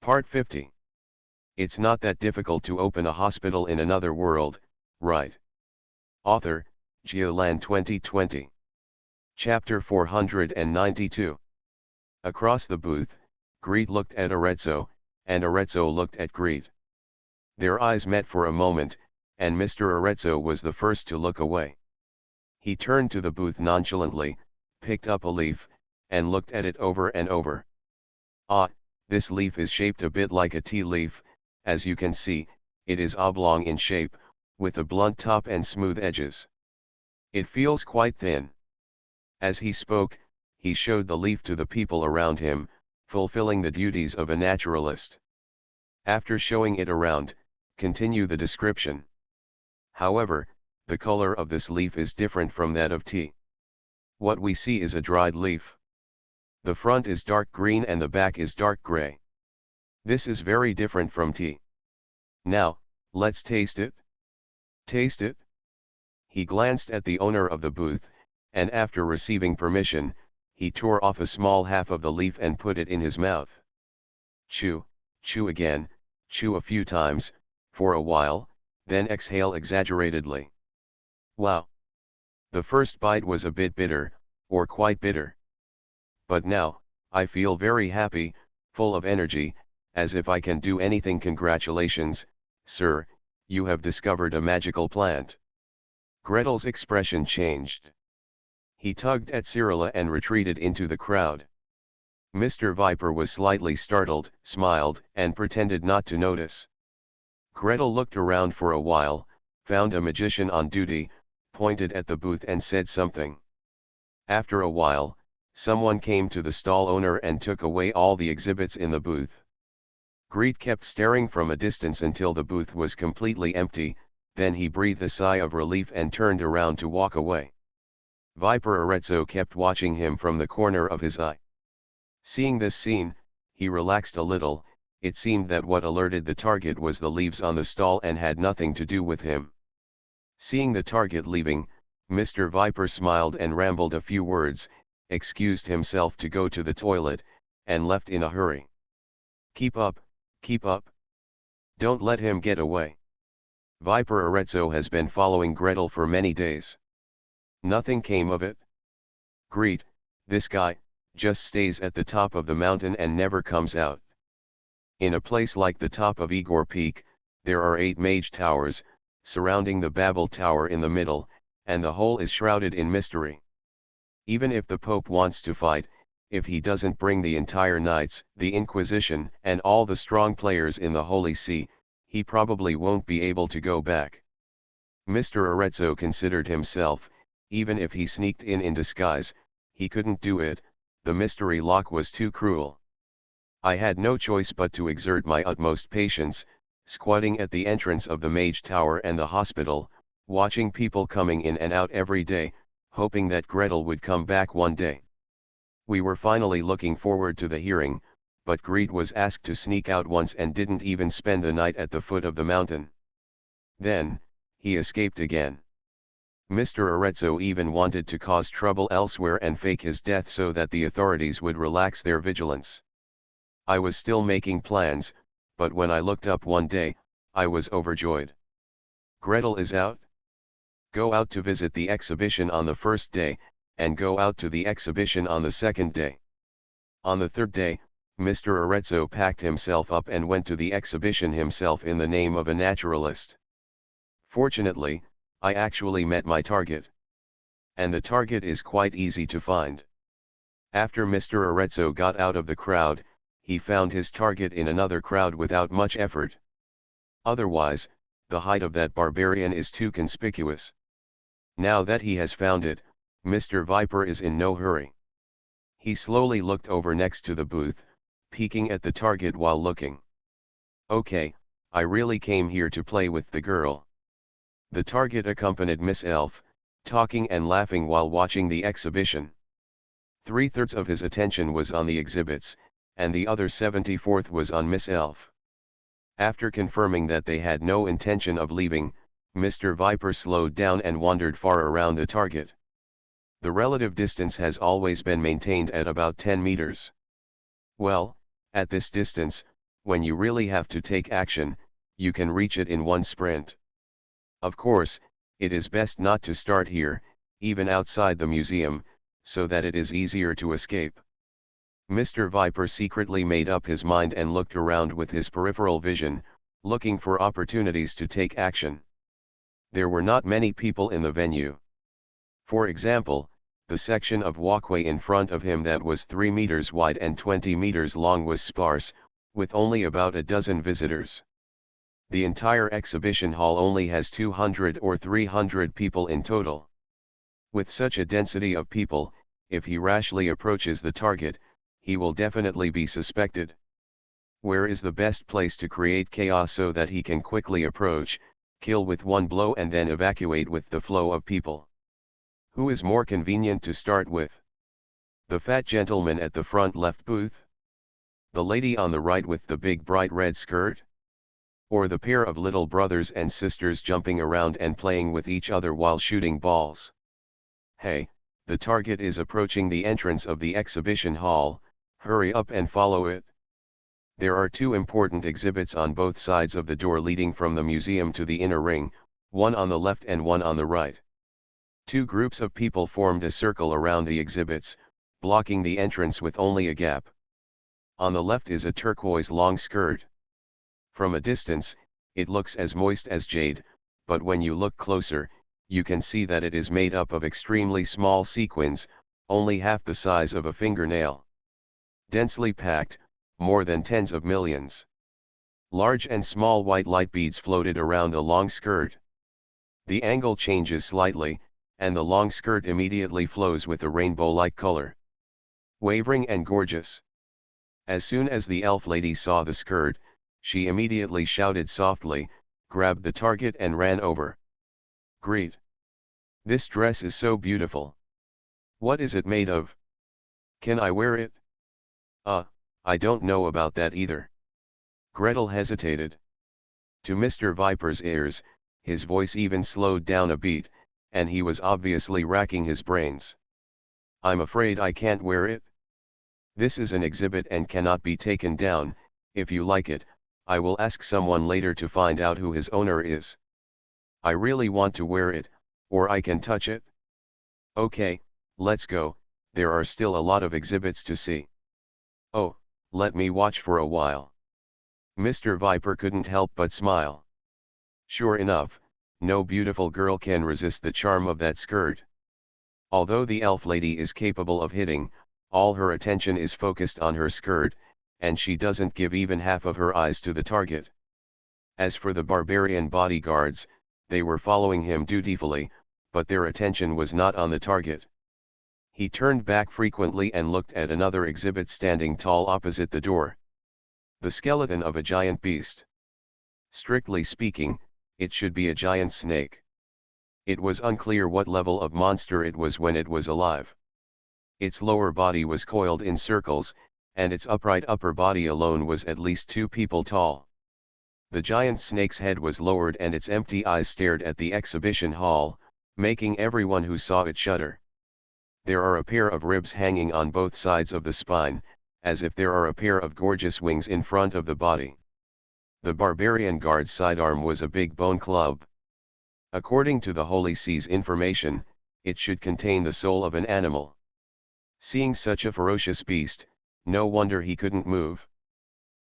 Part 50. It's not that difficult to open a hospital in another world, right? Author, Geoland 2020. Chapter 492. Across the booth, Greet looked at Arezzo, and Arezzo looked at Greet. Their eyes met for a moment, and Mr. Arezzo was the first to look away. He turned to the booth nonchalantly, picked up a leaf, and looked at it over and over. Ah, this leaf is shaped a bit like a tea leaf. As you can see, it is oblong in shape, with a blunt top and smooth edges. It feels quite thin. As he spoke, he showed the leaf to the people around him, fulfilling the duties of a naturalist. After showing it around, continue the description. However, the color of this leaf is different from that of tea. What we see is a dried leaf. The front is dark green and the back is dark gray. This is very different from tea. Now, let's taste it. Taste it? He glanced at the owner of the booth, and after receiving permission, he tore off a small half of the leaf and put it in his mouth. Chew, chew again, chew a few times, for a while, then exhale exaggeratedly. Wow! The first bite was a bit bitter, or quite bitter. But now, I feel very happy, full of energy, as if I can do anything. Congratulations, sir, you have discovered a magical plant. Gretel's expression changed. He tugged at Cyrilla and retreated into the crowd. Mr. Viper was slightly startled, smiled, and pretended not to notice. Gretel looked around for a while, found a magician on duty, pointed at the booth and said something. After a while, someone came to the stall owner and took away all the exhibits in the booth. Greet kept staring from a distance until the booth was completely empty, then he breathed a sigh of relief and turned around to walk away. Viper Arezzo kept watching him from the corner of his eye. Seeing this scene, he relaxed a little. It seemed that what alerted the target was the leaves on the stall and had nothing to do with him. Seeing the target leaving, Mr. Viper smiled and rambled a few words, excused himself to go to the toilet, and left in a hurry. Keep up, keep up. Don't let him get away. Viper Arezzo has been following Gretel for many days. Nothing came of it. Greet, this guy, just stays at the top of the mountain and never comes out. In a place like the top of Igor Peak, there are 8 mage towers, surrounding the Babel Tower in the middle, and the whole is shrouded in mystery. Even if the Pope wants to fight, if he doesn't bring the entire Knights, the Inquisition, and all the strong players in the Holy See, he probably won't be able to go back. Mr. Arezzo considered himself, even if he sneaked in disguise, he couldn't do it. The mystery lock was too cruel. I had no choice but to exert my utmost patience, squatting at the entrance of the Mage Tower and the hospital, watching people coming in and out every day, hoping that Gretel would come back one day. We were finally looking forward to the hearing, but Greet was asked to sneak out once and didn't even spend the night at the foot of the mountain. Then, he escaped again. Mr. Arezzo even wanted to cause trouble elsewhere and fake his death so that the authorities would relax their vigilance. I was still making plans, but when I looked up one day, I was overjoyed. Gretel is out. Go out to visit the exhibition on the first day, and go out to the exhibition on the second day. On the third day, Mr. Arezzo packed himself up and went to the exhibition himself in the name of a naturalist. Fortunately, I actually met my target. And the target is quite easy to find. After Mr. Arezzo got out of the crowd, he found his target in another crowd without much effort. Otherwise, the height of that barbarian is too conspicuous. Now that he has found it, Mr. Viper is in no hurry. He slowly looked over next to the booth, peeking at the target while looking. Okay, I really came here to play with the girl. The target accompanied Miss Elf, talking and laughing while watching the exhibition. 3/3 of his attention was on the exhibits, and the other 74th was on Miss Elf. After confirming that they had no intention of leaving, Mr. Viper slowed down and wandered far around the target. The relative distance has always been maintained at about 10 meters. Well, at this distance, When you really have to take action, you can reach it in one sprint. Of course, it is best not to start here, even outside the museum, so that it is easier to escape. Mr. Viper secretly made up his mind and looked around with his peripheral vision, looking for opportunities to take action. There were not many people in the venue. For example, the section of walkway in front of him that was 3 meters wide and 20 meters long was sparse, with only about a dozen visitors. The entire exhibition hall only has 200 or 300 people in total. With such a density of people, if he rashly approaches the target, he will definitely be suspected. Where is the best place to create chaos so that he can quickly approach, kill with one blow and then evacuate with the flow of people? Who is more convenient to start with? The fat gentleman at the front left booth? The lady on the right with the big bright red skirt? Or the pair of little brothers and sisters jumping around and playing with each other while shooting balls? Hey, the target is approaching the entrance of the exhibition hall, hurry up and follow it. There are 2 important exhibits on both sides of the door leading from the museum to the inner ring, one on the left and one on the right. 2 groups of people formed a circle around the exhibits, blocking the entrance with only a gap. On the left is a turquoise long skirt. From a distance, it looks as moist as jade, but when you look closer, you can see that it is made up of extremely small sequins, only half the size of a fingernail. Densely packed, more than tens of millions. Large and small white light beads floated around the long skirt. The angle changes slightly, and the long skirt immediately flows with a rainbow-like color. Wavering and gorgeous. As soon as the elf lady saw the skirt, she immediately shouted softly, grabbed the target and ran over. Great! This dress is so beautiful. What is it made of? Can I wear it? I don't know about that either. Gretel hesitated. To Mr. Viper's ears, his voice even slowed down a beat, and he was obviously racking his brains. I'm afraid I can't wear it. This is an exhibit and cannot be taken down. If you like it, I will ask someone later to find out who his owner is. I really want to wear it, or I can touch it. Okay, let's go, there are still a lot of exhibits to see. Oh, let me watch for a while. Mr. Viper couldn't help but smile. Sure enough, no beautiful girl can resist the charm of that skirt. Although the elf lady is capable of hitting, all her attention is focused on her skirt, and she doesn't give even half of her eyes to the target. As for the barbarian bodyguards, they were following him dutifully, but their attention was not on the target. He turned back frequently and looked at another exhibit standing tall opposite the door. The skeleton of a giant beast. Strictly speaking, it should be a giant snake. It was unclear what level of monster it was when it was alive. Its lower body was coiled in circles, and its upright upper body alone was at least 2 people tall. The giant snake's head was lowered and its empty eyes stared at the exhibition hall, making everyone who saw it shudder. There are a pair of ribs hanging on both sides of the spine, as if there are a pair of gorgeous wings in front of the body. The barbarian guard's sidearm was a big bone club. According to the Holy See's information, it should contain the soul of an animal. Seeing such a ferocious beast, no wonder he couldn't move.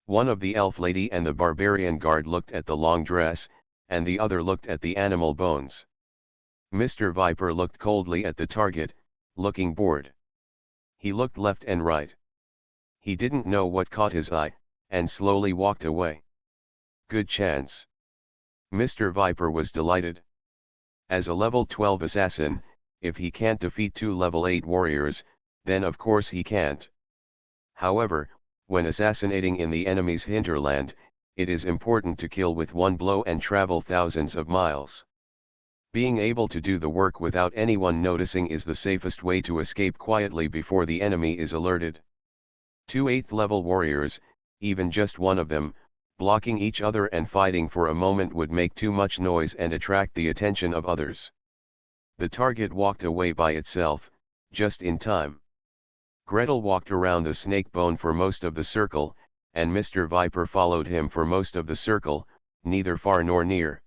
One of the elf lady and the barbarian guard looked at the long dress, and the other looked at the animal bones. Mr. Viper looked coldly at the target, looking bored. He looked left and right. He didn't know what caught his eye, and slowly walked away. Good chance. Mr. Viper was delighted. As a level 12 assassin, if he can't defeat 2 level 8 warriors, then of course he can't. However, when assassinating in the enemy's hinterland, it is important to kill with one blow and travel thousands of miles. Being able to do the work without anyone noticing is the safest way to escape quietly before the enemy is alerted. 2 8th level warriors, even just one of them, blocking each other and fighting for a moment would make too much noise and attract the attention of others. The target walked away by itself, just in time. Gretel walked around the snake bone for most of the circle, and Mr. Viper followed him for most of the circle, neither far nor near.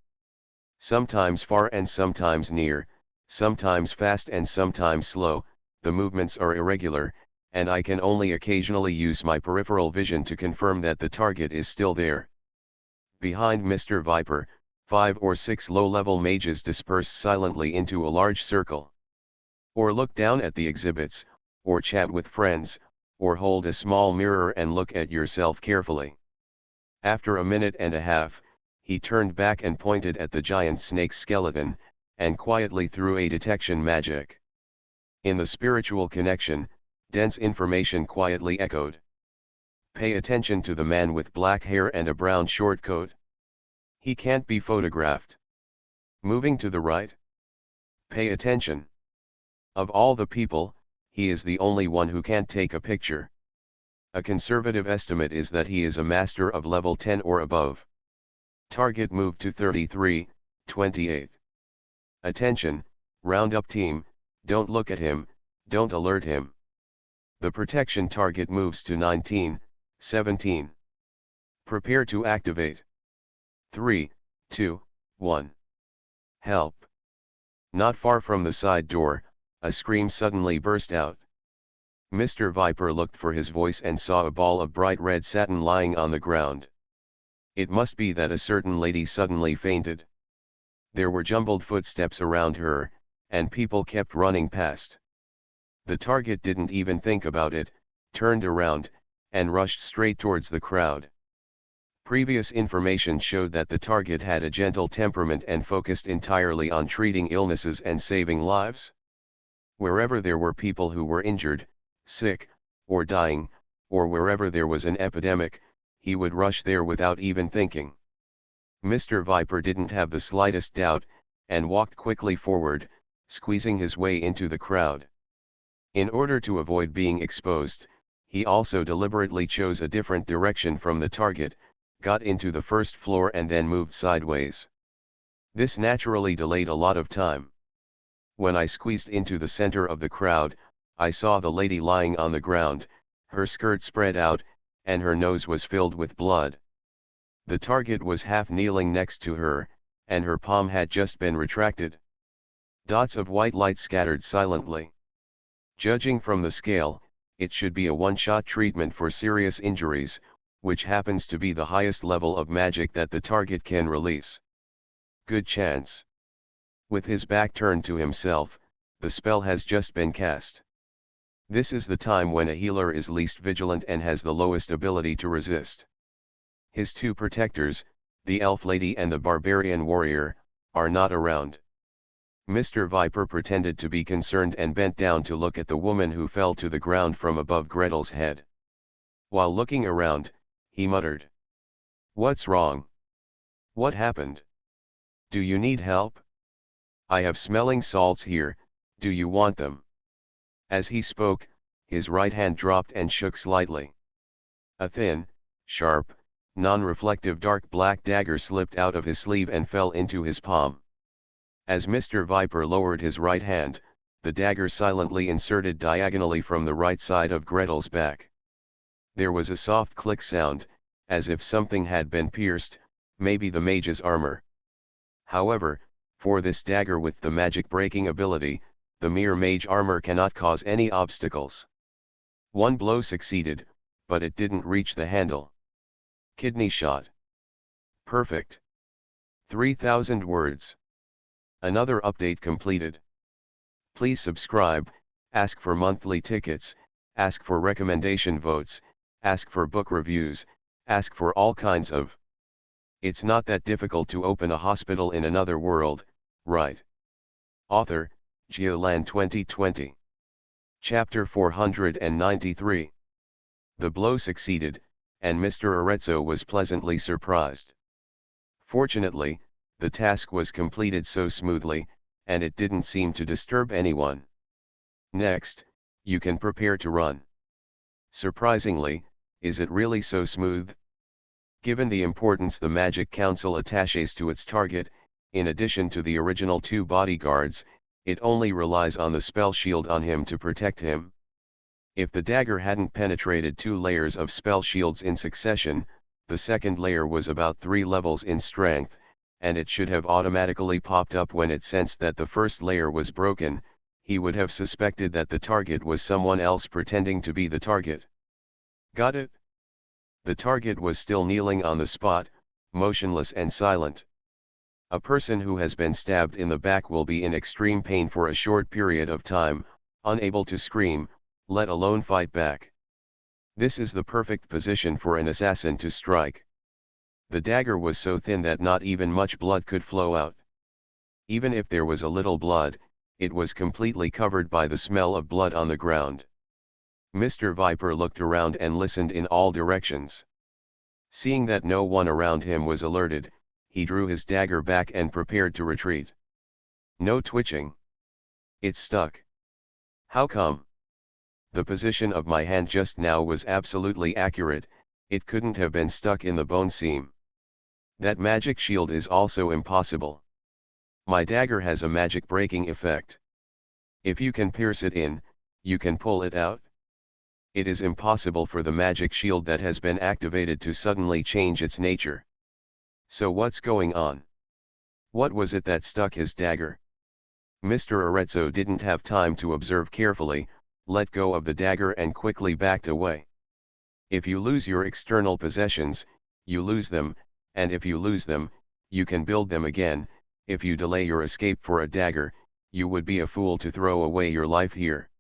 Sometimes far and sometimes near, sometimes fast and sometimes slow, the movements are irregular, and I can only occasionally use my peripheral vision to confirm that the target is still there. Behind Mr. Viper, 5 or 6 low-level mages dispersed silently into a large circle. Or look down at the exhibits, or chat with friends, or hold a small mirror and look at yourself carefully. After a minute and a half, he turned back and pointed at the giant snake skeleton, and quietly threw a detection magic. In the spiritual connection, dense information quietly echoed. Pay attention to the man with black hair and a brown short coat. He can't be photographed. Moving to the right. Pay attention. Of all the people, he is the only one who can't take a picture. A conservative estimate is that he is a master of level 10 or above. Target moved to 33:28. Attention, roundup team, don't look at him, don't alert him. The protection target moves to 19:17. Prepare to activate. 3, 2, 1. Help. Not far from the side door, a scream suddenly burst out. Mr. Viper looked for his voice and saw a ball of bright red satin lying on the ground. It must be that a certain lady suddenly fainted. There were jumbled footsteps around her, and people kept running past. The target didn't even think about it, turned around, and rushed straight towards the crowd. Previous information showed that the target had a gentle temperament and focused entirely on treating illnesses and saving lives. Wherever there were people who were injured, sick, or dying, or wherever there was an epidemic, he would rush there without even thinking. Mr. Viper didn't have the slightest doubt, and walked quickly forward, squeezing his way into the crowd. In order to avoid being exposed, he also deliberately chose a different direction from the target, got into the first floor and then moved sideways. This naturally delayed a lot of time. When I squeezed into the center of the crowd, I saw the lady lying on the ground, her skirt spread out, and her nose was filled with blood. The target was half kneeling next to her, and her palm had just been retracted. Dots of white light scattered silently. Judging from the scale, it should be a one-shot treatment for serious injuries, which happens to be the highest level of magic that the target can release. Good chance. With his back turned to himself, the spell has just been cast. This is the time when a healer is least vigilant and has the lowest ability to resist. His two protectors, the elf lady and the barbarian warrior, are not around. Mr. Viper pretended to be concerned and bent down to look at the woman who fell to the ground from above Gretel's head. While looking around, he muttered, "What's wrong? What happened? Do you need help? I have smelling salts here, do you want them?" As he spoke, his right hand dropped and shook slightly. A thin, sharp, non-reflective dark black dagger slipped out of his sleeve and fell into his palm. As Mr. Viper lowered his right hand, the dagger silently inserted diagonally from the right side of Gretel's back. There was a soft click sound, as if something had been pierced, maybe the mage's armor. However, for this dagger with the magic-breaking ability, the mere mage armor cannot cause any obstacles. One blow succeeded, but it didn't reach the handle. Kidney shot. Perfect. 3,000 words. Another update completed. Please subscribe, ask for monthly tickets, ask for recommendation votes, ask for book reviews, ask for all kinds of. It's not that difficult to open a hospital in another world, right? Author, Geoland 2020. Chapter 493. The blow succeeded, and Mr. Arezzo was pleasantly surprised. Fortunately, the task was completed so smoothly, and it didn't seem to disturb anyone. Next, you can prepare to run. Surprisingly, is it really so smooth? Given the importance the Magic Council attaches to its target, in addition to the original 2 bodyguards, it only relies on the spell shield on him to protect him. If the dagger hadn't penetrated 2 layers of spell shields in succession, the second layer was about 3 levels in strength, and it should have automatically popped up when it sensed that the first layer was broken. He would have suspected that the target was someone else pretending to be the target. Got it? The target was still kneeling on the spot, motionless and silent. A person who has been stabbed in the back will be in extreme pain for a short period of time, unable to scream, let alone fight back. This is the perfect position for an assassin to strike. The dagger was so thin that not even much blood could flow out. Even if there was a little blood, it was completely covered by the smell of blood on the ground. Mr. Viper looked around and listened in all directions. Seeing that no one around him was alerted, he drew his dagger back and prepared to retreat. No twitching. It stuck. How come? The position of my hand just now was absolutely accurate, it couldn't have been stuck in the bone seam. That magic shield is also impossible. My dagger has a magic breaking effect. If you can pierce it in, you can pull it out. It is impossible for the magic shield that has been activated to suddenly change its nature. So what's going on? What was it that stuck his dagger? Mr. Arezzo didn't have time to observe carefully, let go of the dagger and quickly backed away. If you lose your external possessions, you lose them, and if you lose them, you can build them again. If you delay your escape for a dagger, you would be a fool to throw away your life here.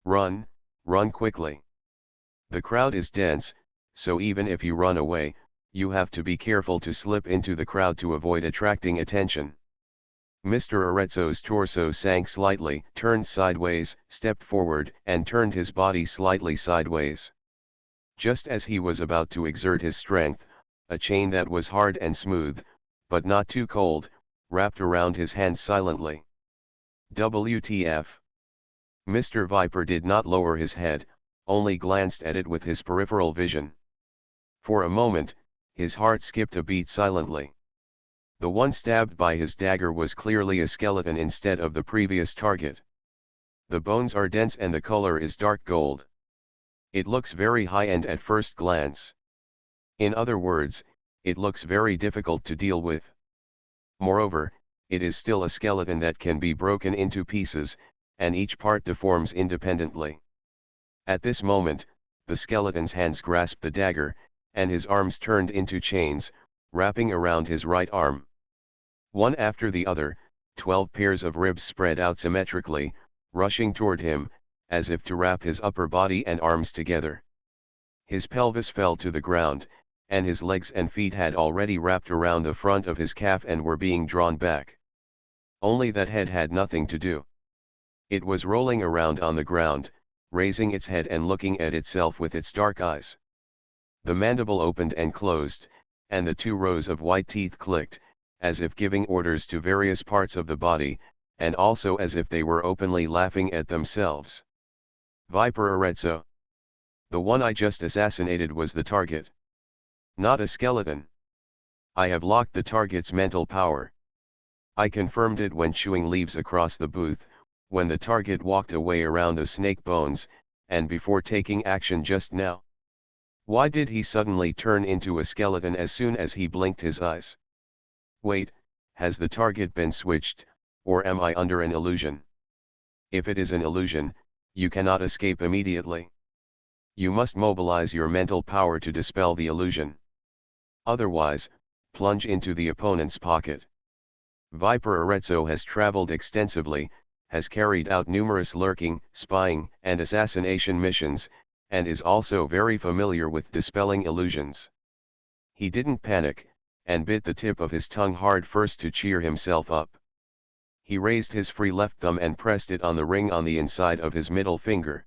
Run, run quickly. The crowd is dense, so even if you run away, you have to be careful to slip into the crowd to avoid attracting attention. Mr. Arezzo's torso sank slightly, turned sideways, stepped forward, and turned his body slightly sideways. Just as he was about to exert his strength, a chain that was hard and smooth, but not too cold, wrapped around his hand silently. WTF? Mr. Viper did not lower his head, only glanced at it with his peripheral vision. For a moment, his heart skipped a beat silently. The one stabbed by his dagger was clearly a skeleton instead of the previous target. The bones are dense and the color is dark gold. It looks very high-end at first glance. In other words, it looks very difficult to deal with. Moreover, it is still a skeleton that can be broken into pieces, and each part deforms independently. At this moment, the skeleton's hands grasped the dagger, and his arms turned into chains, wrapping around his right arm. One after the other, 12 pairs of ribs spread out symmetrically, rushing toward him, as if to wrap his upper body and arms together. His pelvis fell to the ground, and his legs and feet had already wrapped around the front of his calf and were being drawn back. Only that head had nothing to do. It was rolling around on the ground, raising its head and looking at itself with its dark eyes. The mandible opened and closed, and the 2 rows of white teeth clicked, as if giving orders to various parts of the body, and also as if they were openly laughing at themselves. Viper Arezzo. The one I just assassinated was the target. Not a skeleton. I have locked the target's mental power. I confirmed it when chewing leaves across the booth, when the target walked away around the snake bones, and before taking action just now. Why did he suddenly turn into a skeleton as soon as he blinked his eyes? Wait, has the target been switched, or am I under an illusion? If it is an illusion, you cannot escape immediately. You must mobilize your mental power to dispel the illusion. Otherwise, plunge into the opponent's pocket. Viper Arezzo has traveled extensively, has carried out numerous lurking, spying, and assassination missions, and is also very familiar with dispelling illusions. He didn't panic, and bit the tip of his tongue hard first to cheer himself up. He raised his free left thumb and pressed it on the ring on the inside of his middle finger.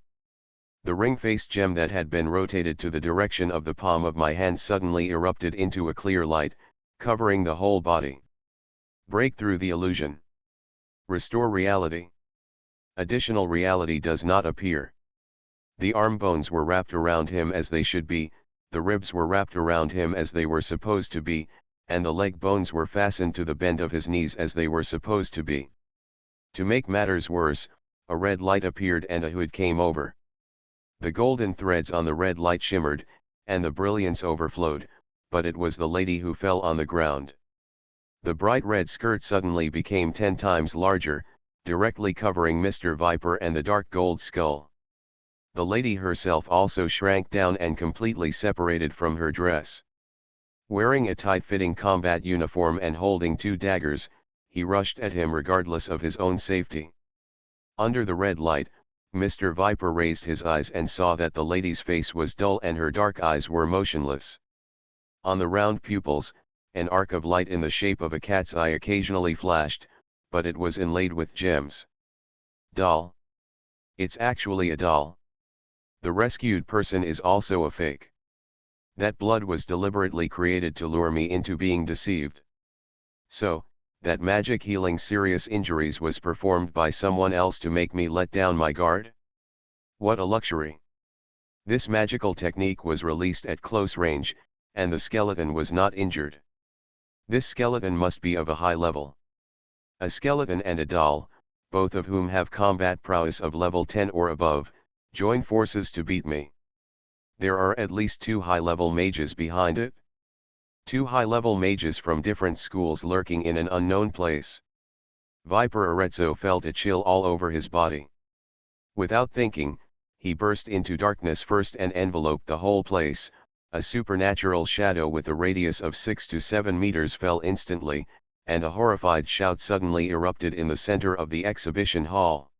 The ring-faced gem that had been rotated to the direction of the palm of my hand suddenly erupted into a clear light, covering the whole body. Break through the illusion. Restore reality. Additional reality does not appear. The arm bones were wrapped around him as they should be, the ribs were wrapped around him as they were supposed to be, and the leg bones were fastened to the bend of his knees as they were supposed to be. To make matters worse, a red light appeared and a hood came over. The golden threads on the red light shimmered, and the brilliance overflowed, but it was the lady who fell on the ground. The bright red skirt suddenly became 10 times larger, directly covering Mr. Viper and the dark gold skull. The lady herself also shrank down and completely separated from her dress. Wearing a tight-fitting combat uniform and holding 2 daggers, he rushed at him regardless of his own safety. Under the red light, Mr. Viper raised his eyes and saw that the lady's face was dull and her dark eyes were motionless. On the round pupils, an arc of light in the shape of a cat's eye occasionally flashed, but it was inlaid with gems. Doll. It's actually a doll. The rescued person is also a fake. That blood was deliberately created to lure me into being deceived. So, that magic healing serious injuries was performed by someone else to make me let down my guard? What a luxury! This magical technique was released at close range, and the skeleton was not injured. This skeleton must be of a high level. A skeleton and a doll, both of whom have combat prowess of level 10 or above, join forces to beat me. There are at least 2 high-level mages behind it. 2 high-level mages from different schools lurking in an unknown place. Viper Arezzo felt a chill all over his body. Without thinking, he burst into darkness first and enveloped the whole place. A supernatural shadow with a radius of 6 to 7 meters fell instantly, and a horrified shout suddenly erupted in the center of the exhibition hall.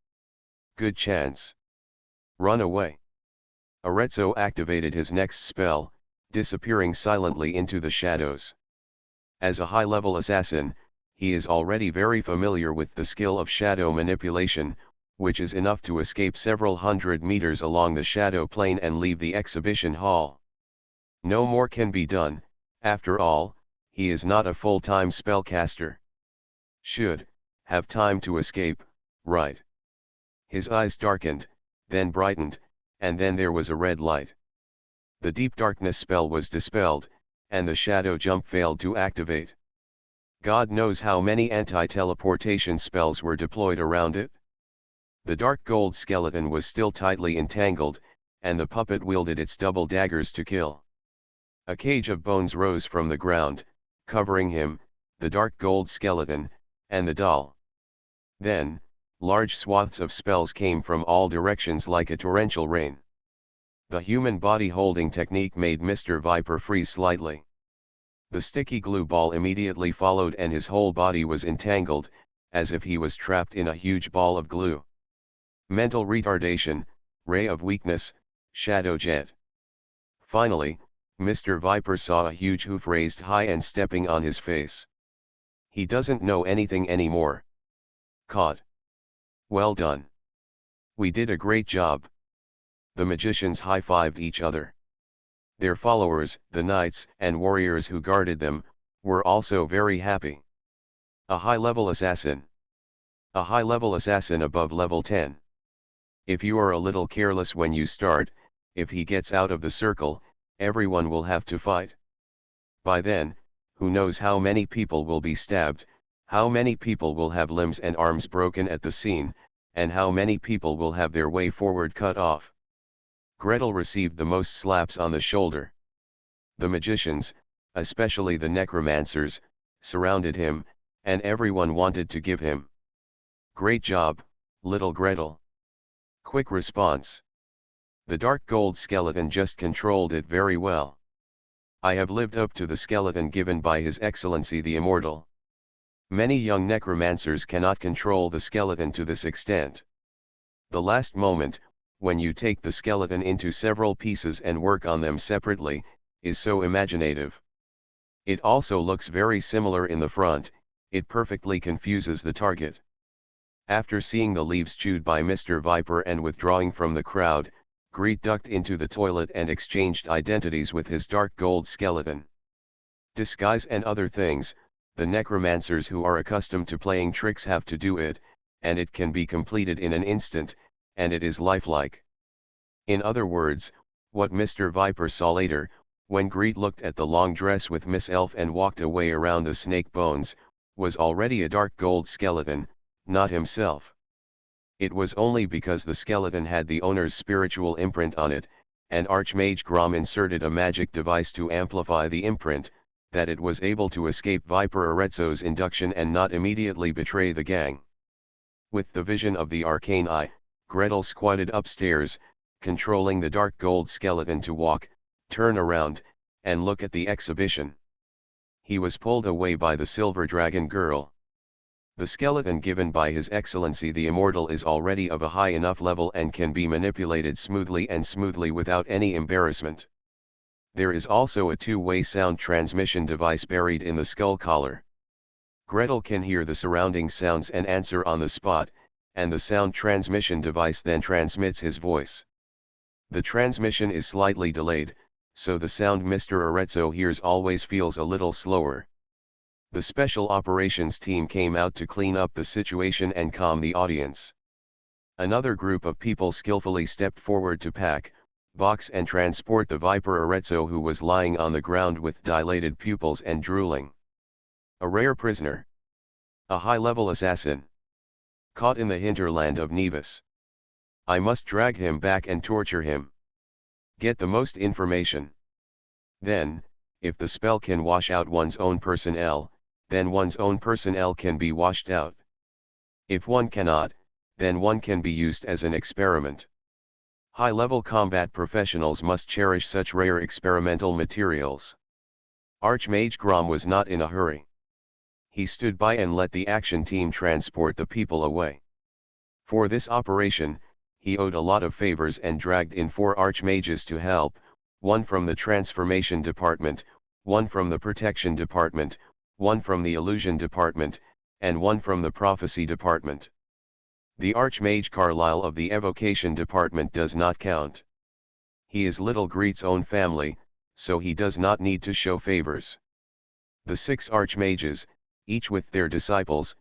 Good chance. Run away. Arezzo activated his next spell, disappearing silently into the shadows. As a high-level assassin, he is already very familiar with the skill of shadow manipulation, which is enough to escape several hundred meters along the shadow plane and leave the exhibition hall. No more can be done. After all, he is not a full-time spellcaster. Should have time to escape, right? His eyes darkened, then brightened, and then there was a red light. The deep darkness spell was dispelled, and the shadow jump failed to activate. God knows how many anti-teleportation spells were deployed around it. The dark gold skeleton was still tightly entangled, and the puppet wielded its double daggers to kill. A cage of bones rose from the ground, covering him, the dark gold skeleton, and the doll. Then, large swaths of spells came from all directions like a torrential rain. The human body holding technique made Mr. Viper freeze slightly. The sticky glue ball immediately followed and his whole body was entangled, as if he was trapped in a huge ball of glue. Mental retardation, ray of weakness, shadow jet. Finally, Mr. Viper saw a huge hoof raised high and stepping on his face. He doesn't know anything anymore. Caught. Well done. We did a great job. The magicians high-fived each other. Their followers, the knights and warriors who guarded them, were also very happy. A high-level assassin. A high-level assassin above level 10. If you are a little careless when you start, if he gets out of the circle, everyone will have to fight. By then, who knows how many people will be stabbed, how many people will have limbs and arms broken at the scene, and how many people will have their way forward cut off. Gretel received the most slaps on the shoulder. The magicians, especially the necromancers, surrounded him, and everyone wanted to give him. Great job, little Gretel. Quick response. The dark gold skeleton just controlled it very well. I have lived up to the skeleton given by His Excellency the Immortal. Many young necromancers cannot control the skeleton to this extent. The last moment, when you take the skeleton into several pieces and work on them separately, is so imaginative. It also looks very similar in the front, it perfectly confuses the target. After seeing the leaves chewed by Mr. Viper and withdrawing from the crowd, Greet ducked into the toilet and exchanged identities with his dark gold skeleton. Disguise and other things, the necromancers who are accustomed to playing tricks have to do it, and it can be completed in an instant, and it is lifelike. In other words, what Mr. Viper saw later, when Greet looked at the long dress with Miss Elf and walked away around the snake bones, was already a dark gold skeleton, not himself. It was only because the skeleton had the owner's spiritual imprint on it, and Archmage Grom inserted a magic device to amplify the imprint, that it was able to escape Viper Arezzo's induction and not immediately betray the gang. With the vision of the arcane eye, Gretel squatted upstairs, controlling the dark gold skeleton to walk, turn around, and look at the exhibition. He was pulled away by the silver dragon girl. The skeleton given by His Excellency the Immortal is already of a high enough level and can be manipulated smoothly without any embarrassment. There is also a two-way sound transmission device buried in the skull collar. Gretel can hear the surrounding sounds and answer on the spot, and the sound transmission device then transmits his voice. The transmission is slightly delayed, so the sound Mr. Arezzo hears always feels a little slower. The special operations team came out to clean up the situation and calm the audience. Another group of people skillfully stepped forward to pack, box and transport the Viper Arezzo, who was lying on the ground with dilated pupils and drooling. A rare prisoner. A high-level assassin. Caught in the hinterland of Nevis. I must drag him back and torture him. Get the most information. Then, if the spell can wash out one's own personnel, then one's own personnel can be washed out. If one cannot, then one can be used as an experiment. High-level combat professionals must cherish such rare experimental materials. Archmage Grom was not in a hurry. He stood by and let the action team transport the people away. For this operation, he owed a lot of favors and dragged in 4 archmages to help, one from the transformation department, one from the protection department, one from the illusion department, and one from the prophecy department. The Archmage Carlyle of the evocation department does not count. He is little Greet's own family, so he does not need to show favors. The 6 archmages, each with their disciples,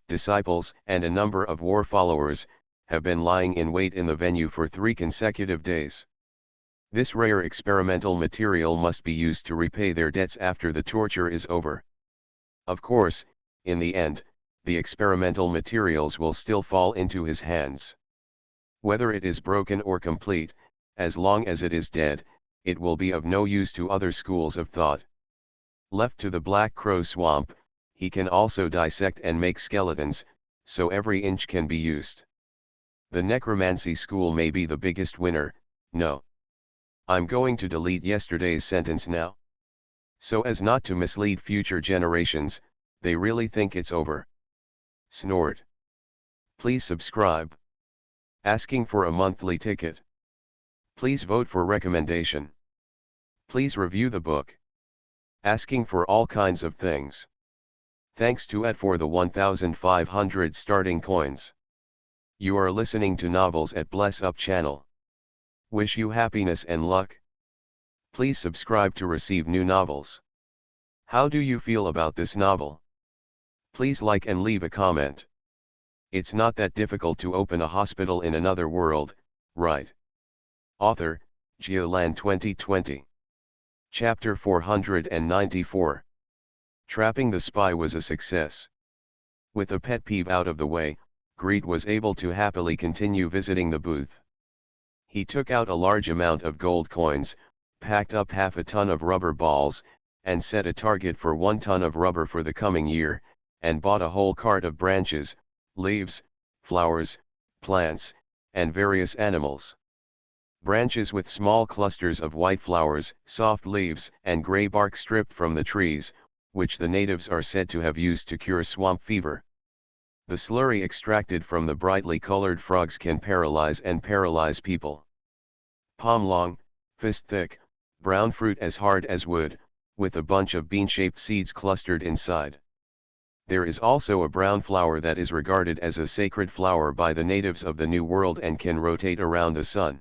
and a number of war followers, have been lying in wait in the venue for 3 consecutive days. This rare experimental material must be used to repay their debts after the torture is over. Of course, in the end, the experimental materials will still fall into his hands. Whether it is broken or complete, as long as it is dead, it will be of no use to other schools of thought. Left to the Black Crow Swamp, he can also dissect and make skeletons, so every inch can be used. The necromancy school may be the biggest winner. No. I'm going to delete yesterday's sentence now. So as not to mislead future generations, they really think it's over. Snort. Please subscribe. Asking for a monthly ticket. Please vote for recommendation. Please review the book. Asking for all kinds of things. Thanks to Ed for the 1,500 starting coins. You are listening to Novels at Bless Up channel. Wish you happiness and luck. Please subscribe to receive new novels. How do you feel about this novel? Please like and leave a comment. It's not that difficult to open a hospital in another world, right? Author, Giolan 2020. Chapter 494. Trapping the spy was a success. With a pet peeve out of the way, Greet was able to happily continue visiting the booth. He took out a large amount of gold coins, packed up half a ton of rubber balls, and set a target for 1 ton of rubber for the coming year, and bought a whole cart of branches, leaves, flowers, plants, and various animals. Branches with small clusters of white flowers, soft leaves, and gray bark stripped from the trees, which the natives are said to have used to cure swamp fever. The slurry extracted from the brightly colored frogs can paralyze people. Palm long, fist thick, brown fruit as hard as wood, with a bunch of bean-shaped seeds clustered inside. There is also a brown flower that is regarded as a sacred flower by the natives of the New World and can rotate around the sun.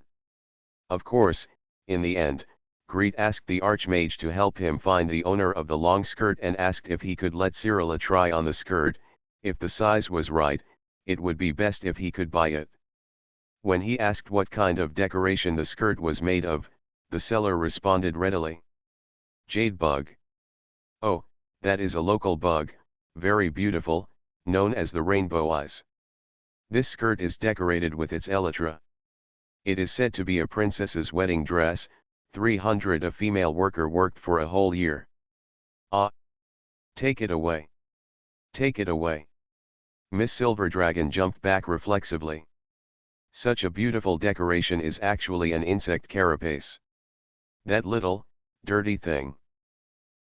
Of course, in the end, Greet asked the Archmage to help him find the owner of the long skirt and asked if he could let Cyrilla try on the skirt. If the size was right, it would be best if he could buy it. When he asked what kind of decoration the skirt was made of, the seller responded readily. Jade bug. Oh, that is a local bug, very beautiful, known as the rainbow eyes. This skirt is decorated with its elytra. It is said to be a princess's wedding dress. 300 A female worker worked for a whole year. Ah! Take it away. Take it away. Miss Silverdragon jumped back reflexively. Such a beautiful decoration is actually an insect carapace. That little, dirty thing.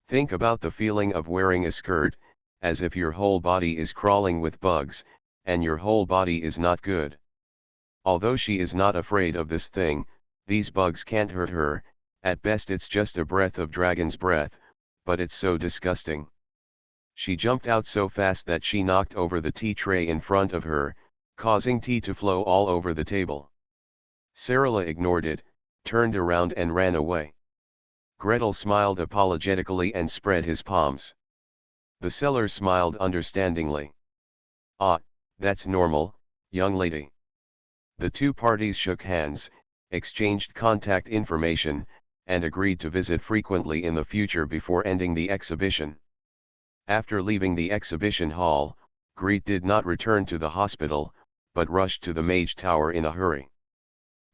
Think about the feeling of wearing a skirt, as if your whole body is crawling with bugs, and your whole body is not good. Although she is not afraid of this thing, these bugs can't hurt her, at best it's just a breath of dragon's breath, but it's so disgusting. She jumped out so fast that she knocked over the tea tray in front of her, causing tea to flow all over the table. Sarala ignored it, turned around and ran away. Gretel smiled apologetically and spread his palms. The seller smiled understandingly. Ah, that's normal, young lady. The two parties shook hands, exchanged contact information, and agreed to visit frequently in the future before ending the exhibition. After leaving the exhibition hall, Greet did not return to the hospital, but rushed to the Mage Tower in a hurry.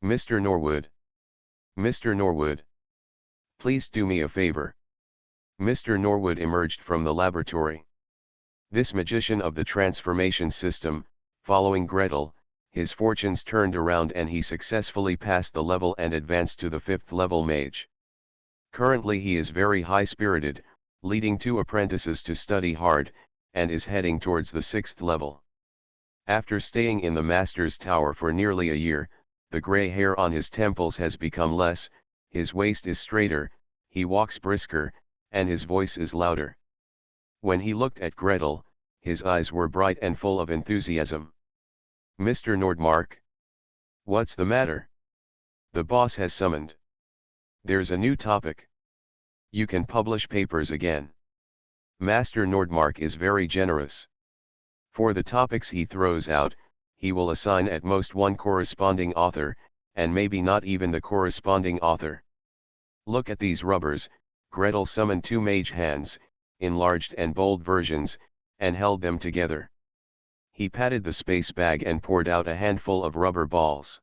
Mr. Norwood. Mr. Norwood. Please do me a favor. Mr. Norwood emerged from the laboratory. This magician of the transformation system, following Gretel, his fortunes turned around and he successfully passed the level and advanced to the 5th level mage. Currently he is very high-spirited, leading 2 apprentices to study hard, and is heading towards the 6th level. After staying in the Master's Tower for nearly a year, the grey hair on his temples has become less, his waist is straighter, he walks brisker, and his voice is louder. When he looked at Gretel, his eyes were bright and full of enthusiasm. Mr. Nordmark? What's the matter? The boss has summoned. There's a new topic. You can publish papers again. Master Nordmark is very generous. For the topics he throws out, he will assign at most 1 corresponding author, and maybe not even the corresponding author. Look at these rubbers. Gretel summoned 2 mage hands, enlarged and bold versions, and held them together. He patted the space bag and poured out a handful of rubber balls.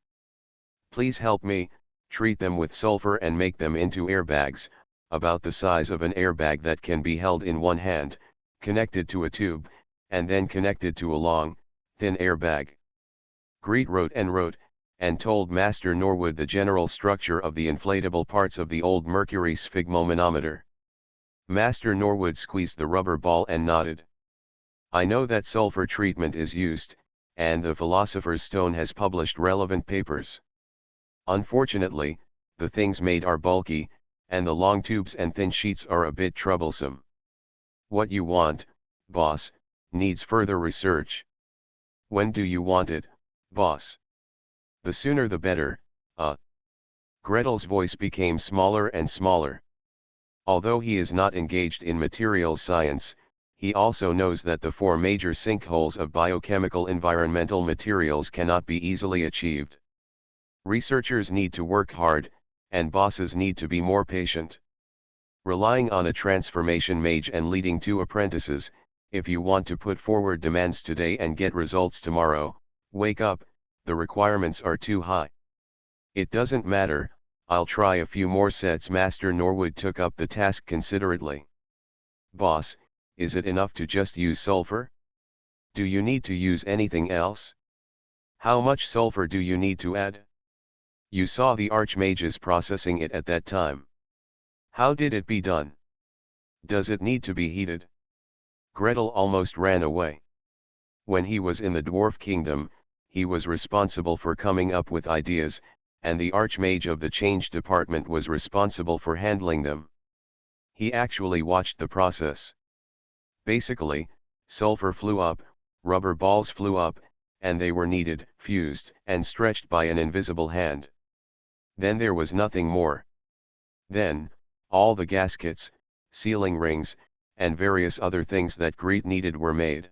Please help me, treat them with sulfur and make them into airbags, about the size of an airbag that can be held in one hand, connected to a tube, and then connected to a long, thin airbag. Greet wrote, and told Master Norwood the general structure of the inflatable parts of the old mercury sphygmomanometer. Master Norwood squeezed the rubber ball and nodded. I know that sulfur treatment is used, and the Philosopher's Stone has published relevant papers. Unfortunately, the things made are bulky, and the long tubes and thin sheets are a bit troublesome. What you want, boss, needs further research. When do you want it, boss? The sooner the better. Gretel's voice became smaller and smaller. Although he is not engaged in materials science, he also knows that the 4 major sinkholes of biochemical environmental materials cannot be easily achieved. Researchers need to work hard, and bosses need to be more patient. Relying on a transformation mage and leading 2 apprentices, if you want to put forward demands today and get results tomorrow, wake up, the requirements are too high. It doesn't matter, I'll try a few more sets. Master Norwood took up the task considerately. Boss, is it enough to just use sulfur? Do you need to use anything else? How much sulfur do you need to add? You saw the archmages processing it at that time. How did it be done? Does it need to be heated? Gretel almost ran away. When he was in the Dwarf Kingdom, he was responsible for coming up with ideas, and the Archmage of the Change Department was responsible for handling them. He actually watched the process. Basically, sulfur flew up, rubber balls flew up, and they were kneaded, fused, and stretched by an invisible hand. Then there was nothing more. Then, all the gaskets, sealing rings, and various other things that Greet needed were made.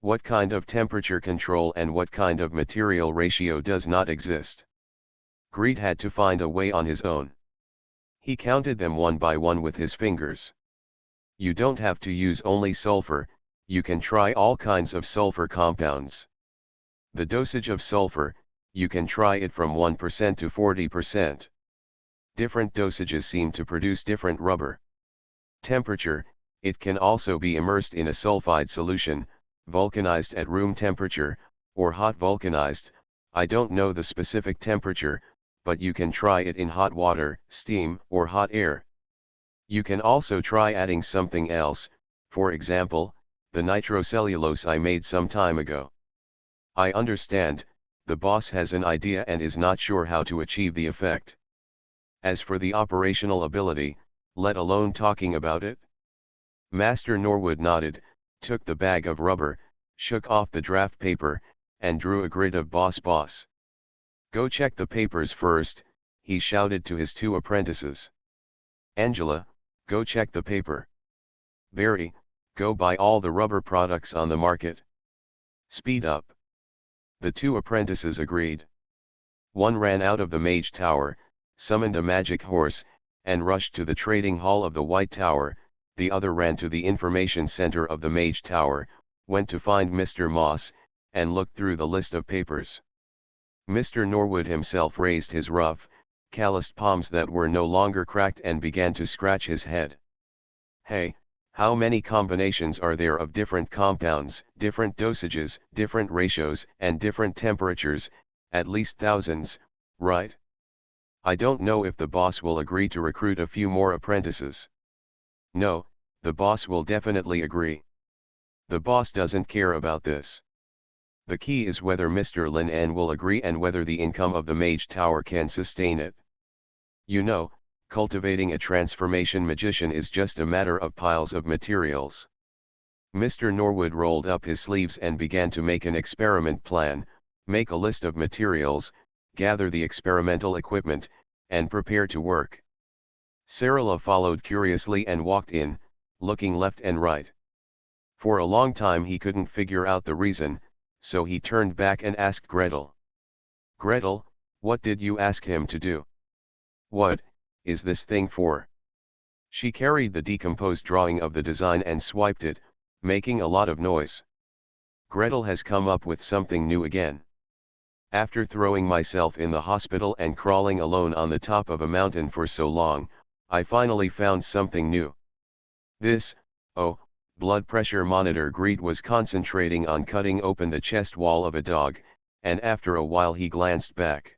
What kind of temperature control and what kind of material ratio does not exist? Greet had to find a way on his own. He counted them one by one with his fingers. You don't have to use only sulfur, you can try all kinds of sulfur compounds. The dosage of sulfur, you can try it from 1% to 40%. Different dosages seem to produce different rubber. Temperature, it can also be immersed in a sulfide solution, vulcanized at room temperature, or hot vulcanized. I don't know the specific temperature, but you can try it in hot water, steam, or hot air. You can also try adding something else, for example, the nitrocellulose I made some time ago. I understand, the boss has an idea and is not sure how to achieve the effect. As for the operational ability, let alone talking about it. Master Norwood nodded, took the bag of rubber, shook off the draft paper, and drew a grid of boss. Go check the papers first, he shouted to his two apprentices. Angela, go check the paper. Barry, go buy all the rubber products on the market. Speed up. The two apprentices agreed. One ran out of the Mage Tower, summoned a magic horse, and rushed to the trading hall of the White Tower. The other ran to the information center of the Mage Tower, went to find Mr. Moss, and looked through the list of papers. Mr. Norwood himself raised his rough, calloused palms that were no longer cracked and began to scratch his head. Hey, how many combinations are there of different compounds, different dosages, different ratios, and different temperatures? At least thousands, right? I don't know if the boss will agree to recruit a few more apprentices. No, the boss will definitely agree. The boss doesn't care about this. The key is whether Mr. Lin An will agree and whether the income of the Mage Tower can sustain it. You know, cultivating a transformation magician is just a matter of piles of materials. Mr. Norwood rolled up his sleeves and began to make an experiment plan, make a list of materials, gather the experimental equipment, and prepare to work. Sarala followed curiously and walked in, looking left and right. For a long time he couldn't figure out the reason, so he turned back and asked Gretel. Gretel, what did you ask him to do? What is this thing for? She carried the decomposed drawing of the design and swiped it, making a lot of noise. Gretel has come up with something new again. After throwing myself in the hospital and crawling alone on the top of a mountain for so long, I finally found something new. This, blood pressure monitor. Greet was concentrating on cutting open the chest wall of a dog, and after a while he glanced back.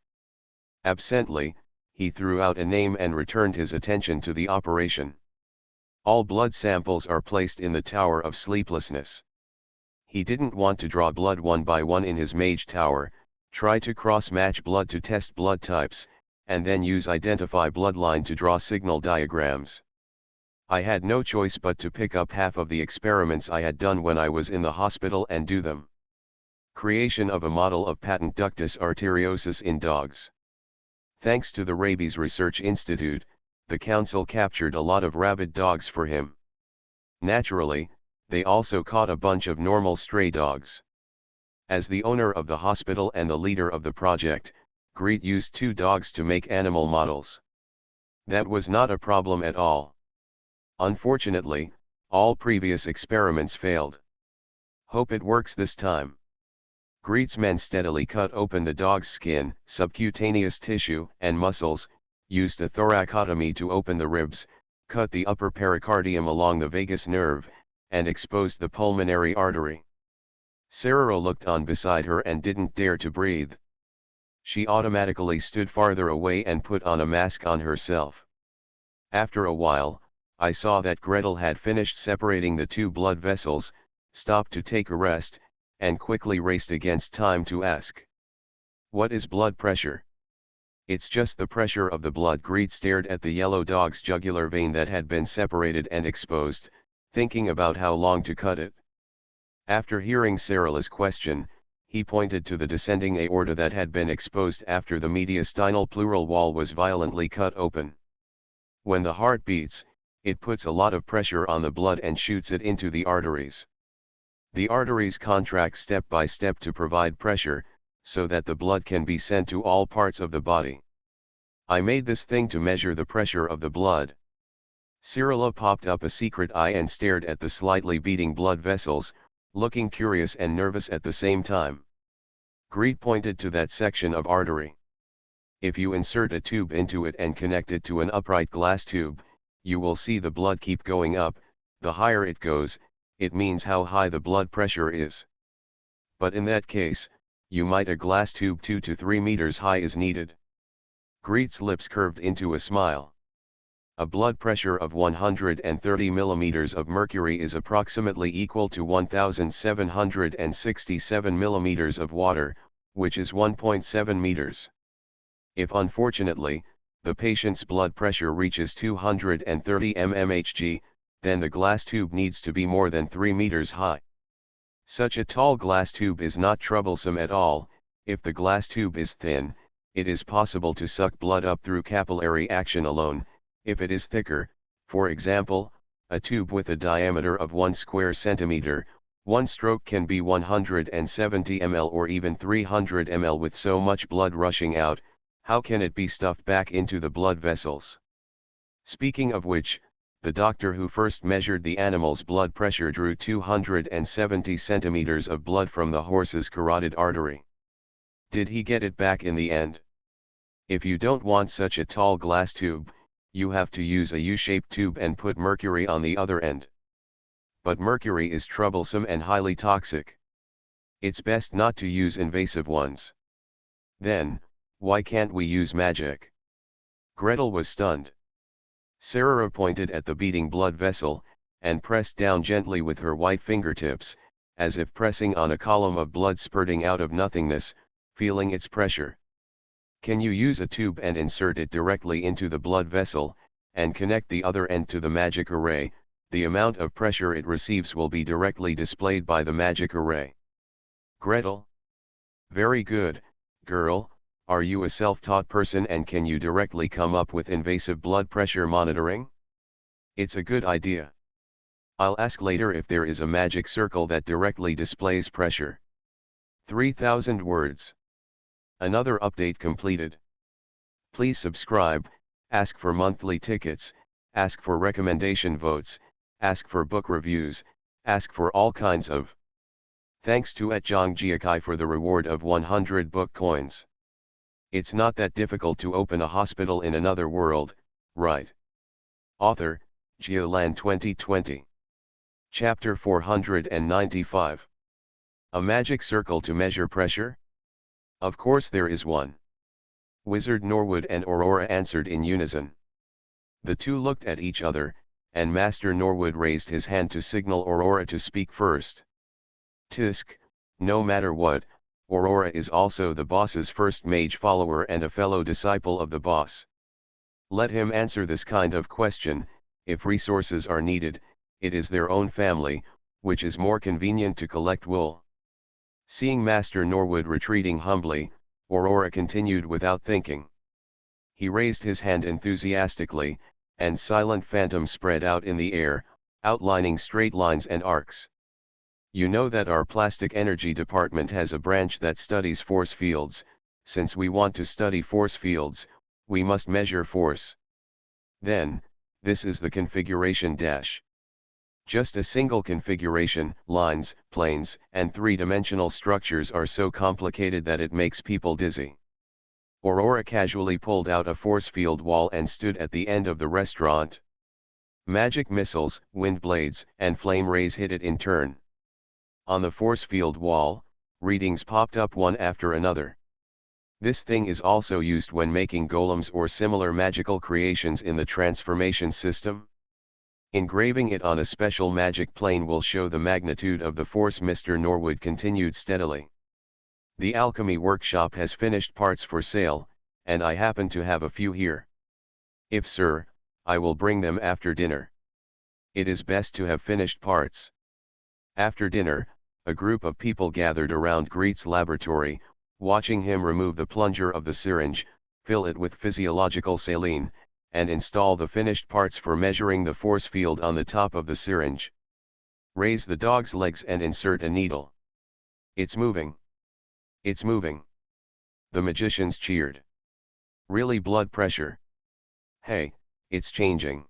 Absently, he threw out a name and returned his attention to the operation. All blood samples are placed in the Tower of Sleeplessness. He didn't want to draw blood one by one in his Mage Tower, try to cross-match blood to test blood types, and then use Identify Bloodline to draw signal diagrams. I had no choice but to pick up half of the experiments I had done when I was in the hospital and do them. Creation of a model of patent ductus arteriosus in dogs. Thanks to the Rabies Research Institute, the council captured a lot of rabid dogs for him. Naturally, they also caught a bunch of normal stray dogs. As the owner of the hospital and the leader of the project, Greet used 2 dogs to make animal models. That was not a problem at all. Unfortunately, all previous experiments failed. Hope it works this time. Greet's men steadily cut open the dog's skin, subcutaneous tissue, and muscles, used a thoracotomy to open the ribs, cut the upper pericardium along the vagus nerve, and exposed the pulmonary artery. Sarah looked on beside her and didn't dare to breathe. She automatically stood farther away and put on a mask on herself. After a while, I saw that Gretel had finished separating the 2 blood vessels, stopped to take a rest, and quickly raced against time to ask. What is blood pressure? It's just the pressure of the blood. Greet stared at the yellow dog's jugular vein that had been separated and exposed, thinking about how long to cut it. After hearing Sarala's question, he pointed to the descending aorta that had been exposed after the mediastinal pleural wall was violently cut open. When the heart beats, it puts a lot of pressure on the blood and shoots it into the arteries. The arteries contract step by step to provide pressure, so that the blood can be sent to all parts of the body. I made this thing to measure the pressure of the blood. Sarala popped up a secret eye and stared at the slightly beating blood vessels, looking curious and nervous at the same time. Greet pointed to that section of artery. If you insert a tube into it and connect it to an upright glass tube, you will see the blood keep going up. The higher it goes, it means how high the blood pressure is. But in that case, you might a glass tube 2 to 3 meters high is needed. Greet's lips curved into a smile. A blood pressure of 130 millimeters of mercury is approximately equal to 1767 millimeters of water, which is 1.7 meters. If unfortunately, the patient's blood pressure reaches 230 mmHg, then the glass tube needs to be more than 3 meters high. Such a tall glass tube is not troublesome at all. If the glass tube is thin, it is possible to suck blood up through capillary action alone. If it is thicker, for example, a tube with a diameter of 1 square centimeter, one stroke can be 170 ml or even 300 ml with so much blood rushing out. How can it be stuffed back into the blood vessels? Speaking of which, the doctor who first measured the animal's blood pressure drew 270 centimeters of blood from the horse's carotid artery. Did he get it back in the end? If you don't want such a tall glass tube, you have to use a U-shaped tube and put mercury on the other end. But mercury is troublesome and highly toxic. It's best not to use invasive ones. Then, why can't we use magic? Gretel was stunned. Sarah pointed at the beating blood vessel, and pressed down gently with her white fingertips, as if pressing on a column of blood spurting out of nothingness, feeling its pressure. Can you use a tube and insert it directly into the blood vessel, and connect the other end to the magic array? The amount of pressure it receives will be directly displayed by the magic array. Gretel? Very good, girl. Are you a self-taught person and can you directly come up with invasive blood pressure monitoring? It's a good idea. I'll ask later if there is a magic circle that directly displays pressure. 3,000 words. Another update completed. Please subscribe, ask for monthly tickets, ask for recommendation votes, ask for book reviews, ask for all kinds of. Thanks to @JongJiakai for the reward of 100 book coins. It's not that difficult to open a hospital in another world, right? Author, Jiolan 2020. Chapter 495. A magic circle to measure pressure? Of course there is one. Wizard Norwood and Aurora answered in unison. The two looked at each other, and Master Norwood raised his hand to signal Aurora to speak first. Tisk, no matter what, Aurora is also the boss's first mage follower and a fellow disciple of the boss. Let him answer this kind of question. If resources are needed, it is their own family, which is more convenient to collect wool. Seeing Master Norwood retreating humbly, Aurora continued without thinking. He raised his hand enthusiastically, and silent phantoms spread out in the air, outlining straight lines and arcs. You know that our plastic energy department has a branch that studies force fields. Since we want to study force fields, we must measure force. Then, this is the configuration dash. Just a single configuration. Lines, planes, and three-dimensional structures are so complicated that it makes people dizzy. Aurora casually pulled out a force field wall and stood at the end of the restaurant. Magic missiles, wind blades, and flame rays hit it in turn. On the force field wall, readings popped up one after another. This thing is also used when making golems or similar magical creations in the transformation system. Engraving it on a special magic plane will show the magnitude of the force. Mr. Norwood continued steadily. The alchemy workshop has finished parts for sale, and I happen to have a few here. If sir, I will bring them after dinner. It is best to have finished parts. After dinner, a group of people gathered around Greet's laboratory, watching him remove the plunger of the syringe, fill it with physiological saline, and install the finished parts for measuring the force field on the top of the syringe. Raise the dog's legs and insert a needle. It's moving. It's moving. The magicians cheered. Really blood pressure. Hey, it's changing.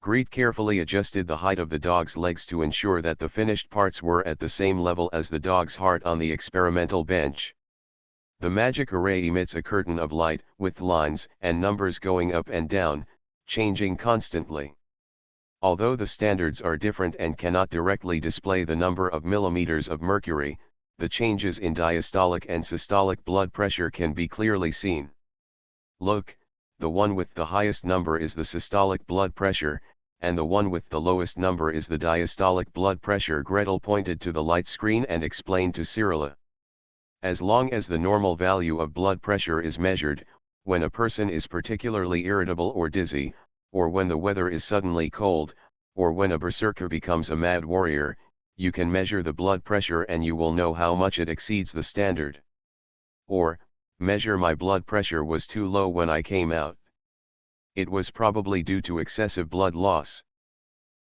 Greet carefully adjusted the height of the dog's legs to ensure that the finished parts were at the same level as the dog's heart on the experimental bench. The magic array emits a curtain of light, with lines and numbers going up and down, changing constantly. Although the standards are different and cannot directly display the number of millimeters of mercury, the changes in diastolic and systolic blood pressure can be clearly seen. Look, the one with the highest number is the systolic blood pressure, and the one with the lowest number is the diastolic blood pressure. Gretel pointed to the light screen and explained to Cyrilla. As long as the normal value of blood pressure is measured, when a person is particularly irritable or dizzy, or when the weather is suddenly cold, or when a berserker becomes a mad warrior, you can measure the blood pressure and you will know how much it exceeds the standard. Or, measure my blood pressure was too low when I came out. It was probably due to excessive blood loss.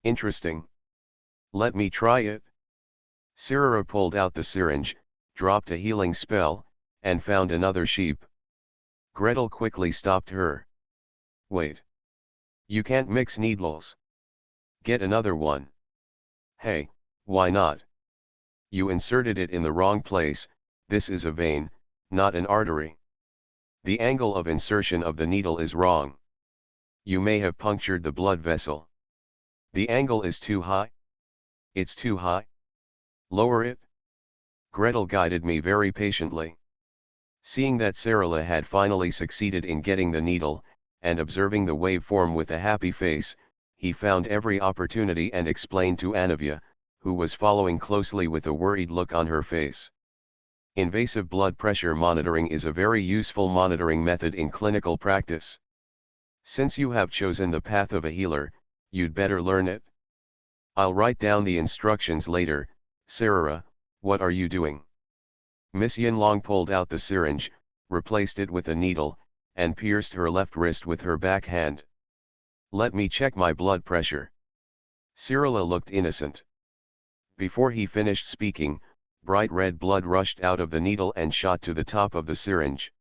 Interesting. Let me try it. Cyrilla pulled out the syringe, dropped a healing spell, and found another sheep. Gretel quickly stopped her. Wait. You can't mix needles. Get another one. Hey, why not? You inserted it in the wrong place. This is a vein, not an artery. The angle of insertion of the needle is wrong. You may have punctured the blood vessel. The angle is too high. It's too high. Lower it. Gretel guided me very patiently. Seeing that Cyrilla had finally succeeded in getting the needle, and observing the waveform with a happy face, he found every opportunity and explained to Anavia, who was following closely with a worried look on her face. Invasive blood pressure monitoring is a very useful monitoring method in clinical practice. Since you have chosen the path of a healer, you'd better learn it. I'll write down the instructions later. Cyrilla, what are you doing? Miss Yinlong pulled out the syringe, replaced it with a needle, and pierced her left wrist with her back hand. Let me check my blood pressure. Cyrilla looked innocent. Before he finished speaking, bright red blood rushed out of the needle and shot to the top of the syringe.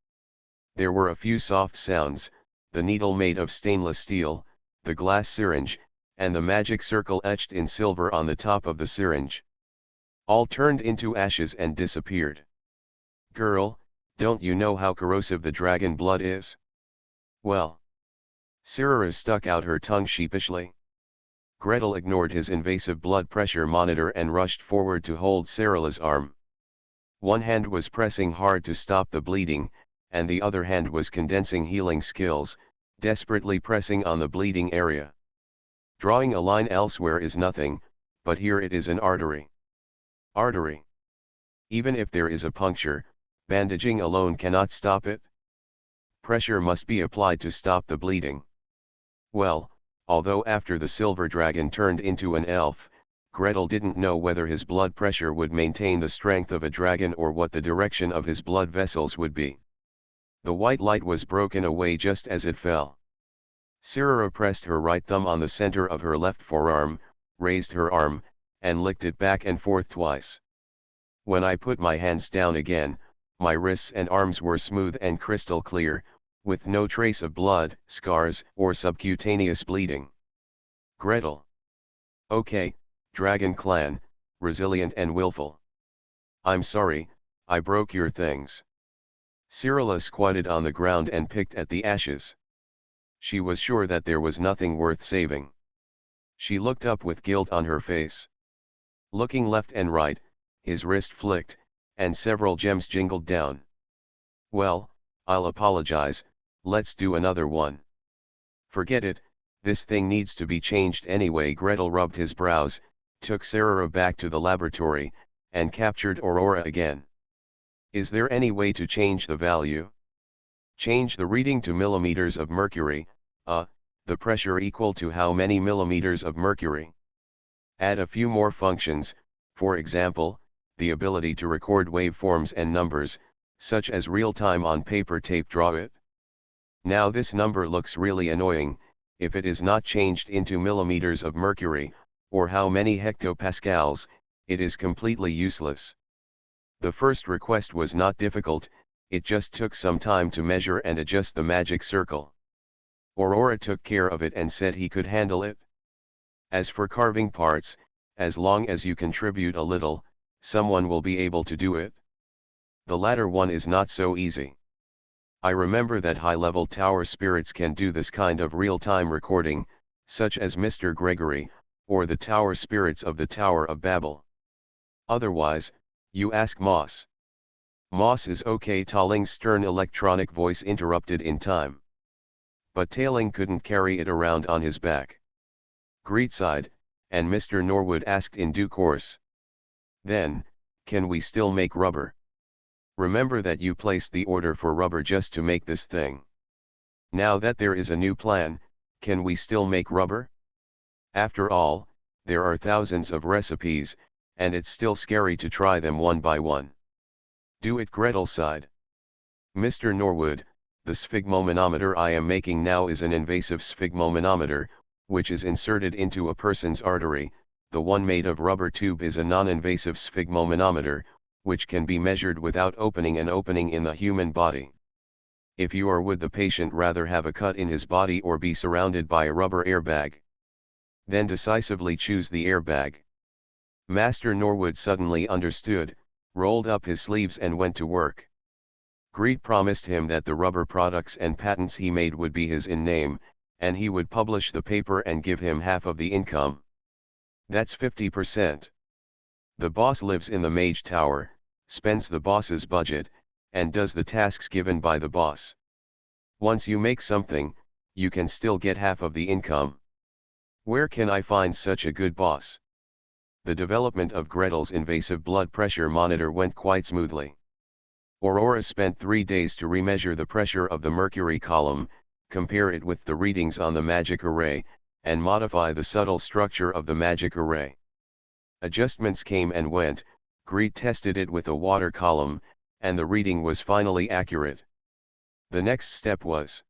There were a few soft sounds, the needle made of stainless steel, the glass syringe, and the magic circle etched in silver on the top of the syringe. All turned into ashes and disappeared. Girl, don't you know how corrosive the dragon blood is? Well. Cyrilla stuck out her tongue sheepishly. Gretel ignored his invasive blood pressure monitor and rushed forward to hold Cyrilla's arm. One hand was pressing hard to stop the bleeding, and the other hand was condensing healing skills, desperately pressing on the bleeding area. Drawing a line elsewhere is nothing, but here it is an artery. Artery. Even if there is a puncture, bandaging alone cannot stop it. Pressure must be applied to stop the bleeding. Well, although after the silver dragon turned into an elf, Gretel didn't know whether his blood pressure would maintain the strength of a dragon or what the direction of his blood vessels would be. The white light was broken away just as it fell. Cyrilla pressed her right thumb on the center of her left forearm, raised her arm, and licked it back and forth twice. When I put my hands down again, my wrists and arms were smooth and crystal clear, with no trace of blood, scars, or subcutaneous bleeding. Gretel. Okay, Dragon Clan, resilient and willful. I'm sorry, I broke your things. Cyrilla squatted on the ground and picked at the ashes. She was sure that there was nothing worth saving. She looked up with guilt on her face. Looking left and right, his wrist flicked, and several gems jingled down. Well, I'll apologize, let's do another one. Forget it, this thing needs to be changed anyway. Gretel rubbed his brows, took Cyrilla back to the laboratory, and captured Aurora again. Is there any way to change the value? Change the reading to millimeters of mercury, the pressure equal to how many millimeters of mercury? Add a few more functions, for example, the ability to record waveforms and numbers, such as real-time on paper tape. Draw it. Now this number looks really annoying, if it is not changed into millimeters of mercury, or how many hectopascals, it is completely useless. The first request was not difficult, it just took some time to measure and adjust the magic circle. Aurora took care of it and said he could handle it. As for carving parts, as long as you contribute a little, someone will be able to do it. The latter one is not so easy. I remember that high-level tower spirits can do this kind of real-time recording, such as Mr. Gregory, or the tower spirits of the Tower of Babel. Otherwise, you ask Moss. Moss is okay. Tolling's stern electronic voice interrupted in time. But Tailing couldn't carry it around on his back. Greet sighed, and Mr. Norwood asked in due course. Then, can we still make rubber? Remember that you placed the order for rubber just to make this thing. Now that there is a new plan, can we still make rubber? After all, there are thousands of recipes, and it's still scary to try them one by one. Do it, Gretel sighed. Mr. Norwood, the sphygmomanometer I am making now is an invasive sphygmomanometer, which is inserted into a person's artery. The one made of rubber tube is a non-invasive sphygmomanometer, which can be measured without opening an opening in the human body. If you or would the patient rather have a cut in his body or be surrounded by a rubber airbag? Then decisively choose the airbag. Master Norwood suddenly understood, rolled up his sleeves and went to work. Greet promised him that the rubber products and patents he made would be his in name, and he would publish the paper and give him half of the income. That's 50%. The boss lives in the Mage Tower, spends the boss's budget, and does the tasks given by the boss. Once you make something, you can still get half of the income. Where can I find such a good boss? The development of Gretel's invasive blood pressure monitor went quite smoothly. Aurora spent 3 days to remeasure the pressure of the mercury column, compare it with the readings on the magic array, and modify the subtle structure of the magic array. Adjustments came and went. Greet tested it with a water column, and the reading was finally accurate. The next step was,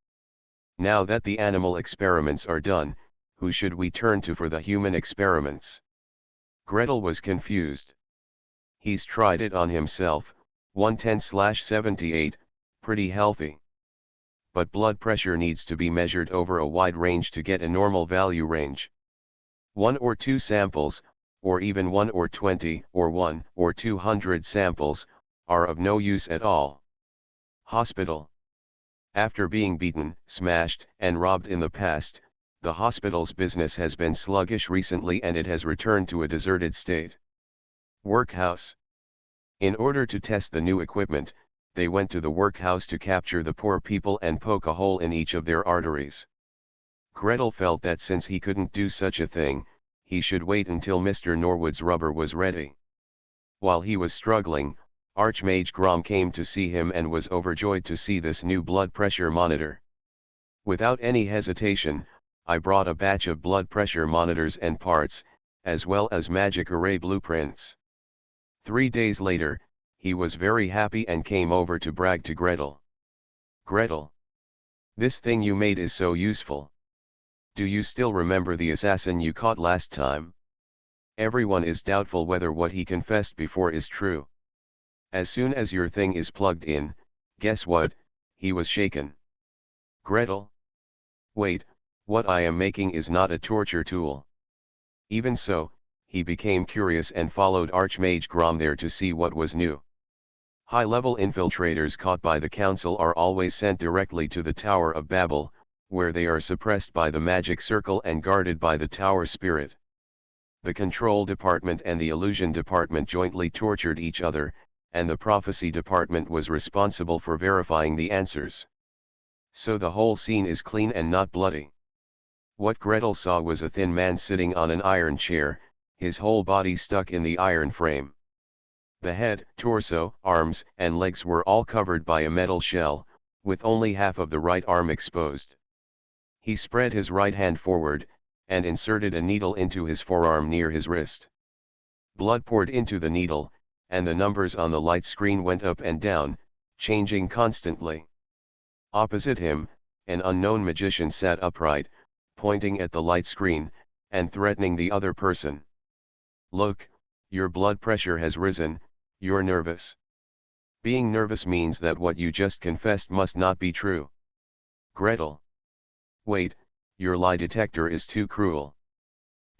now that the animal experiments are done, who should we turn to for the human experiments? Gretel was confused. He's tried it on himself, 110/78, pretty healthy. But blood pressure needs to be measured over a wide range to get a normal value range. 1 or 2 samples, or even 1 or 20, or 1 or 200 samples, are of no use at all. Hospital. After being beaten, smashed, and robbed in the past, the hospital's business has been sluggish recently and it has returned to a deserted state. Workhouse. In order to test the new equipment, they went to the workhouse to capture the poor people and poke a hole in each of their arteries. Gretel felt that since he couldn't do such a thing, he should wait until Mr. Norwood's rubber was ready. While he was struggling, Archmage Grom came to see him and was overjoyed to see this new blood pressure monitor. Without any hesitation, I brought a batch of blood pressure monitors and parts, as well as magic array blueprints. 3 days later, he was very happy and came over to brag to Gretel. Gretel, this thing you made is so useful. Do you still remember the assassin you caught last time? Everyone is doubtful whether what he confessed before is true. As soon as your thing is plugged in, guess what? He was shaken. Gretel? Wait, what I am making is not a torture tool. Even so, he became curious and followed Archmage Grom there to see what was new. High-level infiltrators caught by the Council are always sent directly to the Tower of Babel, where they are suppressed by the magic circle and guarded by the Tower Spirit. The Control Department and the Illusion Department jointly tortured each other, and the Prophecy Department was responsible for verifying the answers. So the whole scene is clean and not bloody. What Gretel saw was a thin man sitting on an iron chair, his whole body stuck in the iron frame. The head, torso, arms, and legs were all covered by a metal shell, with only half of the right arm exposed. He spread his right hand forward, and inserted a needle into his forearm near his wrist. Blood poured into the needle, and the numbers on the light screen went up and down, changing constantly. Opposite him, an unknown magician sat upright, pointing at the light screen, and threatening the other person. Look, your blood pressure has risen, you're nervous. Being nervous means that what you just confessed must not be true. Gretel. Wait, your lie detector is too cruel.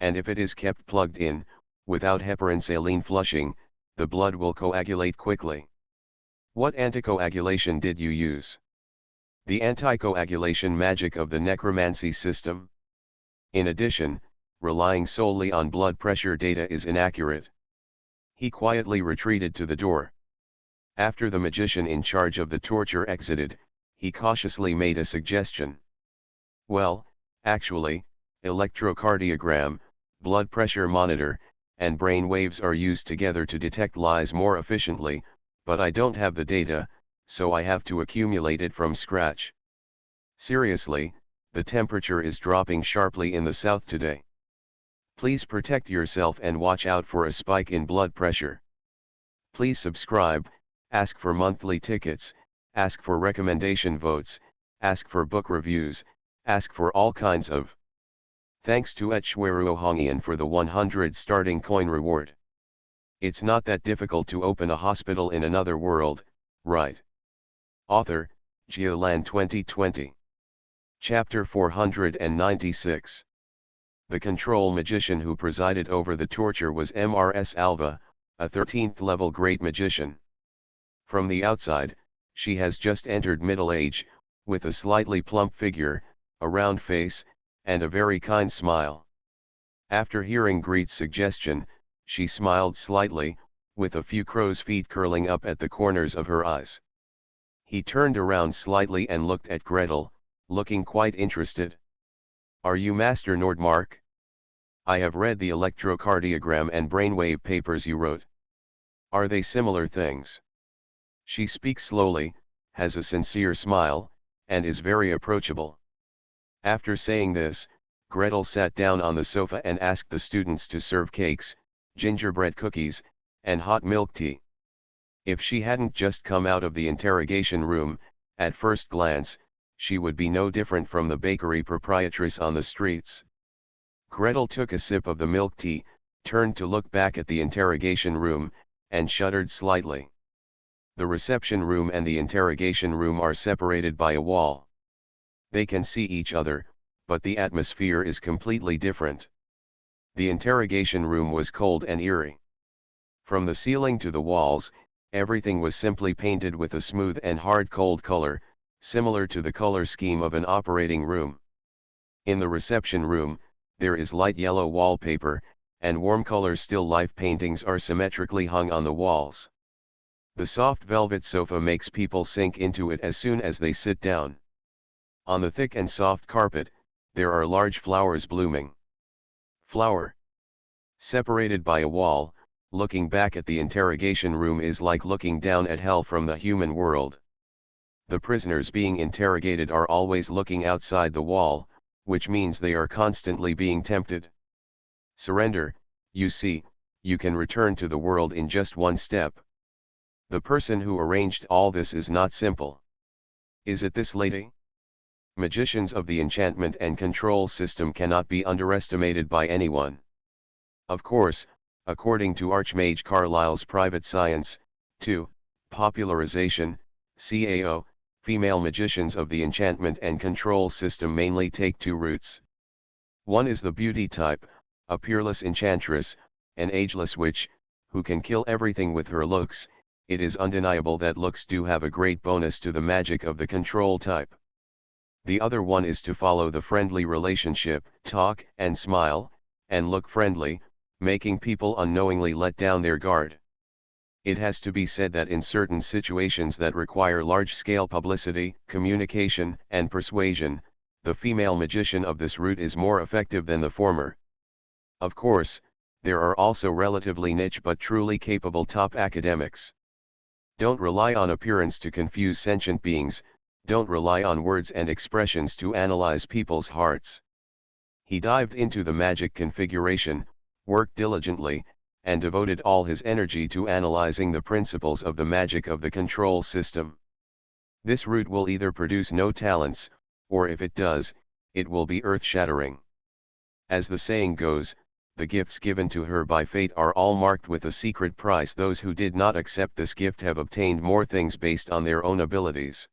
And if it is kept plugged in, without heparin saline flushing, the blood will coagulate quickly. What anticoagulation did you use? The anticoagulation magic of the necromancy system. In addition, relying solely on blood pressure data is inaccurate. He quietly retreated to the door. After the magician in charge of the torture exited, he cautiously made a suggestion. Well, actually, electrocardiogram, blood pressure monitor, and brain waves are used together to detect lies more efficiently, but I don't have the data, so I have to accumulate it from scratch. Seriously, the temperature is dropping sharply in the south today. Please protect yourself and watch out for a spike in blood pressure. Please subscribe, ask for monthly tickets, ask for recommendation votes, ask for book reviews, ask for all kinds of. Thanks to Etchweruohongian for the 100 starting coin reward. It's not that difficult to open a hospital in another world, right? Author, Jialan 2020. Chapter 496. The control magician who presided over the torture was Mrs. Alva, a 13th level great magician. From the outside, she has just entered middle age, with a slightly plump figure, a round face, and a very kind smile. After hearing Greet's suggestion, she smiled slightly, with a few crow's feet curling up at the corners of her eyes. He turned around slightly and looked at Gretel, looking quite interested. Are you Master Nordmark? I have read the electrocardiogram and brainwave papers you wrote. Are they similar things? She speaks slowly, has a sincere smile, and is very approachable. After saying this, Gretel sat down on the sofa and asked the students to serve cakes, gingerbread cookies, and hot milk tea. If she hadn't just come out of the interrogation room, at first glance, she would be no different from the bakery proprietress on the streets. Gretel took a sip of the milk tea, turned to look back at the interrogation room, and shuddered slightly. The reception room and the interrogation room are separated by a wall. They can see each other, but the atmosphere is completely different. The interrogation room was cold and eerie. From the ceiling to the walls, everything was simply painted with a smooth and hard cold color, similar to the color scheme of an operating room. In the reception room, there is light yellow wallpaper, and warm color still life paintings are symmetrically hung on the walls. The soft velvet sofa makes people sink into it as soon as they sit down. On the thick and soft carpet, there are large flowers blooming. Flower. Separated by a wall, looking back at the interrogation room is like looking down at hell from the human world. The prisoners being interrogated are always looking outside the wall, which means they are constantly being tempted. Surrender, you see, you can return to the world in just one step. The person who arranged all this is not simple. Is it this lady? Magicians of the enchantment and control system cannot be underestimated by anyone. Of course, according to Archmage Carlyle's Private Science, 2, Popularization, CAO, female magicians of the enchantment and control system mainly take two routes. One is the beauty type, a peerless enchantress, an ageless witch, who can kill everything with her looks. It is undeniable that looks do have a great bonus to the magic of the control type. The other one is to follow the friendly relationship, talk and smile, and look friendly, making people unknowingly let down their guard. It has to be said that in certain situations that require large-scale publicity, communication, and persuasion, the female magician of this route is more effective than the former. Of course, there are also relatively niche but truly capable top academics. Don't rely on appearance to confuse sentient beings, don't rely on words and expressions to analyze people's hearts. He dived into the magic configuration, worked diligently, and devoted all his energy to analyzing the principles of the magic of the control system. This route will either produce no talents, or if it does, it will be earth-shattering. As the saying goes, the gifts given to her by fate are all marked with a secret price. Those who did not accept this gift have obtained more things based on their own abilities.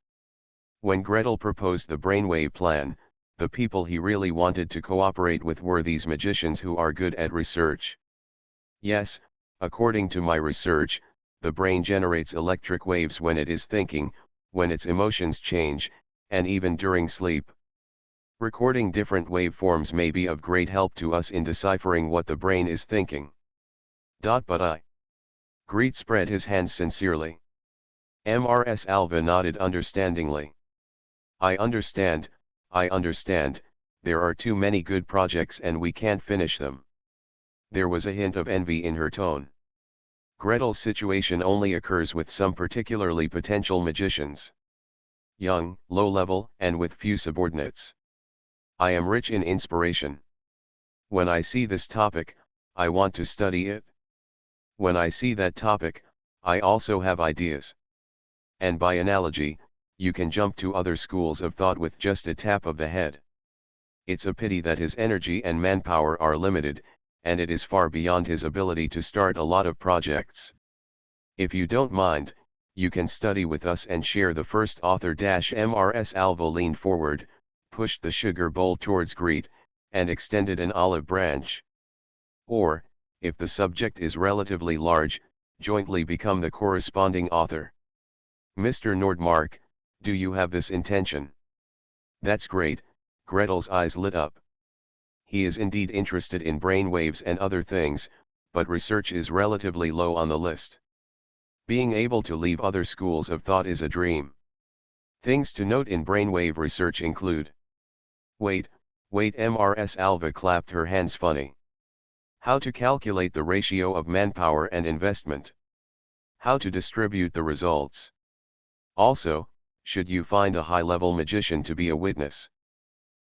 When Gretel proposed the brainwave plan, the people he really wanted to cooperate with were these magicians who are good at research. Yes, according to my research, the brain generates electric waves when it is thinking, when its emotions change, and even during sleep. Recording different waveforms may be of great help to us in deciphering what the brain is thinking. But I. Greet spread his hands sincerely. Mrs. Alva nodded understandingly. I understand, there are too many good projects and we can't finish them. There was a hint of envy in her tone. Gretel's situation only occurs with some particularly potential magicians. Young, low-level, and with few subordinates. I am rich in inspiration. When I see this topic, I want to study it. When I see that topic, I also have ideas. And by analogy, you can jump to other schools of thought with just a tap of the head. It's a pity that his energy and manpower are limited, and it is far beyond his ability to start a lot of projects. If you don't mind, you can study with us and share the first author. Mrs. Alva leaned forward, pushed the sugar bowl towards Greet, and extended an olive branch. Or, if the subject is relatively large, jointly become the corresponding author. Mr. Nordmark, do you have this intention? That's great, Gretel's eyes lit up. He is indeed interested in brain waves and other things, but research is relatively low on the list. Being able to leave other schools of thought is a dream. Things to note in brainwave research include. Wait, Mrs. Alva clapped her hands funny. How to calculate the ratio of manpower and investment. How to distribute the results. Also, should you find a high-level magician to be a witness?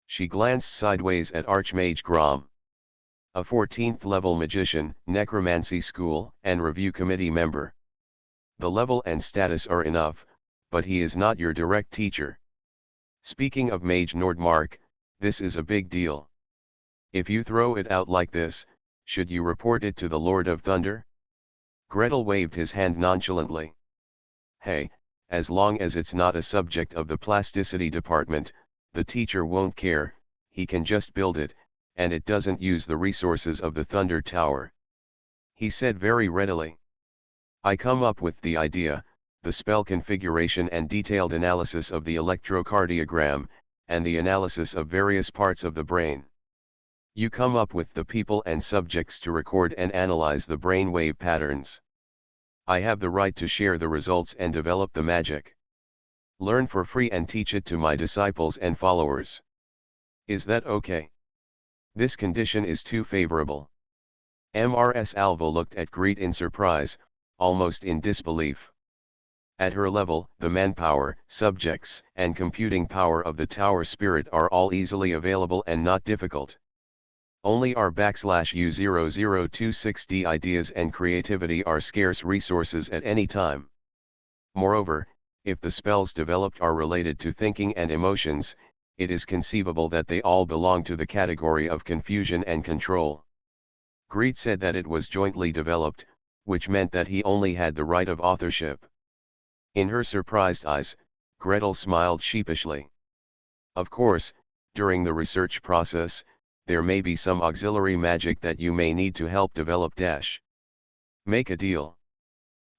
She glanced sideways at Archmage Grom. A 14th level magician, necromancy school, and review committee member. The level and status are enough, but he is not your direct teacher. Speaking of Mage Nordmark, this is a big deal. If you throw it out like this, should you report it to the Lord of Thunder? Gretel waved his hand nonchalantly. Hey, as long as it's not a subject of the plasticity department, the teacher won't care, he can just build it, and it doesn't use the resources of the Thunder Tower. He said very readily. I come up with the idea, the spell configuration and detailed analysis of the electrocardiogram, and the analysis of various parts of the brain. You come up with the people and subjects to record and analyze the brain wave patterns. I have the right to share the results and develop the magic. Learn for free and teach it to my disciples and followers. Is that okay? This condition is too favorable. Mrs. Alva looked at Greet in surprise, almost in disbelief. At her level, the manpower, subjects, and computing power of the Tower Spirit are all easily available and not difficult. Only our /U0026D ideas and creativity are scarce resources at any time. Moreover, if the spells developed are related to thinking and emotions, it is conceivable that they all belong to the category of confusion and control. Greet said that it was jointly developed, which meant that he only had the right of authorship. In her surprised eyes, Gretel smiled sheepishly. Of course, during the research process, there may be some auxiliary magic that you may need to help develop. Make a deal.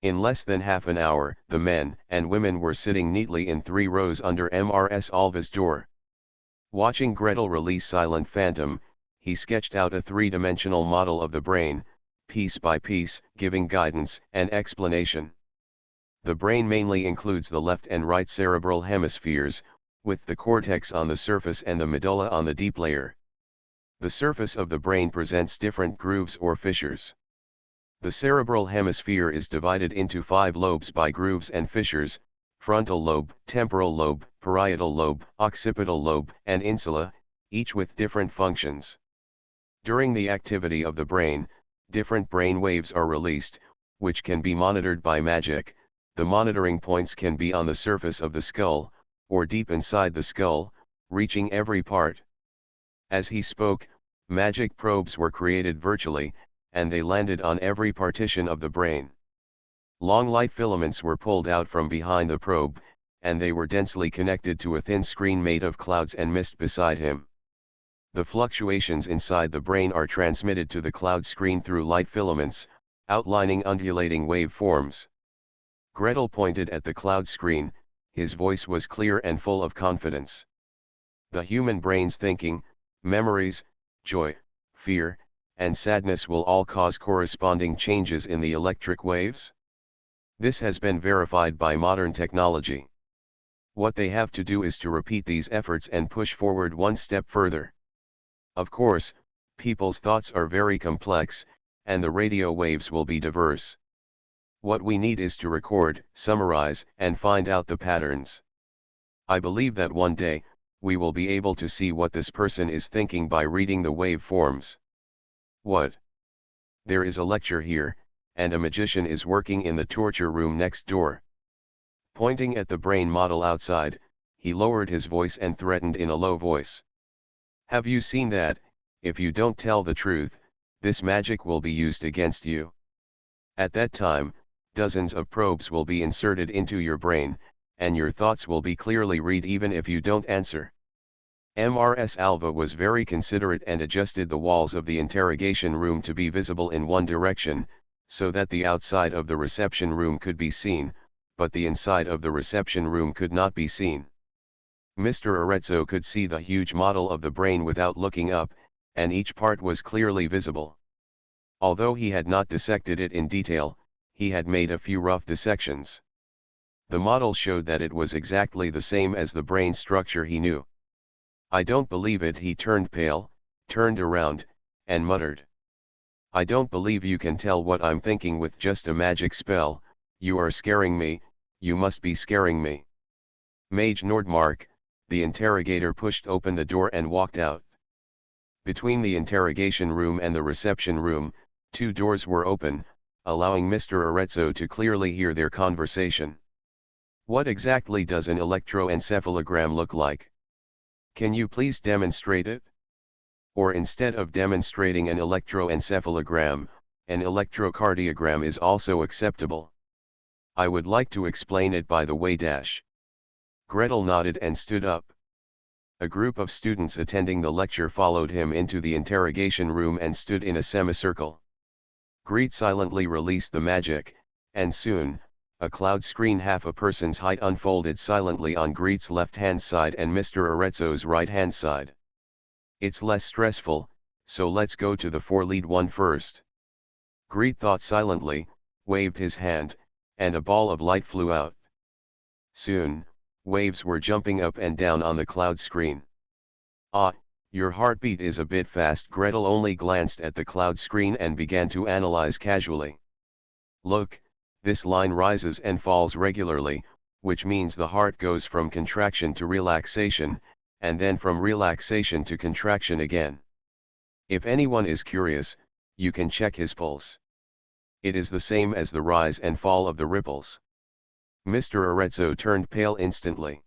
In less than half an hour, the men and women were sitting neatly in 3 rows under Mrs. Alva's door. Watching Gretel release Silent Phantom, he sketched out a 3-dimensional model of the brain, piece by piece, giving guidance and explanation. The brain mainly includes the left and right cerebral hemispheres, with the cortex on the surface and the medulla on the deep layer. The surface of the brain presents different grooves or fissures. The cerebral hemisphere is divided into 5 lobes by grooves and fissures: frontal lobe, temporal lobe, parietal lobe, occipital lobe, and insula, each with different functions. During the activity of the brain, different brain waves are released, which can be monitored by magic. The monitoring points can be on the surface of the skull, or deep inside the skull, reaching every part. As he spoke, magic probes were created virtually, and they landed on every partition of the brain. Long light filaments were pulled out from behind the probe, and they were densely connected to a thin screen made of clouds and mist beside him. The fluctuations inside the brain are transmitted to the cloud screen through light filaments, outlining undulating wave forms. Gretel pointed at the cloud screen, his voice was clear and full of confidence. The human brain's thinking, memories, joy, fear, and sadness will all cause corresponding changes in the electric waves. This has been verified by modern technology. What they have to do is to repeat these efforts and push forward one step further. Of course, people's thoughts are very complex, and the radio waves will be diverse. What we need is to record, summarize, and find out the patterns. I believe that one day, we will be able to see what this person is thinking by reading the waveforms. What? There is a lecture here, and a magician is working in the torture room next door. Pointing at the brain model outside, he lowered his voice and threatened in a low voice. Have you seen that? If you don't tell the truth, this magic will be used against you. At that time, dozens of probes will be inserted into your brain, and your thoughts will be clearly read even if you don't answer. Mrs. Alva was very considerate and adjusted the walls of the interrogation room to be visible in one direction, so that the outside of the reception room could be seen, but the inside of the reception room could not be seen. Mr. Arezzo could see the huge model of the brain without looking up, and each part was clearly visible. Although he had not dissected it in detail, he had made a few rough dissections. The model showed that it was exactly the same as the brain structure he knew. I don't believe it. He turned pale, turned around, and muttered. I don't believe you can tell what I'm thinking with just a magic spell. You are scaring me, you must be scaring me. Mage Nordmark, the interrogator, pushed open the door and walked out. Between the interrogation room and the reception room, 2 doors were open, allowing Mr. Arezzo to clearly hear their conversation. What exactly does an electroencephalogram look like? Can you please demonstrate it? Or instead of demonstrating an electroencephalogram, an electrocardiogram is also acceptable. I would like to explain it by the way. Gretel nodded and stood up. A group of students attending the lecture followed him into the interrogation room and stood in a semicircle. Greet silently released the magic, and soon, a cloud screen half a person's height unfolded silently on Greet's left-hand side and Mr. Arezzo's right-hand side. It's less stressful, so let's go to the 4-lead one first. Greet thought silently, waved his hand, and a ball of light flew out. Soon, waves were jumping up and down on the cloud screen. Ah, your heartbeat is a bit fast. Gretel only glanced at the cloud screen and began to analyze casually. Look, this line rises and falls regularly, which means the heart goes from contraction to relaxation, and then from relaxation to contraction again. If anyone is curious, you can check his pulse. It is the same as the rise and fall of the ripples. Mr. Arezzo turned pale instantly.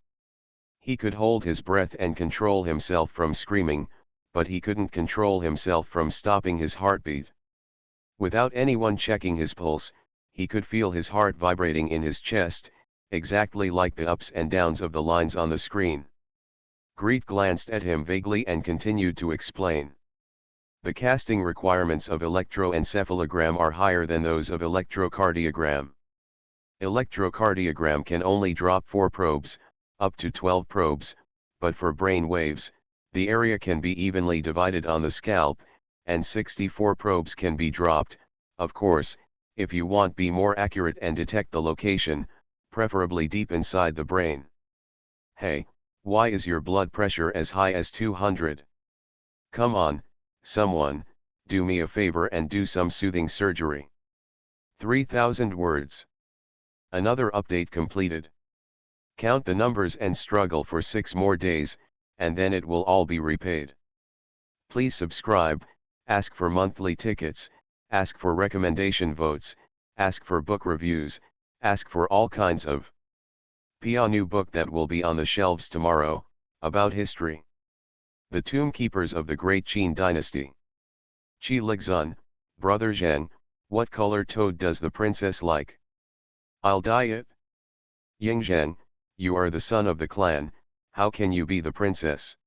He could hold his breath and control himself from screaming, but he couldn't control himself from stopping his heartbeat. Without anyone checking his pulse, he could feel his heart vibrating in his chest, exactly like the ups and downs of the lines on the screen. Greet glanced at him vaguely and continued to explain. The casting requirements of electroencephalogram are higher than those of electrocardiogram. Electrocardiogram can only drop 4 probes, up to 12 probes, but for brain waves, the area can be evenly divided on the scalp, and 64 probes can be dropped. Of course, if you want be more accurate and detect the location, preferably deep inside the brain. Hey, why is your blood pressure as high as 200? Come on, someone, do me a favor and do some soothing surgery. 3,000 words. Another update completed. Count the numbers and struggle for 6 more days, and then it will all be repaid. Please subscribe, ask for monthly tickets, ask for recommendation votes, ask for book reviews, ask for all kinds of new book that will be on the shelves tomorrow, about history. The Tomb Keepers of the Great Qin Dynasty. Qi Lixun, Brother Zheng, what color toad does the princess like? I'll dye it. Ying Zheng, you are the son of the clan, how can you be the princess?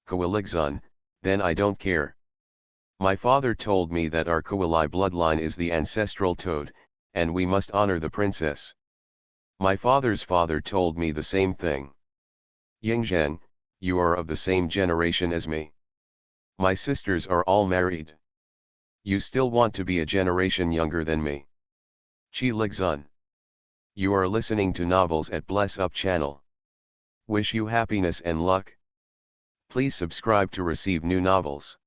Kawalixun, then I don't care. My father told me that our Kawalai bloodline is the ancestral toad, and we must honor the princess. My father's father told me the same thing. Yingzhen, you are of the same generation as me. My sisters are all married. You still want to be a generation younger than me. Qi Ligzun. You are listening to novels at Bless Up channel. Wish you happiness and luck. Please subscribe to receive new novels.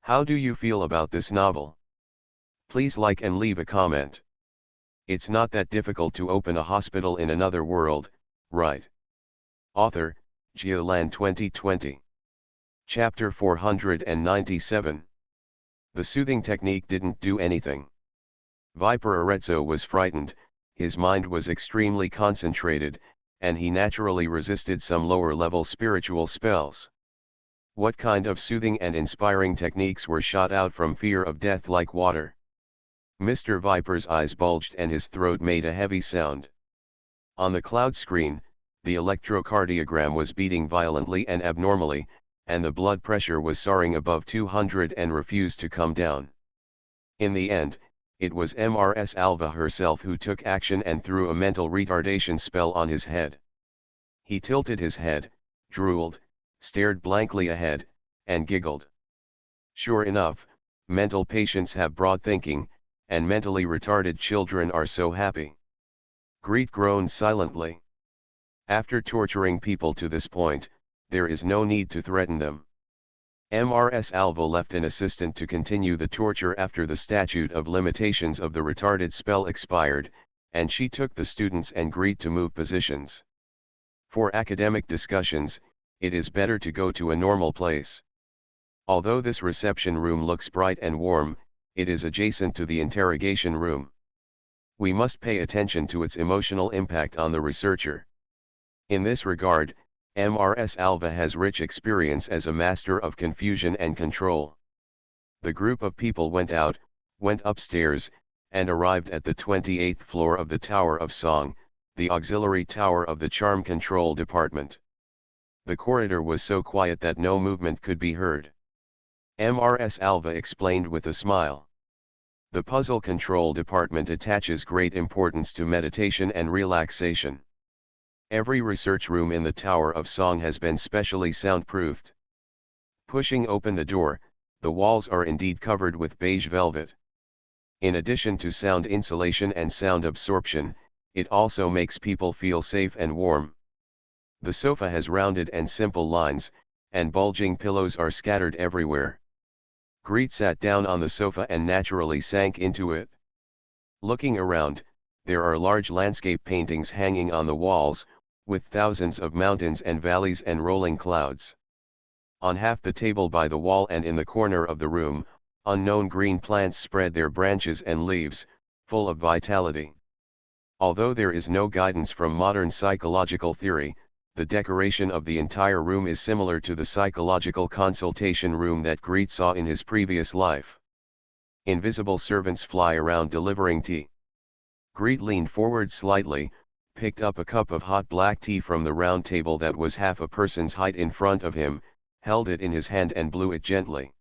How do you feel about this novel? Please like and leave a comment. It's not that difficult to open a hospital in another world, right? Author, Jialan 2020. Chapter 497. The soothing technique didn't do anything. Viper Arezzo was frightened, his mind was extremely concentrated, and he naturally resisted some lower-level spiritual spells. What kind of soothing and inspiring techniques were shot out from fear of death like water? Mr. Viper's eyes bulged and his throat made a heavy sound. On the cloud screen, the electrocardiogram was beating violently and abnormally, and the blood pressure was soaring above 200 and refused to come down. In the end, it was Mrs. Alva herself who took action and threw a mental retardation spell on his head. He tilted his head, drooled, stared blankly ahead, and giggled. Sure enough, mental patients have broad thinking, and mentally retarded children are so happy. Greet groaned silently. After torturing people to this point, there is no need to threaten them. Mrs. Alva left an assistant to continue the torture after the statute of limitations of the retarded spell expired, and she took the students and Greet to move positions. For academic discussions, it is better to go to a normal place. Although this reception room looks bright and warm, it is adjacent to the interrogation room. We must pay attention to its emotional impact on the researcher. In this regard, Mrs. Alva has rich experience as a master of confusion and control. The group of people went upstairs, and arrived at the 28th floor of the Tower of Song, the auxiliary tower of the Charm Control Department. The corridor was so quiet that no movement could be heard. Mrs. Alva explained with a smile. The Puzzle Control Department attaches great importance to meditation and relaxation. Every research room in the Tower of Song has been specially soundproofed. Pushing open the door, the walls are indeed covered with beige velvet. In addition to sound insulation and sound absorption, it also makes people feel safe and warm. The sofa has rounded and simple lines, and bulging pillows are scattered everywhere. Greet sat down on the sofa and naturally sank into it. Looking around, there are large landscape paintings hanging on the walls, with thousands of mountains and valleys and rolling clouds. On half the table by the wall and in the corner of the room, unknown green plants spread their branches and leaves, full of vitality. Although there is no guidance from modern psychological theory, the decoration of the entire room is similar to the psychological consultation room that Greet saw in his previous life. Invisible servants fly around delivering tea. Greet leaned forward slightly, picked up a cup of hot black tea from the round table that was half a person's height in front of him, held it in his hand and blew it gently.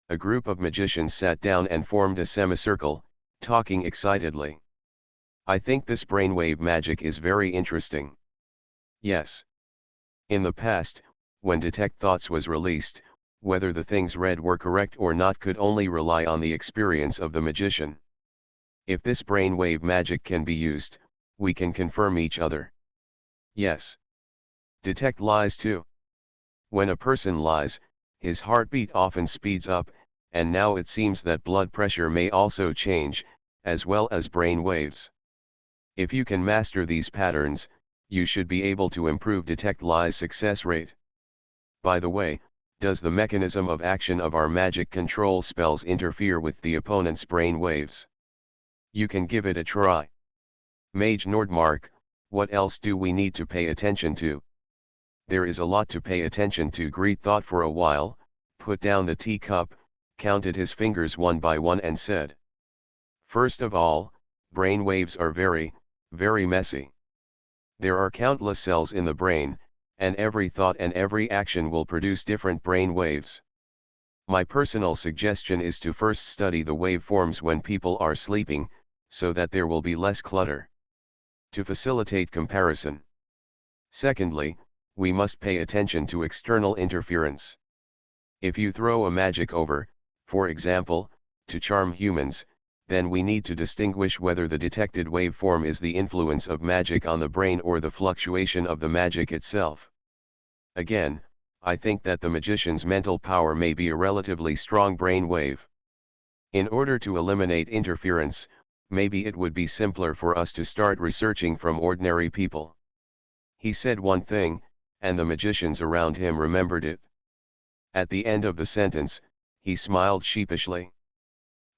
A group of magicians sat down and formed a semicircle, talking excitedly. I think this brainwave magic is very interesting. Yes. In the past, when Detect Thoughts was released, whether the things read were correct or not could only rely on the experience of the magician. If this brainwave magic can be used, we can confirm each other. Yes. Detect lies too. When a person lies, his heartbeat often speeds up, and now it seems that blood pressure may also change, as well as brain waves. If you can master these patterns, you should be able to improve Detect Lies success rate. By the way, does the mechanism of action of our magic control spells interfere with the opponent's brain waves? You can give it a try. Mage Nordmark, what else do we need to pay attention to? There is a lot to pay attention to. Greet thought for a while, put down the teacup, counted his fingers one by one and said. First of all, brain waves are very, very messy. There are countless cells in the brain, and every thought and every action will produce different brain waves. My personal suggestion is to first study the waveforms when people are sleeping, so that there will be less clutter. to facilitate comparison. Secondly, we must pay attention to external interference. If you throw a magic over, for example, to charm humans, then we need to distinguish whether the detected waveform is the influence of magic on the brain or the fluctuation of the magic itself. Again, I think that the magician's mental power may be a relatively strong brain wave. In order to eliminate interference, maybe it would be simpler for us to start researching from ordinary people. He said one thing, and the magicians around him remembered it. At the end of the sentence, he smiled sheepishly.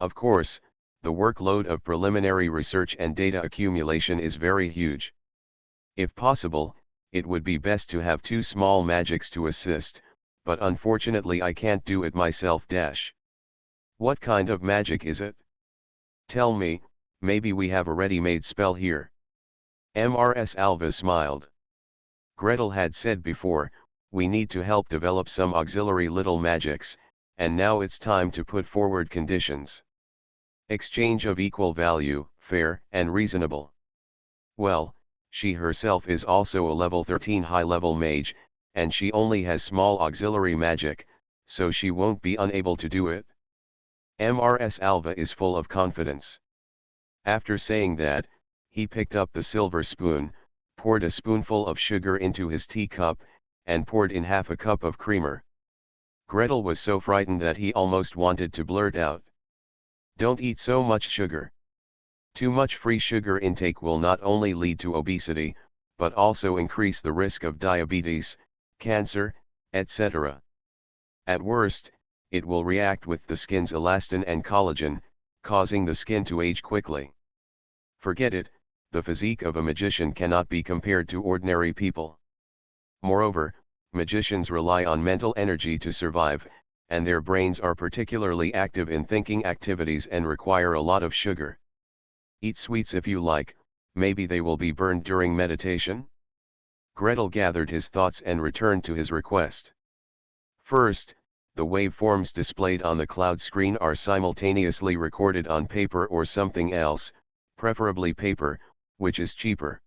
Of course, the workload of preliminary research and data accumulation is very huge. If possible, it would be best to have two small magics to assist, but unfortunately I can't do it myself. What kind of magic is it? Tell me, maybe we have a ready-made spell here. Mrs. Alva smiled. Gretel had said before, we need to help develop some auxiliary little magics, and now it's time to put forward conditions. Exchange of equal value, fair and reasonable. Well, she herself is also a level 13 high-level mage, and she only has small auxiliary magic, so she won't be unable to do it. Mrs. Alva is full of confidence. After saying that, he picked up the silver spoon, poured a spoonful of sugar into his teacup, and poured in half a cup of creamer. Gretel was so frightened that he almost wanted to blurt out, "Don't eat so much sugar. Too much free sugar intake will not only lead to obesity, but also increase the risk of diabetes, cancer, etc. At worst, it will react with the skin's elastin and collagen, causing the skin to age quickly. Forget it, the physique of a magician cannot be compared to ordinary people. Moreover, magicians rely on mental energy to survive, and their brains are particularly active in thinking activities and require a lot of sugar. Eat sweets if you like, maybe they will be burned during meditation?" Gretel gathered his thoughts and returned to his request. First, the waveforms displayed on the cloud screen are simultaneously recorded on paper or something else, preferably paper, which is cheaper.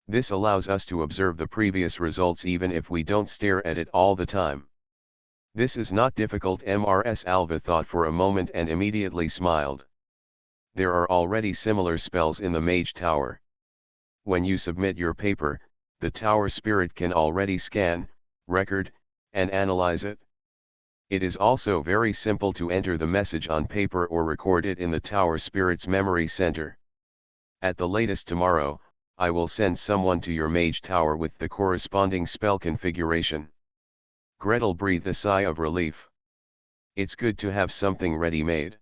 This allows us to observe the previous results even if we don't stare at it all the time. This is not difficult. Mrs. Alva thought for a moment and immediately smiled. There are already similar spells in the Mage Tower. When you submit your paper, the Tower Spirit can already scan, record, and analyze it. It is also very simple to enter the message on paper or record it in the Tower Spirit's memory center. At the latest tomorrow, I will send someone to your Mage Tower with the corresponding spell configuration. Gretel breathed a sigh of relief. It's good to have something ready-made.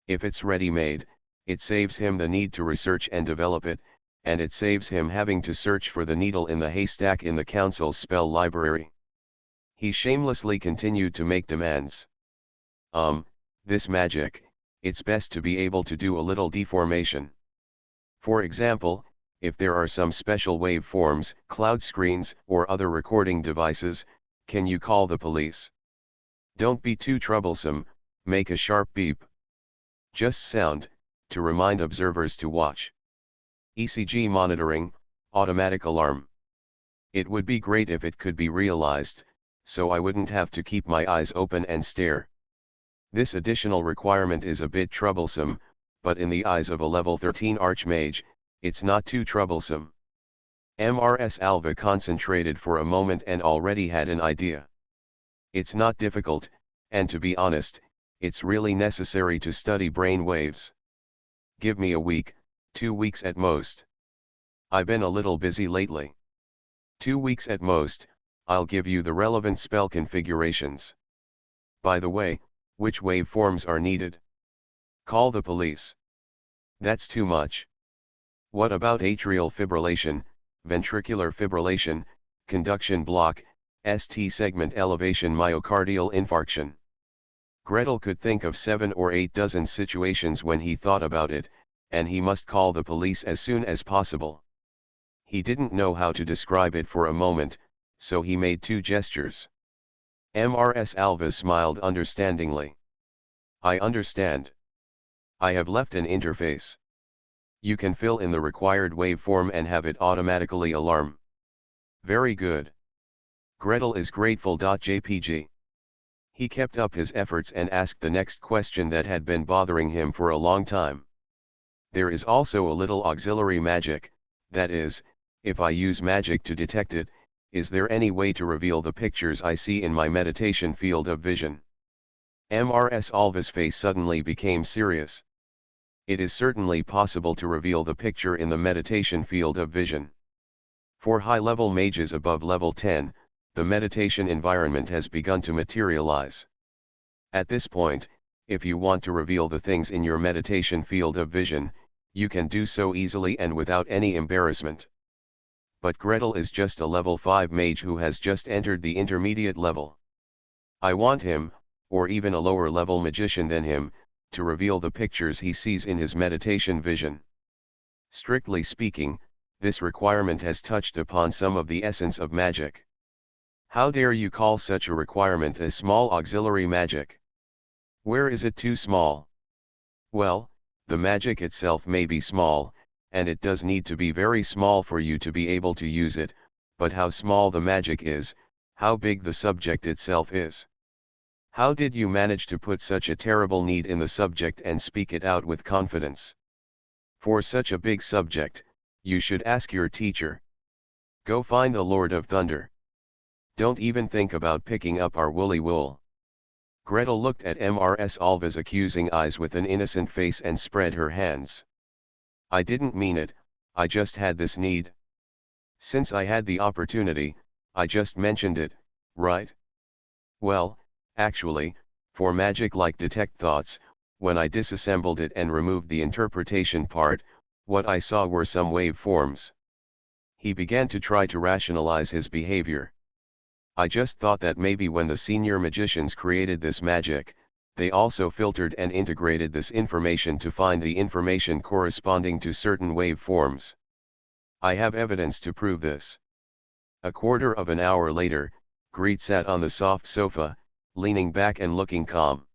If it's ready-made, it saves him the need to research and develop it, and it saves him having to search for the needle in the haystack in the council's spell library. He shamelessly continued to make demands. This magic, it's best to be able to do a little deformation. For example, if there are some special waveforms, cloud screens, or other recording devices, can you call the police? Don't be too troublesome, make a sharp beep. Just sound, to remind observers to watch. ECG monitoring, automatic alarm. It would be great if it could be realized, so I wouldn't have to keep my eyes open and stare. This additional requirement is a bit troublesome, but in the eyes of a level 13 archmage, it's not too troublesome. Mrs. Alva concentrated for a moment and already had an idea. It's not difficult, and to be honest, it's really necessary to study brain waves. Give me a week, 2 weeks at most. I've been a little busy lately. 2 weeks at most, I'll give you the relevant spell configurations. By the way, which waveforms are needed? Call the police. That's too much. What about atrial fibrillation, ventricular fibrillation, conduction block, ST segment elevation, myocardial infarction? Gretel could think of 7 or 8 dozen situations when he thought about it, and he must call the police as soon as possible. He didn't know how to describe it for a moment, so he made 2 gestures. Mrs. Alva smiled understandingly. I understand. I have left an interface. You can fill in the required waveform and have it automatically alarm. Very good. Gretel is grateful.jpg. He kept up his efforts and asked the next question that had been bothering him for a long time. There is also a little auxiliary magic, that is, if I use magic to detect it, is there any way to reveal the pictures I see in my meditation field of vision? Mrs. Alva's face suddenly became serious. It is certainly possible to reveal the picture in the meditation field of vision. For high-level mages above level 10, the meditation environment has begun to materialize. At this point, if you want to reveal the things in your meditation field of vision, you can do so easily and without any embarrassment. But Gretel is just a level 5 mage who has just entered the intermediate level. I want him, or even a lower level magician than him, to reveal the pictures he sees in his meditation vision. Strictly speaking, this requirement has touched upon some of the essence of magic. How dare you call such a requirement a small auxiliary magic? Where is it too small? Well, the magic itself may be small, and it does need to be very small for you to be able to use it, but how small the magic is, how big the subject itself is. How did you manage to put such a terrible need in the subject and speak it out with confidence? For such a big subject, you should ask your teacher. Go find the Lord of Thunder. Don't even think about picking up our woolly wool. Gretel looked at Mrs. Alva's accusing eyes with an innocent face and spread her hands. I didn't mean it, I just had this need. Since I had the opportunity, I just mentioned it, right? Well, actually, for magic like detect thoughts, when I disassembled it and removed the interpretation part, what I saw were some waveforms. He began to try to rationalize his behavior. I just thought that maybe when the senior magicians created this magic, they also filtered and integrated this information to find the information corresponding to certain waveforms. I have evidence to prove this. A quarter of an hour later, Greet sat on the soft sofa, leaning back and looking calm.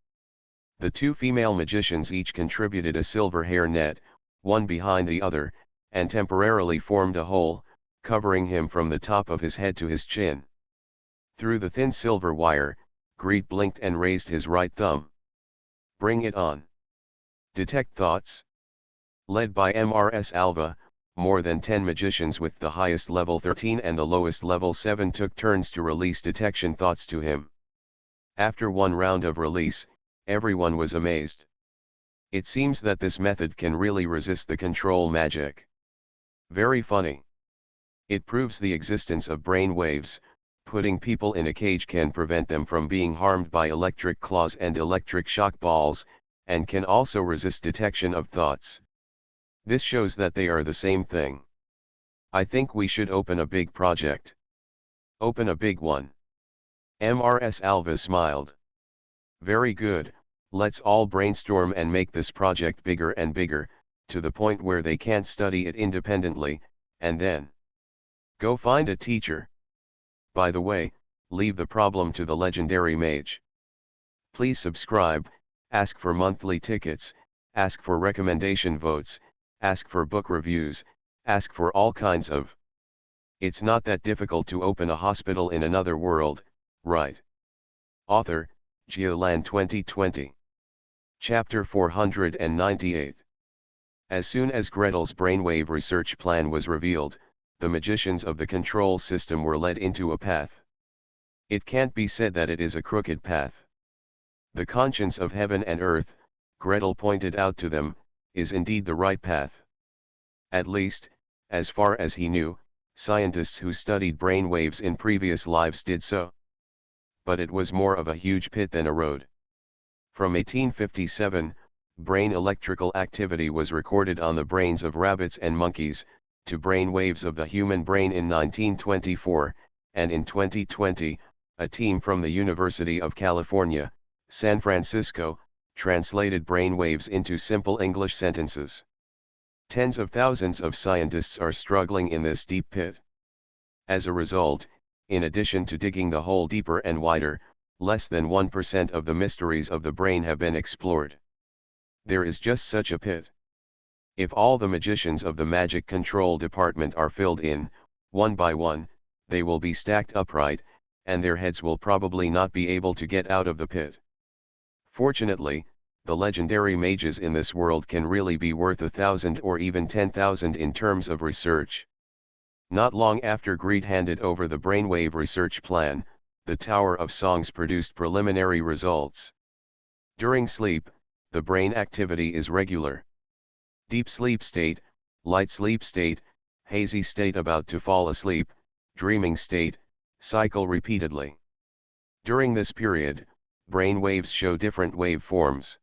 The two female magicians each contributed a silver hair net, one behind the other, and temporarily formed a hole, covering him from the top of his head to his chin. Through the thin silver wire, Greet blinked and raised his right thumb. Bring it on. Detect thoughts. Led by Mrs. Alva, more than 10 magicians with the highest level 13 and the lowest level 7 took turns to release detection thoughts to him. After one round of release, everyone was amazed. It seems that this method can really resist the control magic. Very funny. It proves the existence of brain waves. Putting people in a cage can prevent them from being harmed by electric claws and electric shock balls, and can also resist detection of thoughts. This shows that they are the same thing. I think we should open a big project. Open a big one. Mrs. Alva smiled. Very good, let's all brainstorm and make this project bigger and bigger, to the point where they can't study it independently, and then go find a teacher. By the way, leave the problem to the legendary mage. Please subscribe, ask for monthly tickets, ask for recommendation votes, ask for book reviews, ask for all kinds of. It's not that difficult to open a hospital in another world, right? Author, Giolan 2020. Chapter 498. As soon as Gretel's brainwave research plan was revealed, the magicians of the control system were led into a path. It can't be said that it is a crooked path. The conscience of heaven and earth, Gretel pointed out to them, is indeed the right path. At least, as far as he knew, scientists who studied brain waves in previous lives did so. But it was more of a huge pit than a road. From 1857, brain electrical activity was recorded on the brains of rabbits and monkeys, to brain waves of the human brain in 1924, and in 2020, a team from the University of California, San Francisco, translated brain waves into simple English sentences. Tens of thousands of scientists are struggling in this deep pit. As a result, in addition to digging the hole deeper and wider, less than 1% of the mysteries of the brain have been explored. There is just such a pit. If all the magicians of the magic control department are filled in, one by one, they will be stacked upright, and their heads will probably not be able to get out of the pit. Fortunately, the legendary mages in this world can really be worth 1,000 or even 10,000 in terms of research. Not long after Greed handed over the brainwave research plan, the Tower of Songs produced preliminary results. During sleep, the brain activity is regular. Deep sleep state, light sleep state, hazy state about to fall asleep, dreaming state, cycle repeatedly. During this period, brain waves show different waveforms.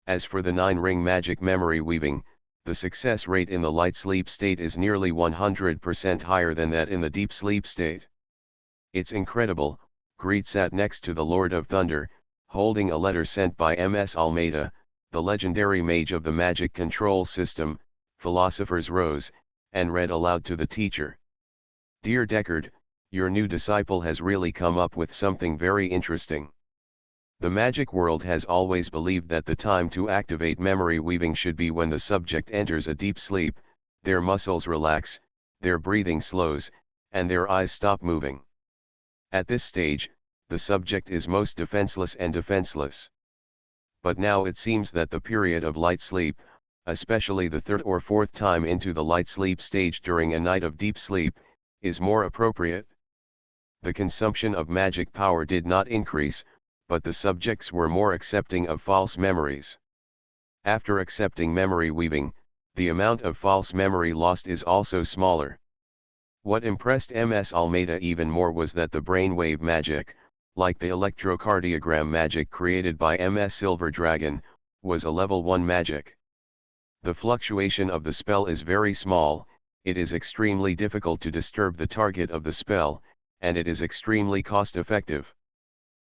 As for the 9-ring magic memory weaving, the success rate in the light sleep state is nearly 100% higher than that in the deep sleep state. It's incredible. Greed sat next to the Lord of Thunder, holding a letter sent by MS Almeida, the legendary mage of the magic control system. Philosophers rose, and read aloud to the teacher. Dear Deckard, your new disciple has really come up with something very interesting. The magic world has always believed that the time to activate memory weaving should be when the subject enters a deep sleep, their muscles relax, their breathing slows, and their eyes stop moving. At this stage, the subject is most defenseless and defenseless. But now it seems that the period of light sleep, especially the third or fourth time into the light sleep stage during a night of deep sleep, is more appropriate. The consumption of magic power did not increase, but the subjects were more accepting of false memories. After accepting memory weaving, the amount of false memory lost is also smaller. What impressed MS Almeida even more was that the brainwave magic, like the electrocardiogram magic created by MS Silver Dragon, was a level 1 magic. The fluctuation of the spell is very small, it is extremely difficult to disturb the target of the spell, and it is extremely cost-effective.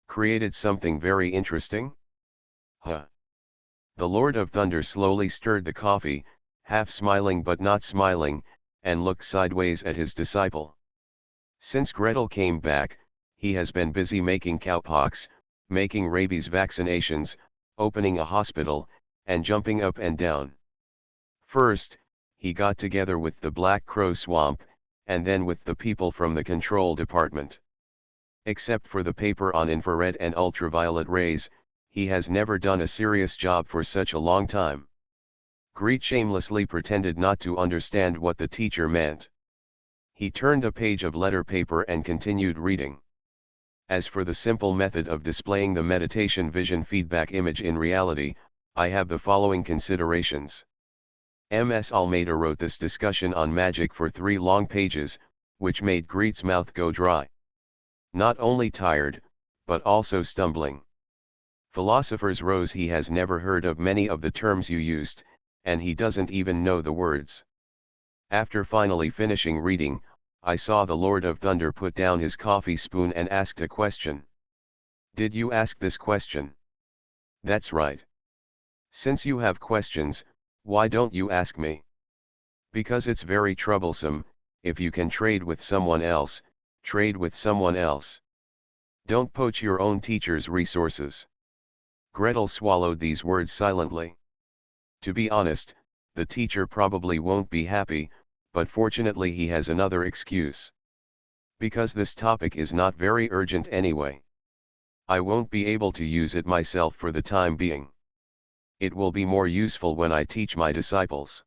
Created something very interesting? Huh. The Lord of Thunder slowly stirred the coffee, half smiling but not smiling, and looked sideways at his disciple. Since Gretel came back, he has been busy making cowpox, making rabies vaccinations, opening a hospital, and jumping up and down. First, he got together with the Black Crow Swamp, and then with the people from the control department. Except for the paper on infrared and ultraviolet rays, he has never done a serious job for such a long time. Greet shamelessly pretended not to understand what the teacher meant. He turned a page of letter paper and continued reading. As for the simple method of displaying the meditation vision feedback image in reality, I have the following considerations. MS Almeida wrote this discussion on magic for 3 long pages, which made Greet's mouth go dry. Not only tired, but also stumbling. Philosophers rose. He has never heard of many of the terms you used, and he doesn't even know the words. After finally finishing reading, I saw the Lord of Thunder put down his coffee spoon and asked a question. Did you ask this question? That's right. Since you have questions, why don't you ask me? Because it's very troublesome. If you can trade with someone else, trade with someone else. Don't poach your own teacher's resources. Gretel swallowed these words silently. To be honest, the teacher probably won't be happy, but fortunately he has another excuse. Because this topic is not very urgent anyway. I won't be able to use it myself for the time being. It will be more useful when I teach my disciples.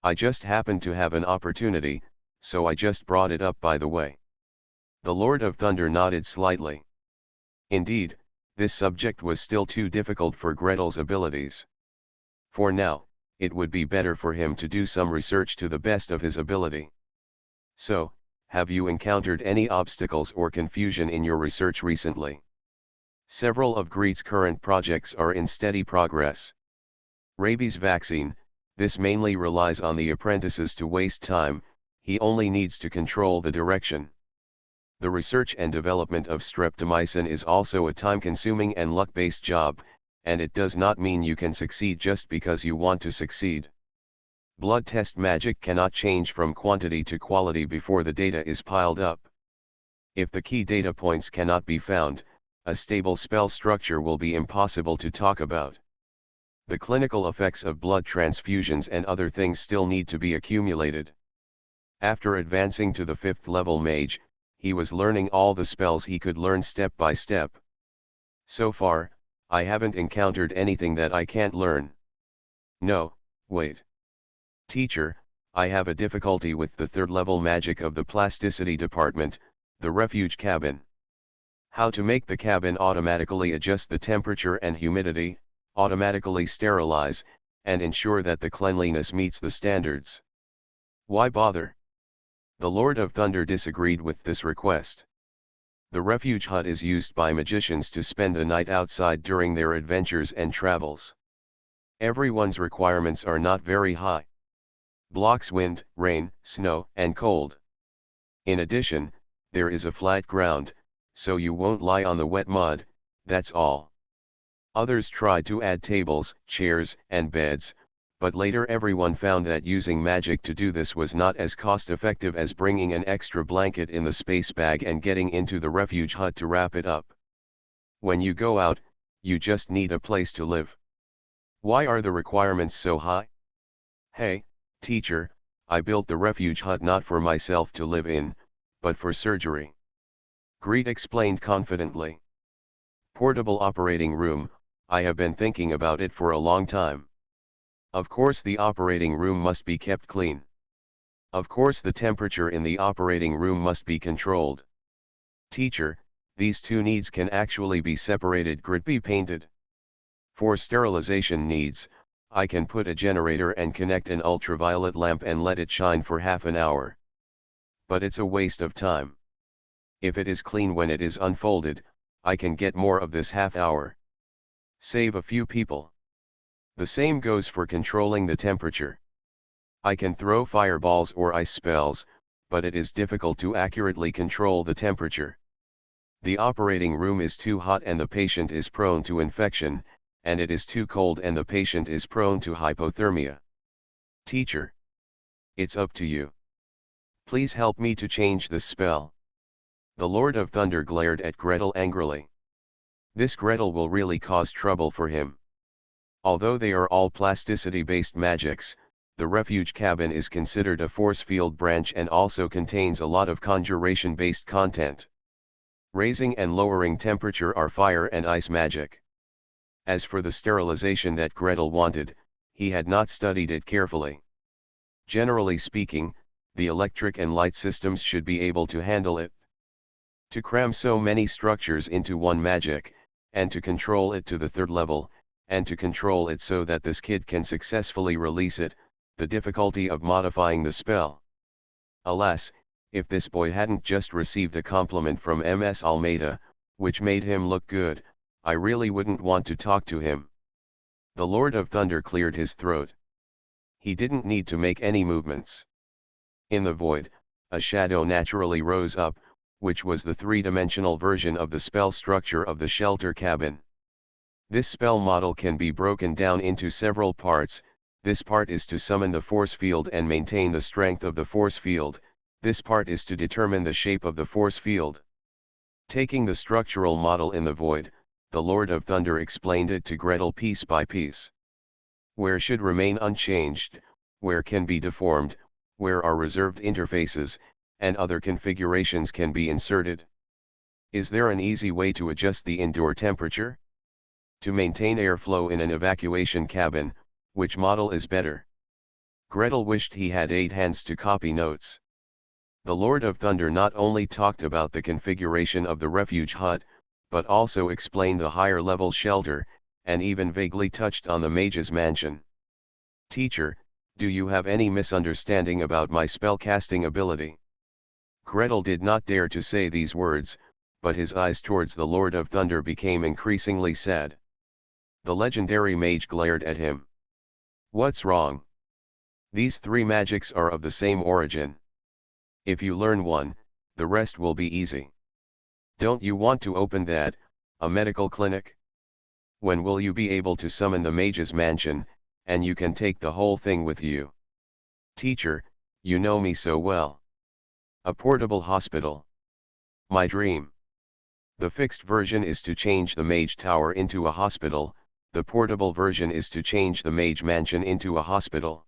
I just happened to have an opportunity, so I just brought it up by the way. The Lord of Thunder nodded slightly. Indeed, this subject was still too difficult for Gretel's abilities. For now, it would be better for him to do some research to the best of his ability. So, have you encountered any obstacles or confusion in your research recently? Several of Greet's current projects are in steady progress. Rabies vaccine, this mainly relies on the apprentices to waste time, he only needs to control the direction. The research and development of streptomycin is also a time-consuming and luck-based job, and it does not mean you can succeed just because you want to succeed. Blood test magic cannot change from quantity to quality before the data is piled up. If the key data points cannot be found, a stable spell structure will be impossible to talk about. The clinical effects of blood transfusions and other things still need to be accumulated. After advancing to the 5th level mage, he was learning all the spells he could learn step by step. So far, I haven't encountered anything that I can't learn. No, wait. Teacher, I have a difficulty with the 3rd level magic of the plasticity department, the refuge cabin. How to make the cabin automatically adjust the temperature and humidity, automatically sterilize, and ensure that the cleanliness meets the standards. Why bother? The Lord of Thunder disagreed with this request. The refuge hut is used by magicians to spend the night outside during their adventures and travels. Everyone's requirements are not very high. Blocks wind, rain, snow, and cold. In addition, there is a flat ground, so you won't lie on the wet mud, that's all. Others tried to add tables, chairs, and beds, but later everyone found that using magic to do this was not as cost-effective as bringing an extra blanket in the space bag and getting into the refuge hut to wrap it up. When you go out, you just need a place to live. Why are the requirements so high? Hey, teacher, I built the refuge hut not for myself to live in, but for surgery. Greet explained confidently. Portable operating room, I have been thinking about it for a long time. Of course the operating room must be kept clean. Of course the temperature in the operating room must be controlled. Teacher, these two needs can actually be separated. Grid be painted. For sterilization needs, I can put a generator and connect an ultraviolet lamp and let it shine for half an hour. But it's a waste of time. If it is clean when it is unfolded, I can get more of this half hour. Save a few people. The same goes for controlling the temperature. I can throw fireballs or ice spells, but it is difficult to accurately control the temperature. The operating room is too hot and the patient is prone to infection, and it is too cold and the patient is prone to hypothermia. Teacher, it's up to you. Please help me to change this spell. The Lord of Thunder glared at Gretel angrily. This Gretel will really cause trouble for him. Although they are all plasticity-based magics, the refuge cabin is considered a force field branch and also contains a lot of conjuration-based content. Raising and lowering temperature are fire and ice magic. As for the sterilization that Gretel wanted, he had not studied it carefully. Generally speaking, the electric and light systems should be able to handle it. To cram so many structures into one magic, and to control it to the 3rd level, and to control it so that this kid can successfully release it, the difficulty of modifying the spell. Alas, if this boy hadn't just received a compliment from Ms. Almeida, which made him look good, I really wouldn't want to talk to him. The Lord of Thunder cleared his throat. He didn't need to make any movements. In the void, a shadow naturally rose up, which was the 3-dimensional version of the spell structure of the shelter cabin. This spell model can be broken down into several parts. This part is to summon the force field and maintain the strength of the force field. This part is to determine the shape of the force field. Taking the structural model in the void, the Lord of Thunder explained it to Gretel piece by piece. Where should remain unchanged, where can be deformed, where are reserved interfaces, and other configurations can be inserted. Is there an easy way to adjust the indoor temperature? To maintain airflow in an evacuation cabin, which model is better? Gretel wished he had 8 hands to copy notes. The Lord of Thunder not only talked about the configuration of the refuge hut, but also explained the higher level shelter, and even vaguely touched on the mage's mansion. Teacher, do you have any misunderstanding about my spellcasting ability? Gretel did not dare to say these words, but his eyes towards the Lord of Thunder became increasingly sad. The legendary mage glared at him. What's wrong? These 3 magics are of the same origin. If you learn one, the rest will be easy. Don't you want to open that, a medical clinic? When will you be able to summon the mage's mansion, and you can take the whole thing with you? Teacher, you know me so well. A portable hospital. My dream. The fixed version is to change the mage tower into a hospital, the portable version is to change the mage mansion into a hospital.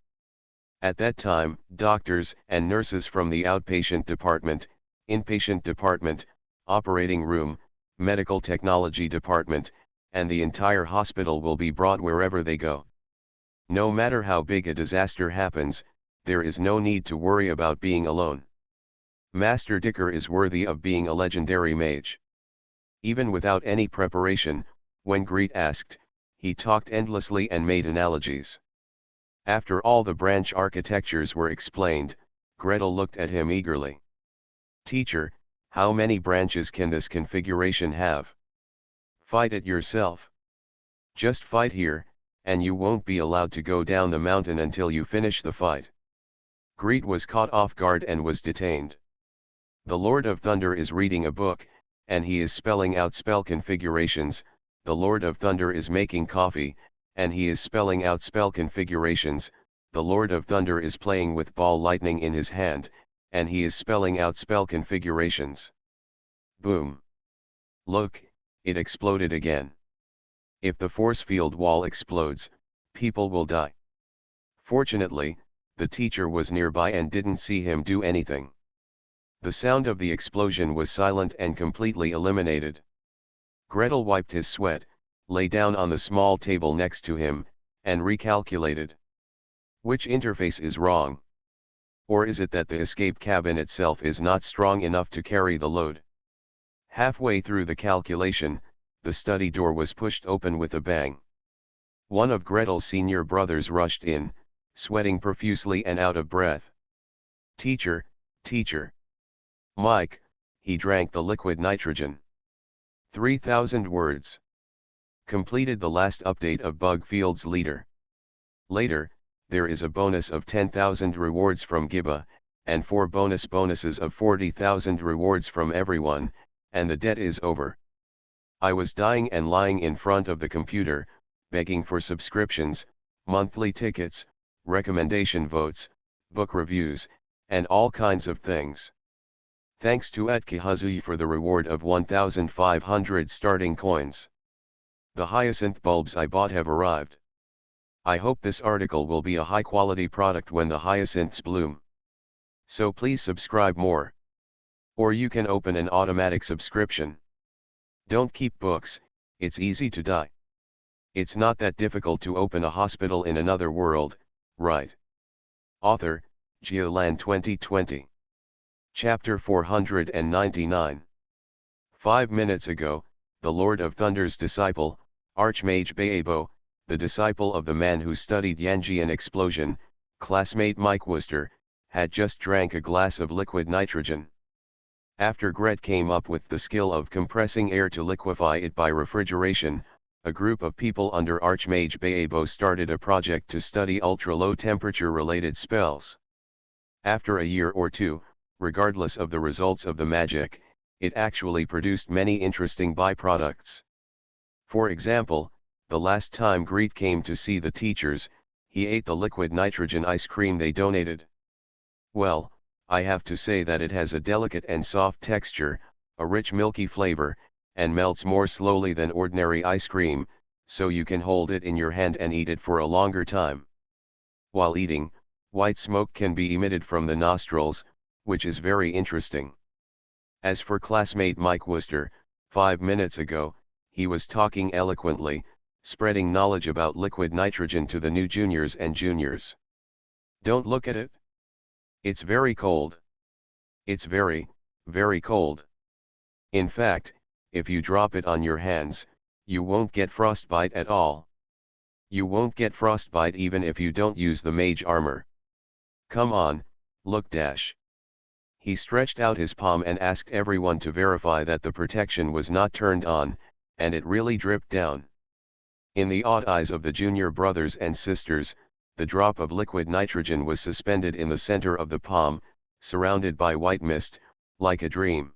At that time, doctors and nurses from the outpatient department, inpatient department, operating room, medical technology department, and the entire hospital will be brought wherever they go. No matter how big a disaster happens, there is no need to worry about being alone. Master Dicker is worthy of being a legendary mage. Even without any preparation, when Greet asked, he talked endlessly and made analogies. After all the branch architectures were explained, Gretel looked at him eagerly. "Teacher, how many branches can this configuration have?" "Fight it yourself. Just fight here, and you won't be allowed to go down the mountain until you finish the fight." Greet was caught off guard and was detained. The Lord of Thunder is reading a book, and he is spelling out spell configurations. The Lord of Thunder is making coffee, and he is spelling out spell configurations. The Lord of Thunder is playing with ball lightning in his hand, and he is spelling out spell configurations. Boom! Look, it exploded again. If the force field wall explodes, people will die. Fortunately, the teacher was nearby and didn't see him do anything. The sound of the explosion was silent and completely eliminated. Gretel wiped his sweat, lay down on the small table next to him, and recalculated. Which interface is wrong? Or is it that the escape cabin itself is not strong enough to carry the load? Halfway through the calculation, the study door was pushed open with a bang. One of Gretel's senior brothers rushed in, sweating profusely and out of breath. "Teacher, teacher." "Mike," he drank the liquid nitrogen. 3,000 words. Completed the last update of Bugfield's leader. Later, there is a bonus of 10,000 rewards from Gibba, and 4 bonuses of 40,000 rewards from everyone, and the debt is over. I was dying and lying in front of the computer, begging for subscriptions, monthly tickets, recommendation votes, book reviews, and all kinds of things. Thanks to Atkihazuyi for the reward of 1,500 starting coins. The hyacinth bulbs I bought have arrived. I hope this article will be a high-quality product when the hyacinths bloom. So please subscribe more. Or you can open an automatic subscription. Don't keep books, it's easy to die. It's not that difficult to open a hospital in another world, right? Author, Geolan 2020. Chapter 499. 5 minutes ago, the Lord of Thunder's disciple, Archmage Baebo, the disciple of the man who studied Yanjian explosion, classmate Mike Wooster, had just drank a glass of liquid nitrogen. After Gret came up with the skill of compressing air to liquefy it by refrigeration, a group of people under Archmage Baebo started a project to study ultra-low temperature related spells. After a year or two, regardless of the results of the magic, it actually produced many interesting byproducts. For example, the last time Greet came to see the teachers, he ate the liquid nitrogen ice cream they donated. Well, I have to say that it has a delicate and soft texture, a rich milky flavor, and melts more slowly than ordinary ice cream, so you can hold it in your hand and eat it for a longer time. While eating, white smoke can be emitted from the nostrils, which is very interesting. As for classmate Mike Wooster, 5 minutes ago, he was talking eloquently, spreading knowledge about liquid nitrogen to the new juniors and juniors. Don't look at it. It's very cold. It's very, very cold. In fact, if you drop it on your hands, you won't get frostbite at all. You won't get frostbite even if you don't use the mage armor. Come on, look dash. He stretched out his palm and asked everyone to verify that the protection was not turned on, and it really dripped down. In the awed eyes of the junior brothers and sisters, the drop of liquid nitrogen was suspended in the center of the palm, surrounded by white mist, like a dream.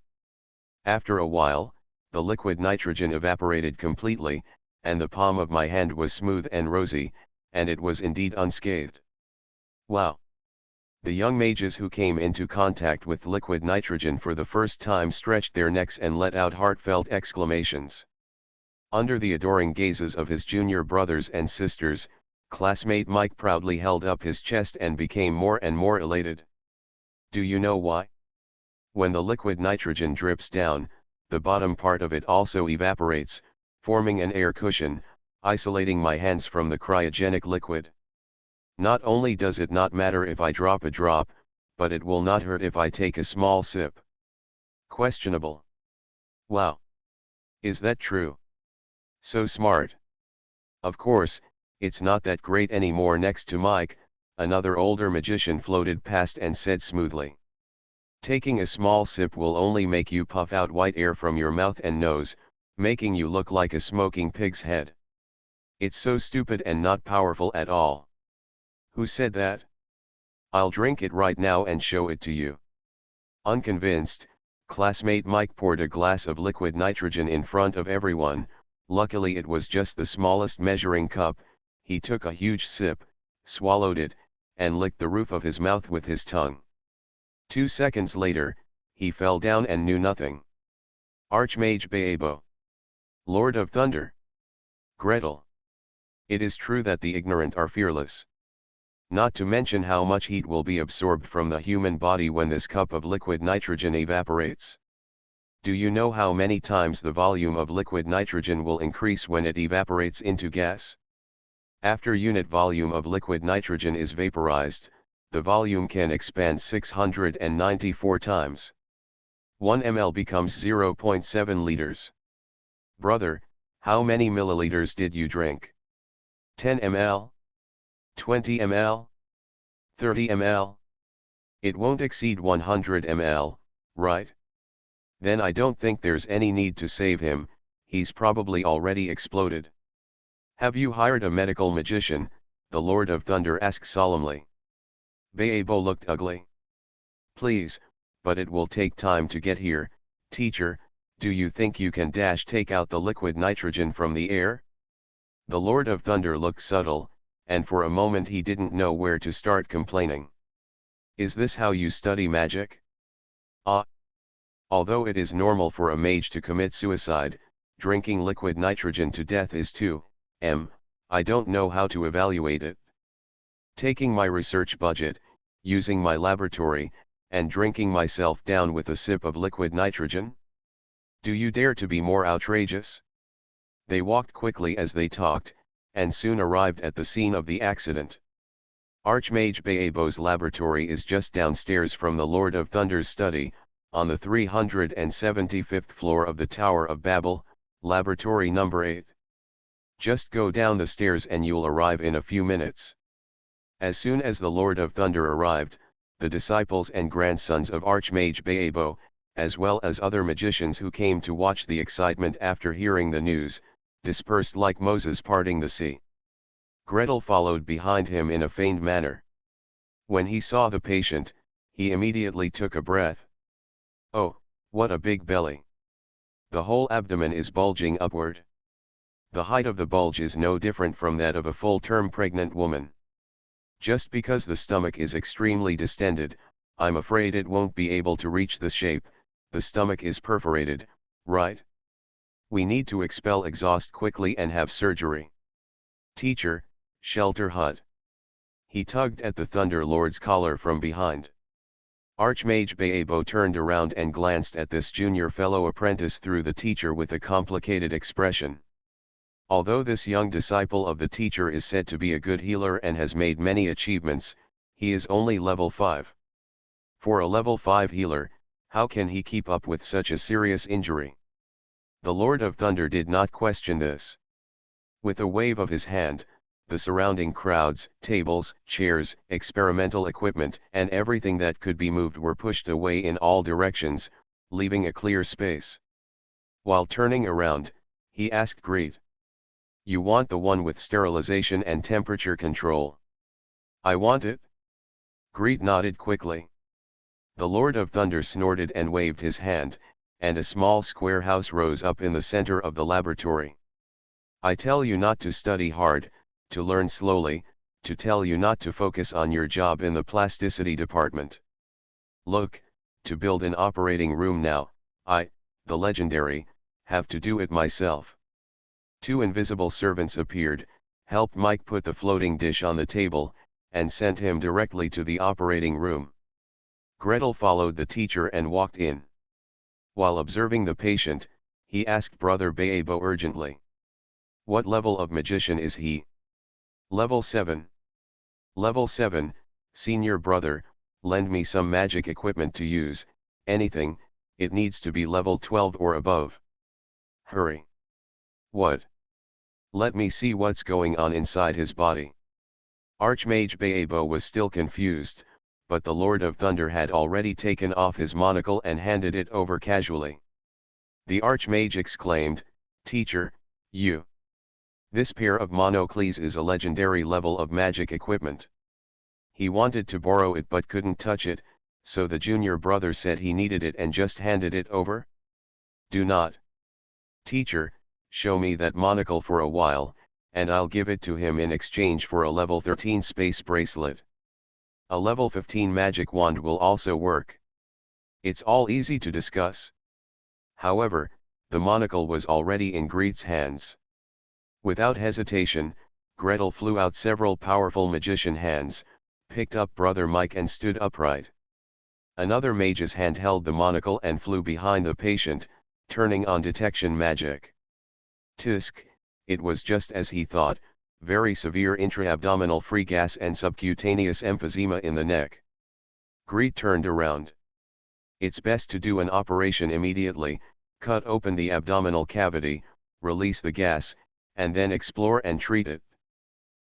After a while, the liquid nitrogen evaporated completely, and the palm of my hand was smooth and rosy, and it was indeed unscathed. Wow! The young mages who came into contact with liquid nitrogen for the first time stretched their necks and let out heartfelt exclamations. Under the adoring gazes of his junior brothers and sisters, classmate Mike proudly held up his chest and became more and more elated. Do you know why? When the liquid nitrogen drips down, the bottom part of it also evaporates, forming an air cushion, isolating my hands from the cryogenic liquid. Not only does it not matter if I drop a drop, but it will not hurt if I take a small sip. Questionable. Wow. Is that true? So smart. Of course, it's not that great anymore. Next to Mike, another older magician floated past and said smoothly. Taking a small sip will only make you puff out white air from your mouth and nose, making you look like a smoking pig's head. It's so stupid and not powerful at all. Who said that? I'll drink it right now and show it to you. Unconvinced, classmate Mike poured a glass of liquid nitrogen in front of everyone. Luckily it was just the smallest measuring cup. He took a huge sip, swallowed it, and licked the roof of his mouth with his tongue. 2 seconds later, he fell down and knew nothing. Archmage Baebo. Lord of Thunder. Gretel. It is true that the ignorant are fearless. Not to mention how much heat will be absorbed from the human body when this cup of liquid nitrogen evaporates. Do you know how many times the volume of liquid nitrogen will increase when it evaporates into gas? After unit volume of liquid nitrogen is vaporized, the volume can expand 694 times. 1 ml becomes 0.7 liters. Brother, how many milliliters did you drink? 10 ml? 20 ml? 30 ml? It won't exceed 100 ml, right? Then I don't think there's any need to save him, he's probably already exploded. Have you hired a medical magician? The Lord of Thunder asked solemnly. Baebo looked ugly. Please, but it will take time to get here. Teacher, do you think you can take out the liquid nitrogen from the air? The Lord of Thunder looked subtle, and for a moment he didn't know where to start complaining. Is this how you study magic? Although it is normal for a mage to commit suicide, drinking liquid nitrogen to death is too, I don't know how to evaluate it. Taking my research budget, using my laboratory, and drinking myself down with a sip of liquid nitrogen? Do you dare to be more outrageous? They walked quickly as they talked, and soon arrived at the scene of the accident. Archmage Baebo's laboratory is just downstairs from the Lord of Thunder's study, on the 375th floor of the Tower of Babel, laboratory number 8. Just go down the stairs and you'll arrive in a few minutes. As soon as the Lord of Thunder arrived, the disciples and grandsons of Archmage Baebo, as well as other magicians who came to watch the excitement after hearing the news, dispersed like Moses parting the sea. Gretel followed behind him in a feigned manner. When he saw the patient, he immediately took a breath. Oh, what a big belly! The whole abdomen is bulging upward. The height of the bulge is no different from that of a full-term pregnant woman. Just because the stomach is extremely distended, I'm afraid it won't be able to reach the shape. The stomach is perforated, right? We need to expel exhaust quickly and have surgery. Teacher, shelter hut. He tugged at the Thunder Lord's collar from behind. Archmage Baebo turned around and glanced at this junior fellow apprentice through the teacher with a complicated expression. Although this young disciple of the teacher is said to be a good healer and has made many achievements, he is only level 5. For a level 5 healer, how can he keep up with such a serious injury? The Lord of Thunder did not question this. With a wave of his hand, the surrounding crowds, tables, chairs, experimental equipment, and everything that could be moved were pushed away in all directions, leaving a clear space. While turning around, he asked Greet. You want the one with sterilization and temperature control? I want it. Greet nodded quickly. The Lord of Thunder snorted and waved his hand, and a small square house rose up in the center of the laboratory. I tell you not to study hard, to learn slowly, to tell you not to focus on your job in the plasticity department. Look, to build an operating room now, I, the legendary, have to do it myself. Two invisible servants appeared, helped Mike put the floating dish on the table, and sent him directly to the operating room. Gretel followed the teacher and walked in. While observing the patient, he asked Brother Baebo urgently. "What level of magician is he?" "Level 7. Level 7, senior brother, lend me some magic equipment to use, anything, it needs to be level 12 or above. Hurry." "What?" "Let me see what's going on inside his body." Archmage Baebo was still confused, but the Lord of Thunder had already taken off his monocle and handed it over casually. The Archmage exclaimed, "Teacher, you! This pair of monocles is a legendary level of magic equipment." He wanted to borrow it but couldn't touch it, so the junior brother said he needed it and just handed it over. "Do not. Teacher, show me that monocle for a while, and I'll give it to him in exchange for a level 13 space bracelet. A level 15 magic wand will also work. It's all easy to discuss." However, the monocle was already in Greet's hands. Without hesitation, Gretel flew out several powerful magician hands, picked up Brother Mike and stood upright. Another mage's hand held the monocle and flew behind the patient, turning on detection magic. Tisk, it was just as he thought, very severe intra-abdominal free gas and subcutaneous emphysema in the neck. Greet turned around. "It's best to do an operation immediately, cut open the abdominal cavity, release the gas, and then explore and treat it.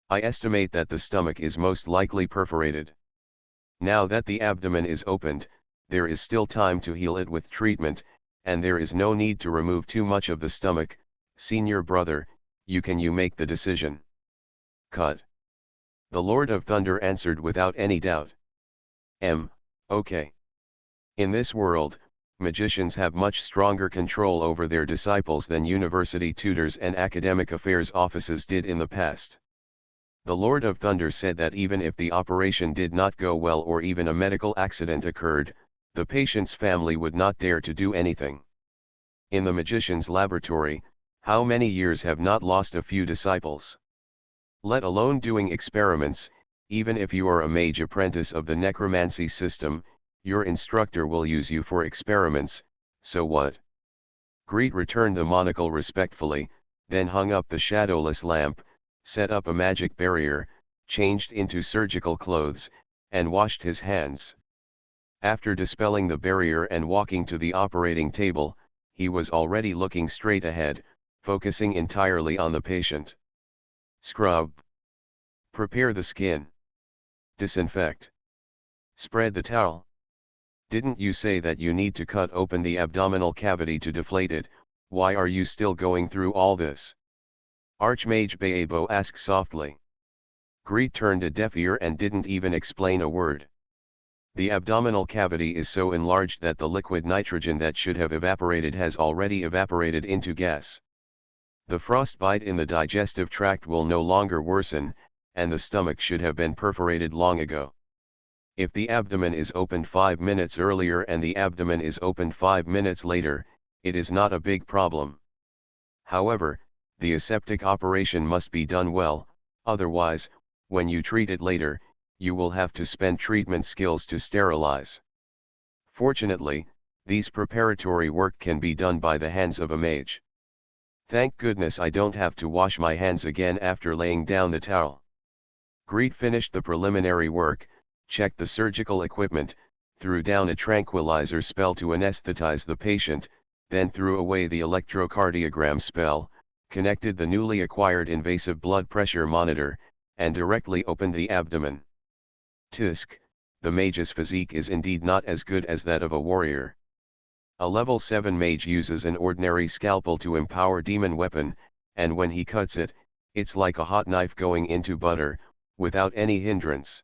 I estimate that the stomach is most likely perforated. Now that the abdomen is opened, there is still time to heal it with treatment, and there is no need to remove too much of the stomach. Senior brother, you make the decision." "Cut." The Lord of Thunder answered without any doubt. Okay. In this world, magicians have much stronger control over their disciples than university tutors and academic affairs offices did in the past. The Lord of Thunder said that even if the operation did not go well or even a medical accident occurred, the patient's family would not dare to do anything. In the magician's laboratory, how many years have not lost a few disciples? Let alone doing experiments, even if you are a mage apprentice of the necromancy system, your instructor will use you for experiments, so what? Greet returned the monocle respectfully, then hung up the shadowless lamp, set up a magic barrier, changed into surgical clothes, and washed his hands. After dispelling the barrier and walking to the operating table, he was already looking straight ahead, focusing entirely on the patient. Scrub. Prepare the skin. Disinfect. Spread the towel. Didn't you say that you need to cut open the abdominal cavity to deflate it? Why are you still going through all this? Archmage Baebo asked softly. Greet turned a deaf ear and didn't even explain a word. The abdominal cavity is so enlarged that the liquid nitrogen that should have evaporated has already evaporated into gas. The frostbite in the digestive tract will no longer worsen, and the stomach should have been perforated long ago. If the abdomen is opened 5 minutes earlier and the abdomen is opened 5 minutes later, it is not a big problem. However, the aseptic operation must be done well, otherwise, when you treat it later, you will have to spend treatment skills to sterilize. Fortunately, these preparatory work can be done by the hands of a mage. Thank goodness I don't have to wash my hands again after laying down the towel. Greet finished the preliminary work, checked the surgical equipment, threw down a tranquilizer spell to anesthetize the patient, then threw away the electrocardiogram spell, connected the newly acquired invasive blood pressure monitor, and directly opened the abdomen. Tisk, the mage's physique is indeed not as good as that of a warrior. A level 7 mage uses an ordinary scalpel to empower demon weapon, and when he cuts it, it's like a hot knife going into butter, without any hindrance.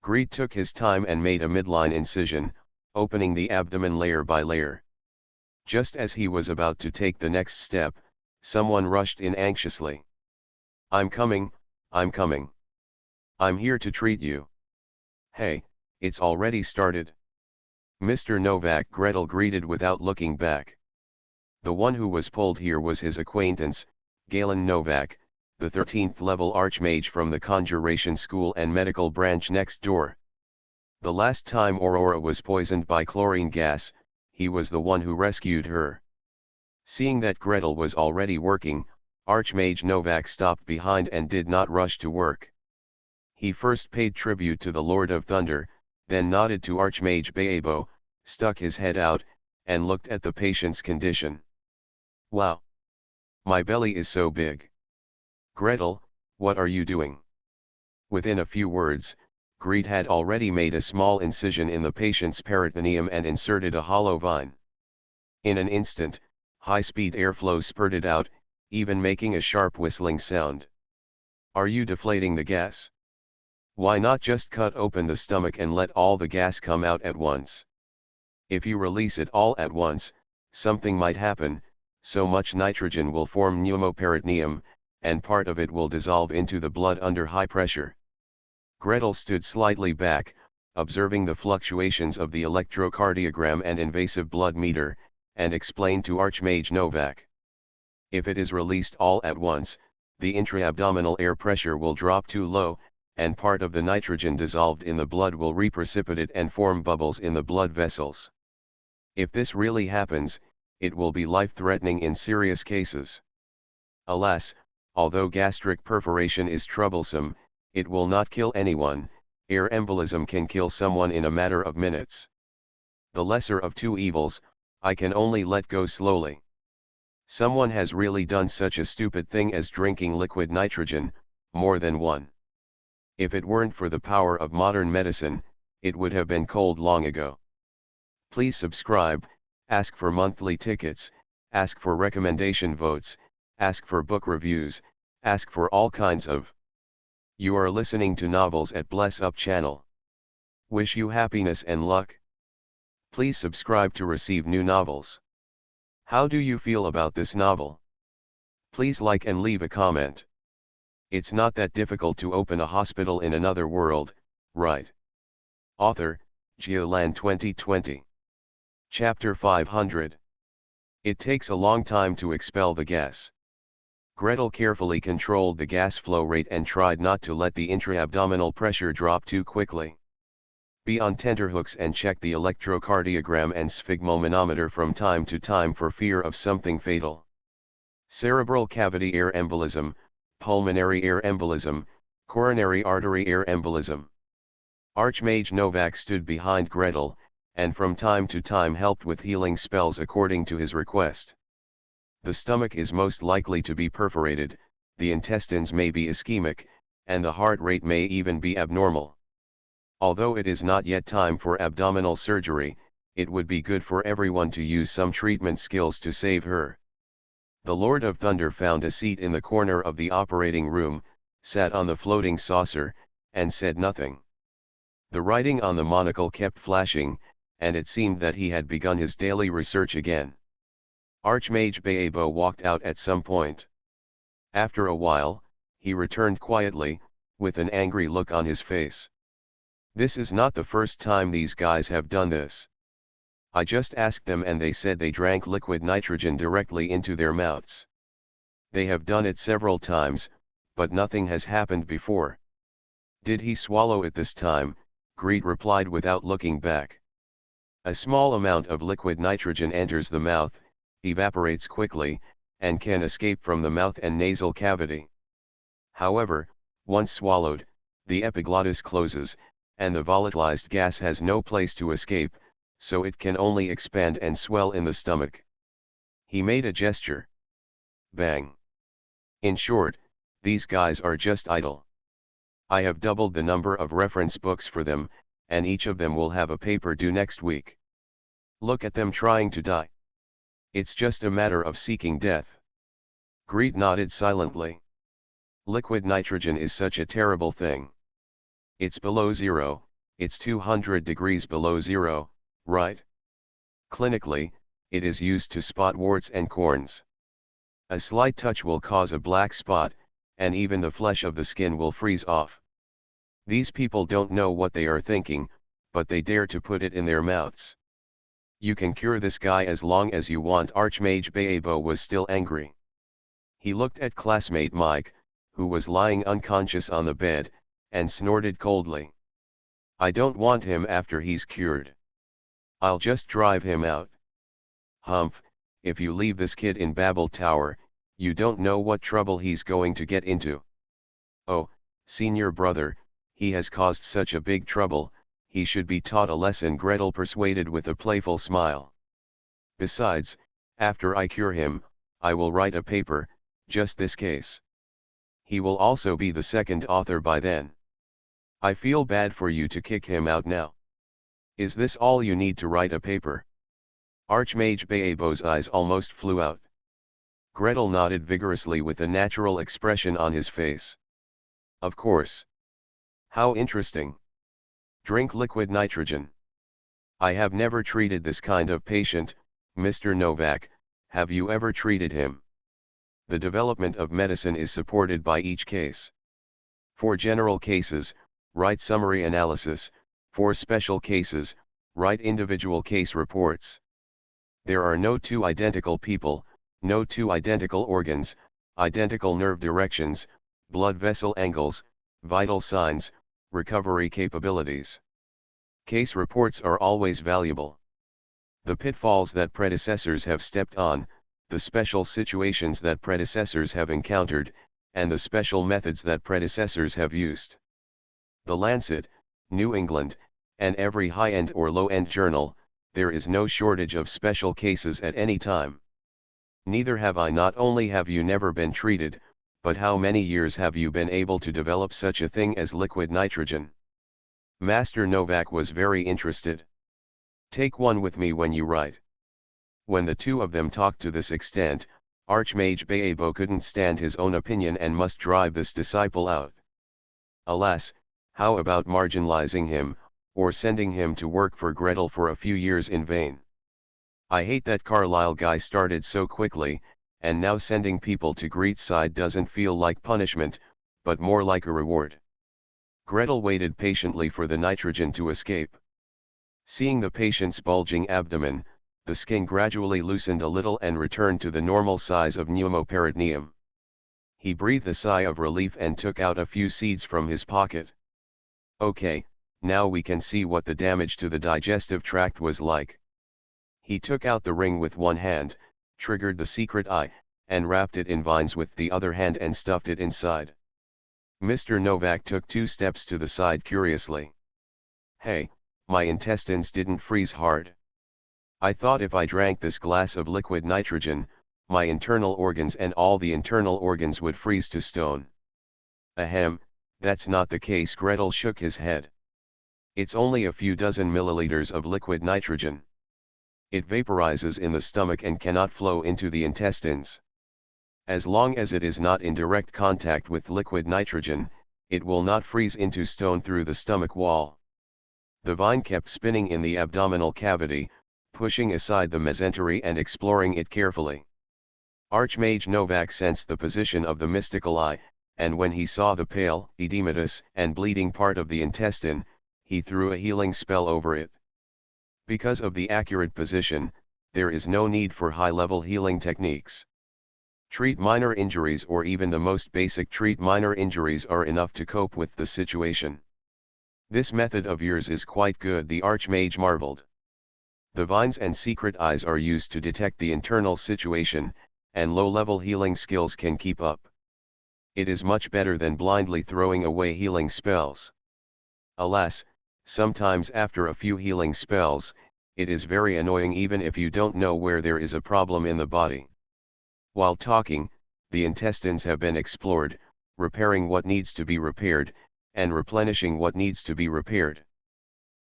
Greet took his time and made a midline incision, opening the abdomen layer by layer. Just as he was about to take the next step, someone rushed in anxiously. I'm coming. I'm here to treat you." "Hey, it's already started." Mr. Novak Gretel greeted without looking back. The one who was pulled here was his acquaintance, Galen Novak, the 13th level Archmage from the Conjuration School and Medical Branch next door. The last time Aurora was poisoned by chlorine gas, he was the one who rescued her. Seeing that Gretel was already working, Archmage Novak stopped behind and did not rush to work. He first paid tribute to the Lord of Thunder, then nodded to Archmage Baebo, stuck his head out, and looked at the patient's condition. Wow! My belly is so big. Gretel, what are you doing? Within a few words, Greet had already made a small incision in the patient's peritoneum and inserted a hollow vine. In an instant, high-speed airflow spurted out, even making a sharp whistling sound. Are you deflating the gas? Why not just cut open the stomach and let all the gas come out at once? If you release it all at once, something might happen, so much nitrogen will form pneumoperitoneum, and part of it will dissolve into the blood under high pressure. Gretel stood slightly back, observing the fluctuations of the electrocardiogram and invasive blood meter, and explained to Archmage Novak. If it is released all at once, the intra-abdominal air pressure will drop too low, and part of the nitrogen dissolved in the blood will reprecipitate and form bubbles in the blood vessels. If this really happens, it will be life-threatening in serious cases. Alas, although gastric perforation is troublesome, it will not kill anyone. Air embolism can kill someone in a matter of minutes. The lesser of two evils, I can only let go slowly. Someone has really done such a stupid thing as drinking liquid nitrogen, more than one. If it weren't for the power of modern medicine, it would have been cold long ago. Please subscribe, ask for monthly tickets, ask for recommendation votes, ask for book reviews, ask for all kinds of. You are listening to Novels at Bless Up channel. Wish you happiness and luck. Please subscribe to receive new novels. How do you feel about this novel? Please like and leave a comment. It's not that difficult to open a hospital in another world, right? Author, Giolan 2020. Chapter 500. It takes a long time to expel the gas. Gretel carefully controlled the gas flow rate and tried not to let the intra-abdominal pressure drop too quickly. Be on tenterhooks and check the electrocardiogram and sphygmomanometer from time to time for fear of something fatal. Cerebral cavity air embolism, pulmonary air embolism, coronary artery air embolism. Archmage Novak stood behind Gretel, and from time to time helped with healing spells according to his request. The stomach is most likely to be perforated, the intestines may be ischemic, and the heart rate may even be abnormal. Although it is not yet time for abdominal surgery, it would be good for everyone to use some treatment skills to save her. The Lord of Thunder found a seat in the corner of the operating room, sat on the floating saucer, and said nothing. The writing on the monocle kept flashing, and it seemed that he had begun his daily research again. Archmage Baebo walked out at some point. After a while, he returned quietly, with an angry look on his face. This is not the first time these guys have done this. I just asked them and they said they drank liquid nitrogen directly into their mouths. They have done it several times, but nothing has happened before. Did he swallow it this time? Greet replied without looking back. A small amount of liquid nitrogen enters the mouth, evaporates quickly, and can escape from the mouth and nasal cavity. However, once swallowed, the epiglottis closes, and the volatilized gas has no place to escape, so it can only expand and swell in the stomach. He made a gesture. Bang. In short, these guys are just idle. I have doubled the number of reference books for them, and each of them will have a paper due next week. Look at them trying to die. It's just a matter of seeking death. Greet nodded silently. Liquid nitrogen is such a terrible thing. It's below zero, it's 200 degrees below zero, right? Clinically, it is used to spot warts and corns. A slight touch will cause a black spot, and even the flesh of the skin will freeze off. These people don't know what they are thinking, but they dare to put it in their mouths. You can cure this guy as long as you want. Archmage Baebo was still angry. He looked at classmate Mike, who was lying unconscious on the bed, and snorted coldly. I don't want him after he's cured. I'll just drive him out. Humph, if you leave this kid in Babel Tower, you don't know what trouble he's going to get into. Oh, senior brother, he has caused such a big trouble, he should be taught a lesson, Gretel persuaded with a playful smile. Besides, after I cure him, I will write a paper, just this case. He will also be the second author by then. I feel bad for you to kick him out now. Is this all you need to write a paper? Archmage Baebo's eyes almost flew out. Gretel nodded vigorously with a natural expression on his face. Of course. How interesting. Drink liquid nitrogen. I have never treated this kind of patient, Mr. Novak, have you ever treated him? The development of medicine is supported by each case. For general cases, write summary analysis, for special cases, write individual case reports. There are no two identical people, no two identical organs, identical nerve directions, blood vessel angles, vital signs, recovery capabilities. Case reports are always valuable. The pitfalls that predecessors have stepped on, the special situations that predecessors have encountered, and the special methods that predecessors have used. The Lancet, New England, and every high-end or low-end journal, there is no shortage of special cases at any time. Neither have I. Not only have you never been treated, but how many years have you been able to develop such a thing as liquid nitrogen? Master Novak was very interested. Take one with me when you write. When the two of them talked to this extent, Archmage Baebo couldn't stand his own opinion and must drive this disciple out. Alas, how about marginalizing him, or sending him to work for Gretel for a few years in vain? I hate that Carlisle guy started so quickly, and now sending people to Greetside doesn't feel like punishment, but more like a reward. Gretel waited patiently for the nitrogen to escape. Seeing the patient's bulging abdomen, the skin gradually loosened a little and returned to the normal size of pneumoperitoneum. He breathed a sigh of relief and took out a few seeds from his pocket. Okay, now we can see what the damage to the digestive tract was like. He took out the ring with one hand, triggered the secret eye, and wrapped it in vines with the other hand and stuffed it inside. Mr. Novak took 2 steps to the side curiously. Hey, my intestines didn't freeze hard. I thought if I drank this glass of liquid nitrogen, my internal organs and all the internal organs would freeze to stone. Ahem, that's not the case. Gretel shook his head. It's only a few dozen milliliters of liquid nitrogen. It vaporizes in the stomach and cannot flow into the intestines. As long as it is not in direct contact with liquid nitrogen, it will not freeze into stone through the stomach wall. The vine kept spinning in the abdominal cavity, pushing aside the mesentery and exploring it carefully. Archmage Novak sensed the position of the mystical eye, and when he saw the pale, edematous, and bleeding part of the intestine, he threw a healing spell over it. Because of the accurate position, there is no need for high-level healing techniques. Treat minor injuries, or even the most basic treat minor injuries, are enough to cope with the situation. This method of yours is quite good, the Archmage marveled. The vines and secret eyes are used to detect the internal situation, and low-level healing skills can keep up. It is much better than blindly throwing away healing spells. Alas, sometimes after a few healing spells, it is very annoying even if you don't know where there is a problem in the body. While talking, the intestines have been explored, repairing what needs to be repaired, and replenishing what needs to be repaired.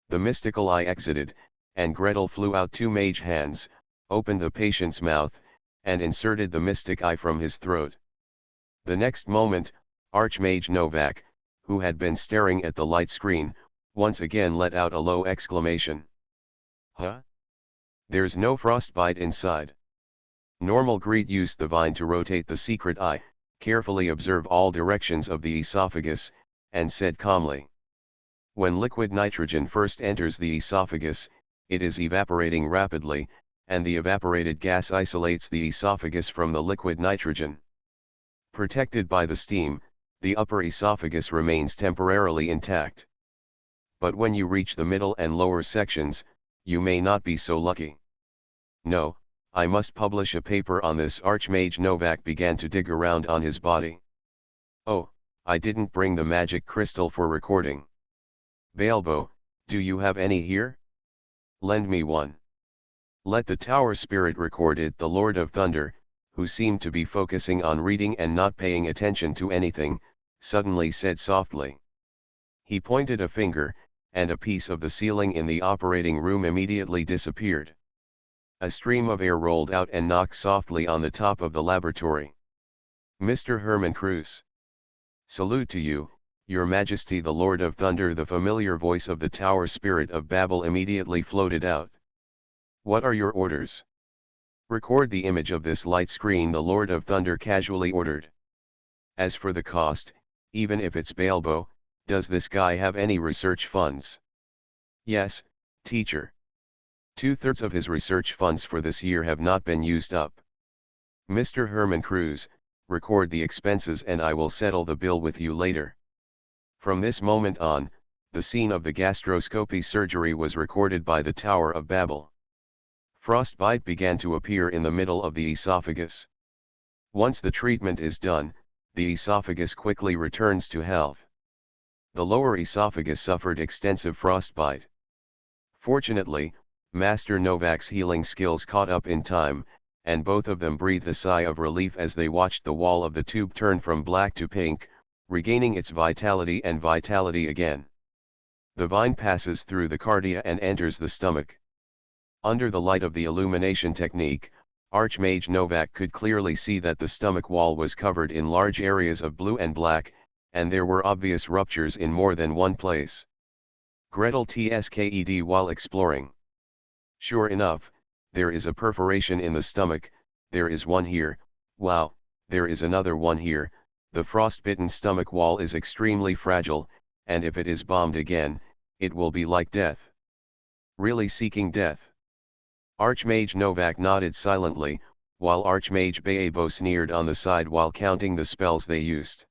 The mystical eye exited, and Gretel flew out 2 mage hands, opened the patient's mouth, and inserted the mystic eye from his throat. The next moment, Archmage Novak, who had been staring at the light screen, once again let out a low exclamation. Huh? There's no frostbite inside. Normal Greet used the vine to rotate the secret eye, carefully observe all directions of the esophagus, and said calmly. When liquid nitrogen first enters the esophagus, it is evaporating rapidly, and the evaporated gas isolates the esophagus from the liquid nitrogen. Protected by the steam, the upper esophagus remains temporarily intact. But when you reach the middle and lower sections, you may not be so lucky. No, I must publish a paper on this. Archmage Novak began to dig around on his body. Oh, I didn't bring the magic crystal for recording. Balbo, do you have any here? Lend me one. Let the tower spirit record it. The Lord of Thunder, who seemed to be focusing on reading and not paying attention to anything, suddenly said softly. He pointed a finger, and a piece of the ceiling in the operating room immediately disappeared. A stream of air rolled out and knocked softly on the top of the laboratory. Mr. Herman Cruz. Salute to you, Your Majesty the Lord of Thunder. The familiar voice of the tower spirit of Babel immediately floated out. What are your orders? Record the image of this light screen, the Lord of Thunder casually ordered. As for the cost, even if it's Balbo, does this guy have any research funds? Yes, teacher. 2/3 of his research funds for this year have not been used up. Mr. Herman Cruz, record the expenses and I will settle the bill with you later. From this moment on, the scene of the gastroscopy surgery was recorded by the Tower of Babel. Frostbite began to appear in the middle of the esophagus. Once the treatment is done, the esophagus quickly returns to health. The lower esophagus suffered extensive frostbite. Fortunately, Master Novak's healing skills caught up in time, and both of them breathed a sigh of relief as they watched the wall of the tube turn from black to pink, regaining its vitality and vitality again. The vine passes through the cardia and enters the stomach. Under the light of the illumination technique, Archmage Novak could clearly see that the stomach wall was covered in large areas of blue and black, and there were obvious ruptures in more than one place. Gretel tsked while exploring. Sure enough, there is a perforation in the stomach. There is one here. Wow, there is another one here. The frostbitten stomach wall is extremely fragile, and if it is bombed again, it will be like death. Really seeking death? Archmage Novak nodded silently, while Archmage Baebo sneered on the side while counting the spells they used.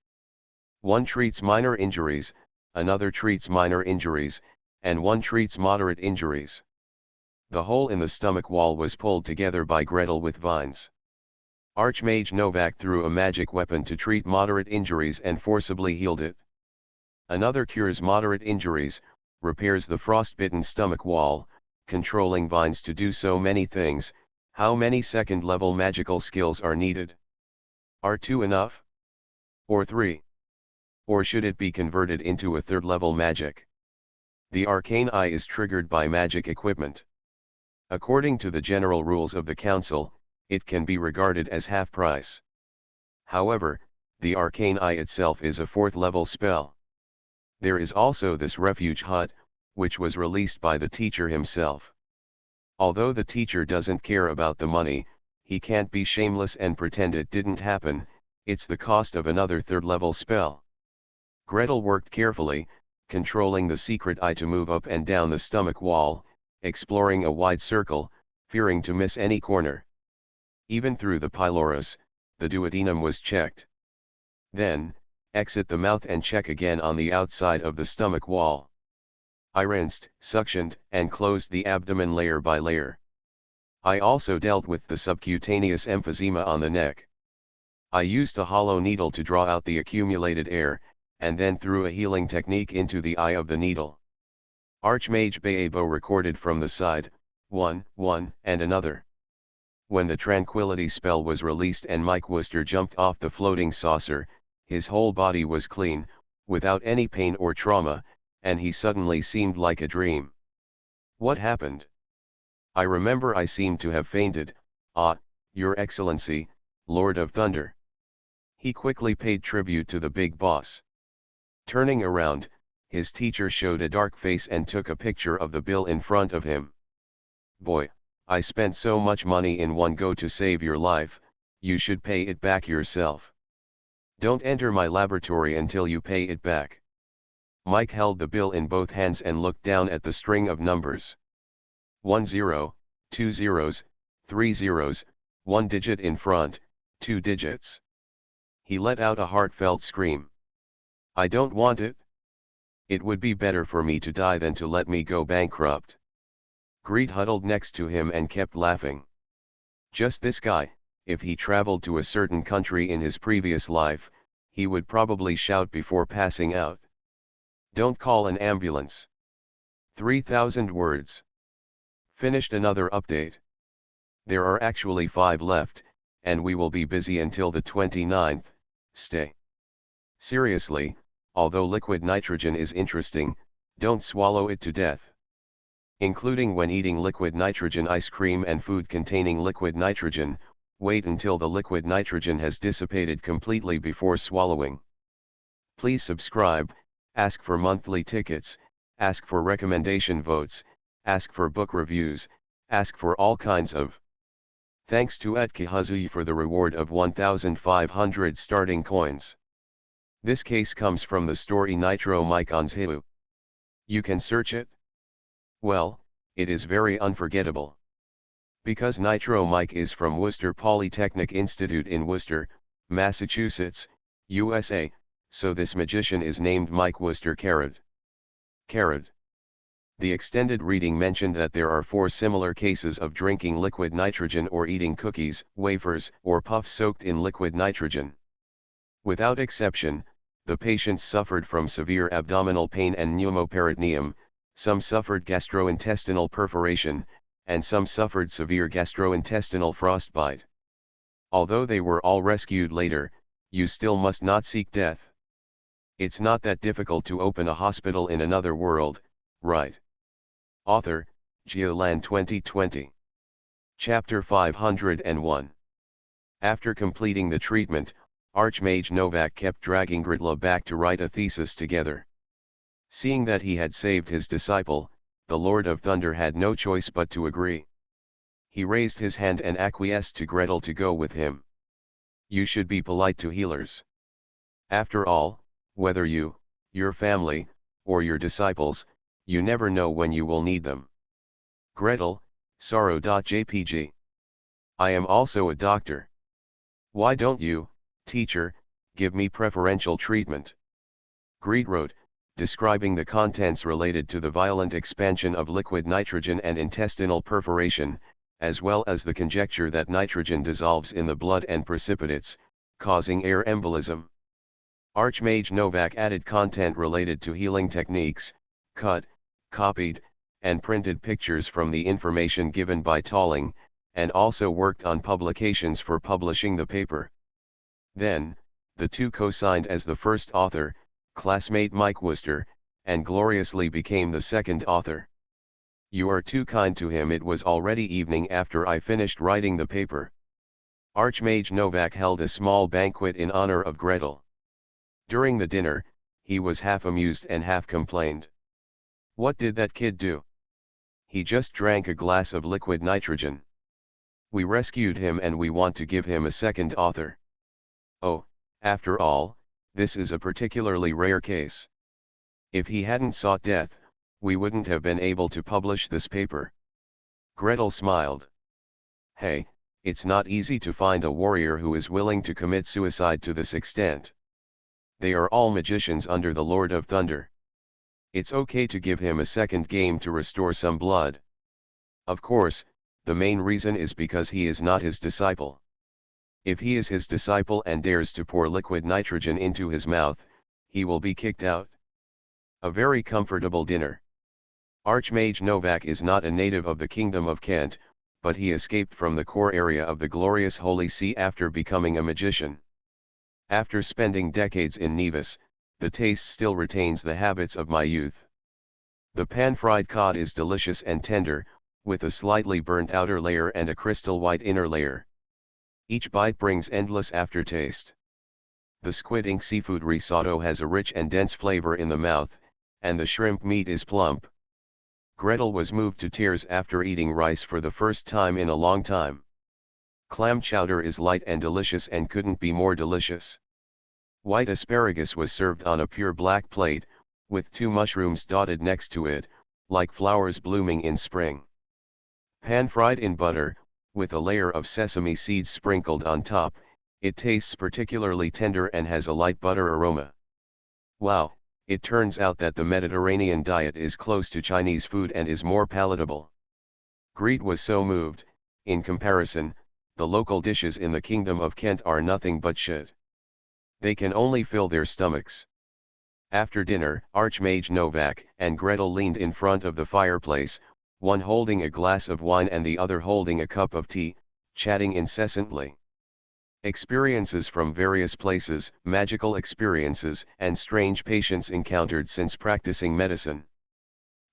One treats minor injuries, another treats minor injuries, and one treats moderate injuries. The hole in the stomach wall was pulled together by Gretel with vines. Archmage Novak threw a magic weapon to treat moderate injuries and forcibly healed it. Another cures moderate injuries, repairs the frostbitten stomach wall, controlling vines to do so many things. How many second-level magical skills are needed? Are 2 enough? Or 3? Or should it be converted into a third-level magic? The arcane eye is triggered by magic equipment. According to the general rules of the Council, it can be regarded as half price. However, the arcane eye itself is a 4th-level spell. There is also this refuge hut, which was released by the teacher himself. Although the teacher doesn't care about the money, he can't be shameless and pretend it didn't happen. It's the cost of another 3rd-level spell. Gretel worked carefully, controlling the secret eye to move up and down the stomach wall, exploring a wide circle, fearing to miss any corner. Even through the pylorus, the duodenum was checked. Then, exit the mouth and check again on the outside of the stomach wall. I rinsed, suctioned, and closed the abdomen layer by layer. I also dealt with the subcutaneous emphysema on the neck. I used a hollow needle to draw out the accumulated air, and then threw a healing technique into the eye of the needle. Archmage Baebo recorded from the side, 1, 1, and another. When the tranquility spell was released and Mike Wooster jumped off the floating saucer, his whole body was clean, without any pain or trauma, and he suddenly seemed like a dream. What happened? I remember I seemed to have fainted. Ah, Your Excellency, Lord of Thunder. He quickly paid tribute to the big boss. Turning around, his teacher showed a dark face and took a picture of the bill in front of him. Boy, I spent so much money in one go to save your life, you should pay it back yourself. Don't enter my laboratory until you pay it back. Mike held the bill in both hands and looked down at the string of numbers. 1 0, 2 zeros, 3 zeros, 1 digit in front, 2 digits. He let out a heartfelt scream. I don't want it. It would be better for me to die than to let me go bankrupt. Greed huddled next to him and kept laughing. Just this guy, if he traveled to a certain country in his previous life, he would probably shout before passing out. Don't call an ambulance. 3,000 words. Finished another update. There are actually 5 left, and we will be busy until the 29th, stay. Seriously, although liquid nitrogen is interesting, don't swallow it to death. Including when eating liquid nitrogen ice cream and food containing liquid nitrogen, wait until the liquid nitrogen has dissipated completely before swallowing. Please subscribe, ask for monthly tickets, ask for recommendation votes, ask for book reviews, ask for all kinds of. Thanks to Atkihazuyi for the reward of 1,500 starting coins. This case comes from the story Nitro Mike on Zhihu. You can search it? Well, it is very unforgettable. Because Nitro Mike is from Worcester Polytechnic Institute in Worcester, Massachusetts, USA, so this magician is named Mike Worcester Carrot. The extended reading mentioned that there are 4 similar cases of drinking liquid nitrogen or eating cookies, wafers, or puffs soaked in liquid nitrogen. Without exception, the patients suffered from severe abdominal pain and pneumoperitoneum, some suffered gastrointestinal perforation, and some suffered severe gastrointestinal frostbite. Although they were all rescued later, you still must not seek death. It's not that difficult to open a hospital in another world, right? Author, Jialan 2020. Chapter 501. After completing the treatment, Archmage Novak kept dragging Gritla back to write a thesis together. Seeing that he had saved his disciple, the Lord of Thunder had no choice but to agree. He raised his hand and acquiesced to Gretel to go with him. You should be polite to healers. After all, whether you, your family, or your disciples, you never know when you will need them. Gretel, sorrow.jpg. I am also a doctor. Why don't you, teacher, give me preferential treatment? Greed wrote, describing the contents related to the violent expansion of liquid nitrogen and intestinal perforation, as well as the conjecture that nitrogen dissolves in the blood and precipitates, causing air embolism. Archmage Novak added content related to healing techniques, cut, copied, and printed pictures from the information given by Talling, and also worked on publications for publishing the paper. Then, the two co-signed as the first author, classmate Mike Worcester, and gloriously became the second author. You are too kind to him. It was already evening after I finished writing the paper. Archmage Novak held a small banquet in honor of Gretel. During the dinner, he was half amused and half complained. What did that kid do? He just drank a glass of liquid nitrogen. We rescued him and we want to give him a second author. Oh, after all, this is a particularly rare case. If he hadn't sought death, we wouldn't have been able to publish this paper. Gretel smiled. Hey, it's not easy to find a warrior who is willing to commit suicide to this extent. They are all magicians under the Lord of Thunder. It's okay to give him a second game to restore some blood. Of course, the main reason is because he is not his disciple. If he is his disciple and dares to pour liquid nitrogen into his mouth, he will be kicked out. A very comfortable dinner. Archmage Novak is not a native of the Kingdom of Kent, but he escaped from the core area of the glorious Holy See after becoming a magician. After spending decades in Nevis, the taste still retains the habits of my youth. The pan-fried cod is delicious and tender, with a slightly burnt outer layer and a crystal white inner layer. Each bite brings endless aftertaste. The squid ink seafood risotto has a rich and dense flavor in the mouth, and the shrimp meat is plump. Gretel was moved to tears after eating rice for the first time in a long time. Clam chowder is light and delicious and couldn't be more delicious. White asparagus was served on a pure black plate, with 2 mushrooms dotted next to it, like flowers blooming in spring. Pan-fried in butter, with a layer of sesame seeds sprinkled on top, It tastes particularly tender and has a light butter aroma. Wow, it turns out that the Mediterranean diet is close to Chinese food and is more palatable. Greet was so moved. In comparison, the local dishes in the Kingdom of Kent are nothing but shit. They can only fill their stomachs. After dinner, Archmage Novak and Gretel leaned in front of the fireplace, one holding a glass of wine and the other holding a cup of tea, chatting incessantly. Experiences from various places, magical experiences, and strange patients encountered since practicing medicine.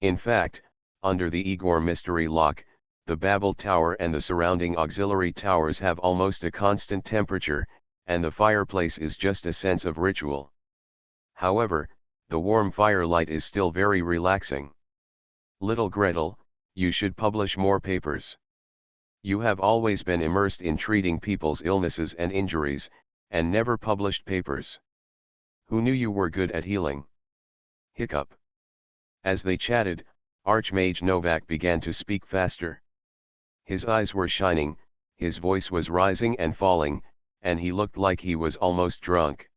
In fact, under the Igor mystery lock, the Babel Tower and the surrounding auxiliary towers have almost a constant temperature, and the fireplace is just a sense of ritual. However, the warm firelight is still very relaxing. Little Gretel, you should publish more papers. You have always been immersed in treating people's illnesses and injuries, and never published papers. Who knew you were good at healing? Hiccup. As they chatted, Archmage Novak began to speak faster. His eyes were shining, his voice was rising and falling, and he looked like he was almost drunk.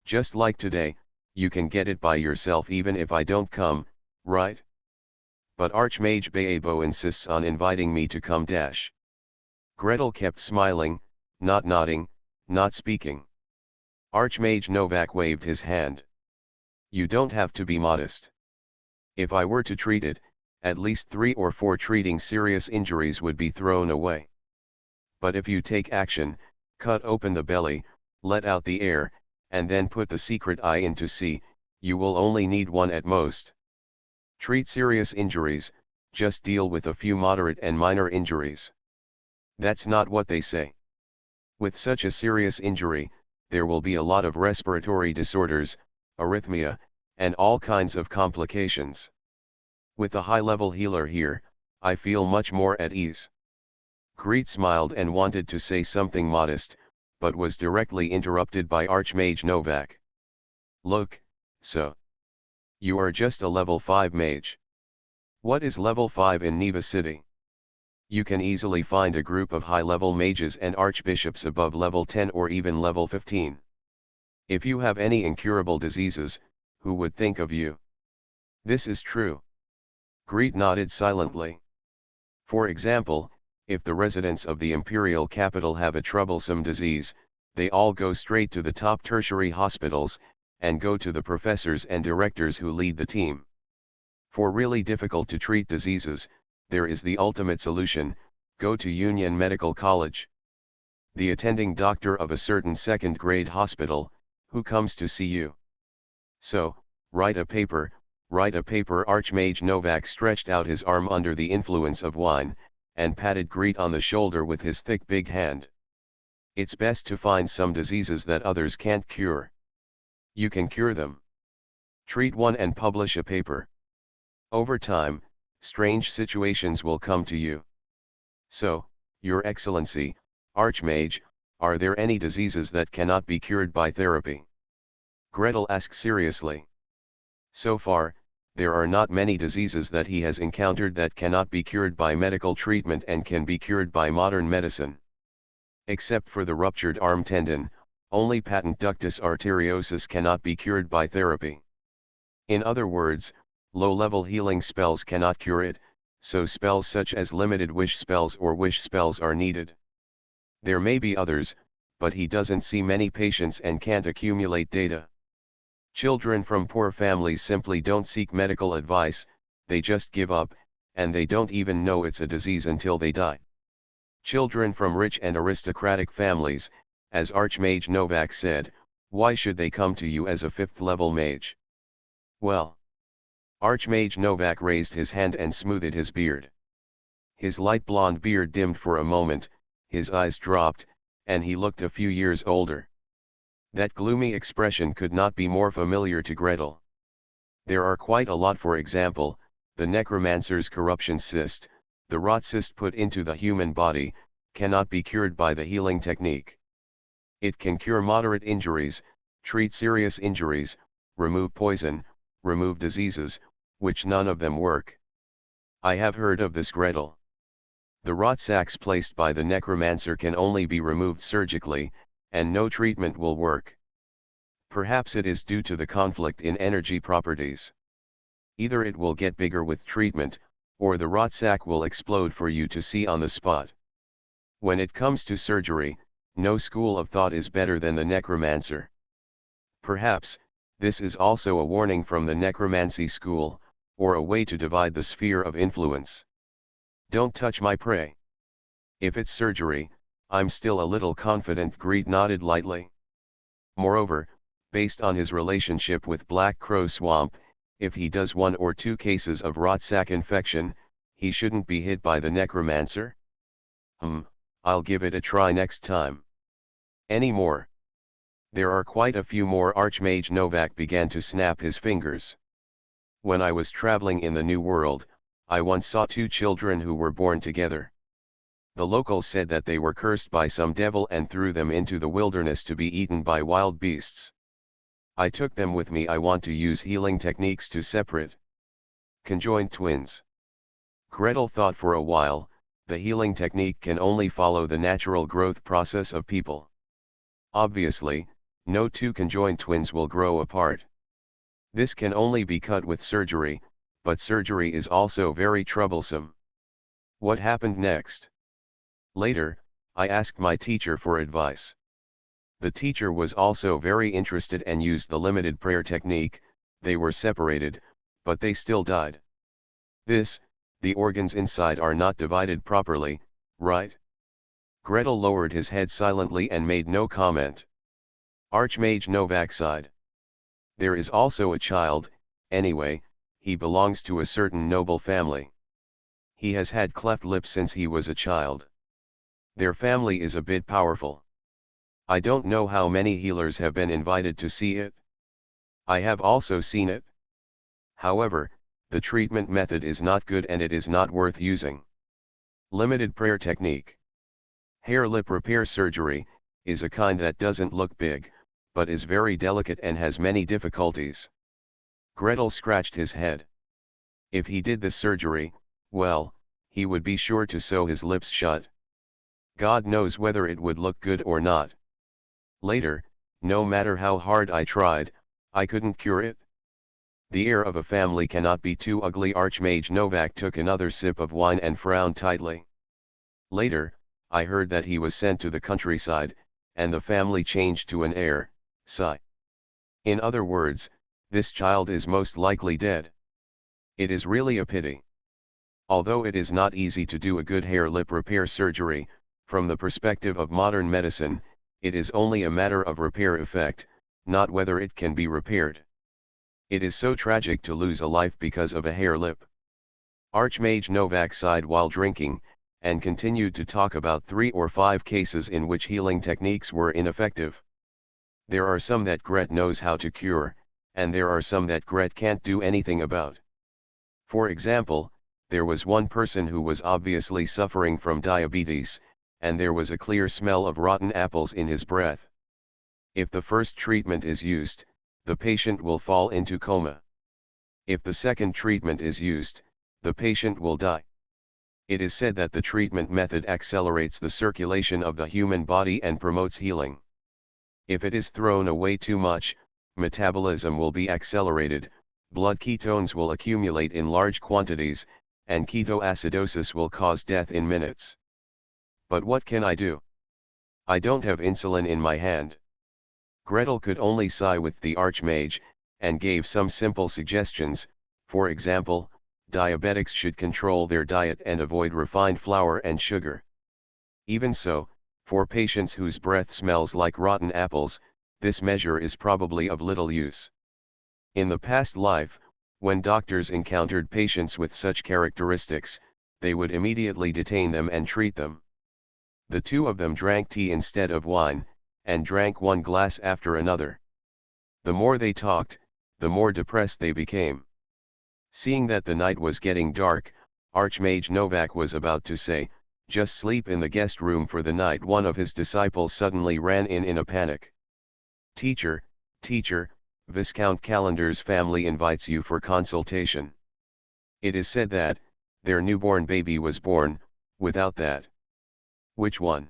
Just like today, you can get it by yourself even if I don't come, right? But Archmage Baebo insists on inviting me to come dash. Gretel kept smiling, not nodding, not speaking. Archmage Novak waved his hand. You don't have to be modest. If I were to treat it, at least 3 or 4 treating serious injuries would be thrown away. But if you take action, cut open the belly, let out the air, and then put the secret eye in to see, you will only need 1 at most. Treat serious injuries, just deal with a few moderate and minor injuries. That's not what they say. With such a serious injury, there will be a lot of respiratory disorders, arrhythmia, and all kinds of complications. With a high-level healer here, I feel much more at ease. Greet smiled and wanted to say something modest, but was directly interrupted by Archmage Novak. Look, so. You are just a level 5 mage. What is level 5 in Neva City? You can easily find a group of high-level mages and archbishops above level 10 or even level 15. If you have any incurable diseases, who would think of you? This is true. Greet nodded silently. For example, if the residents of the imperial capital have a troublesome disease, they all go straight to the top tertiary hospitals, and go to the professors and directors who lead the team. For really difficult to treat diseases, there is the ultimate solution: go to Union Medical College. The attending doctor of a certain second-grade hospital, who comes to see you. So, write a paper. Archmage Novak stretched out his arm under the influence of wine, and patted Greet on the shoulder with his thick big hand. It's best to find some diseases that others can't cure. You can cure them. Treat one and publish a paper. Over time, strange situations will come to you. So, Your Excellency, Archmage, are there any diseases that cannot be cured by therapy? Gretel asked seriously. So far, there are not many diseases that he has encountered that cannot be cured by medical treatment and can be cured by modern medicine. Except for the ruptured arm tendon, only patent ductus arteriosus cannot be cured by therapy. In other words, low-level healing spells cannot cure it, so spells such as limited wish spells or wish spells are needed. There may be others, but he doesn't see many patients and can't accumulate data. Children from poor families simply don't seek medical advice, they just give up, and they don't even know it's a disease until they die. Children from rich and aristocratic families, as Archmage Novak said, why should they come to you as a 5th-level mage? Well. Archmage Novak raised his hand and smoothed his beard. His light blonde beard dimmed for a moment, his eyes dropped, and he looked a few years older. That gloomy expression could not be more familiar to Gretel. There are quite a lot. For example, the necromancer's corruption cyst, the rot cyst put into the human body, cannot be cured by the healing technique. It can cure moderate injuries, treat serious injuries, remove poison, remove diseases, which none of them work. I have heard of this, Gretel. The rot sacs placed by the necromancer can only be removed surgically, and no treatment will work. Perhaps it is due to the conflict in energy properties. Either it will get bigger with treatment, or the rot sac will explode for you to see on the spot. When it comes to surgery, no school of thought is better than the necromancer. Perhaps, this is also a warning from the necromancy school, or a way to divide the sphere of influence. Don't touch my prey. If it's surgery, I'm still a little confident. Greed nodded lightly. Moreover, based on his relationship with Black Crow Swamp, if he does 1 or 2 cases of rot sac infection, he shouldn't be hit by the necromancer? I'll give it a try next time. Any more? There are quite a few more. Archmage Novak began to snap his fingers. When I was traveling in the New World, I once saw 2 children who were born together. The locals said that they were cursed by some devil and threw them into the wilderness to be eaten by wild beasts. I took them with me. I want to use healing techniques to separate conjoined twins. Gretel thought for a while. The healing technique can only follow the natural growth process of people. Obviously, no 2 conjoined twins will grow apart. This can only be cut with surgery, but surgery is also very troublesome. What happened next? Later, I asked my teacher for advice. The teacher was also very interested and used the limited prayer technique. They were separated, but they still died. The organs inside are not divided properly, right? Gretel lowered his head silently and made no comment. Archmage Novak sighed. There is also a child, anyway, he belongs to a certain noble family. He has had cleft lips since he was a child. Their family is a bit powerful. I don't know how many healers have been invited to see it. I have also seen it. However, the treatment method is not good and it is not worth using. Limited prayer technique. Hair lip repair surgery is a kind that doesn't look big, but is very delicate and has many difficulties. Gretel scratched his head. If he did this surgery, well, he would be sure to sew his lips shut. God knows whether it would look good or not. Later, no matter how hard I tried, I couldn't cure it. The heir of a family cannot be too ugly. Archmage Novak took another sip of wine and frowned tightly. Later, I heard that he was sent to the countryside, and the family changed to an heir, Sci. In other words, this child is most likely dead. It is really a pity. Although it is not easy to do a good hair lip repair surgery, from the perspective of modern medicine, it is only a matter of repair effect, not whether it can be repaired. It is so tragic to lose a life because of a hair lip. Archmage Novak sighed while drinking, and continued to talk about 3 or 5 cases in which healing techniques were ineffective. There are some that Gret knows how to cure, and there are some that Gret can't do anything about. For example, there was one person who was obviously suffering from diabetes, and there was a clear smell of rotten apples in his breath. If the first treatment is used, the patient will fall into coma. If the second treatment is used, the patient will die. It is said that the treatment method accelerates the circulation of the human body and promotes healing. If it is thrown away too much, metabolism will be accelerated, blood ketones will accumulate in large quantities, and ketoacidosis will cause death in minutes. But what can I do? I don't have insulin in my hand. Gretel could only sigh with the Archmage, and gave some simple suggestions. For example, diabetics should control their diet and avoid refined flour and sugar. Even so, for patients whose breath smells like rotten apples, this measure is probably of little use. In the past life, when doctors encountered patients with such characteristics, they would immediately detain them and treat them. The 2 of them drank tea instead of wine, and drank 1 glass after another. The more they talked, the more depressed they became. Seeing that the night was getting dark, Archmage Novak was about to say, "Just sleep in the guest room for the night." One of his disciples suddenly ran in a panic. Teacher, Viscount Calendar's family invites you for consultation. It is said that their newborn baby was born without that. Which one?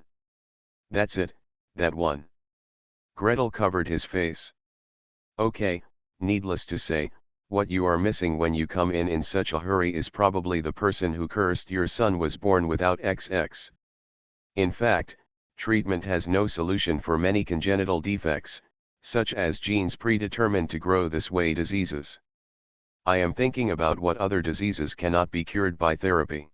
That's it, that one. Gretel covered his face. Okay, needless to say, what you are missing when you come in such a hurry is probably the person who cursed your son was born without XX. In fact, treatment has no solution for many congenital defects, such as genes predetermined to grow this way diseases. I am thinking about what other diseases cannot be cured by therapy.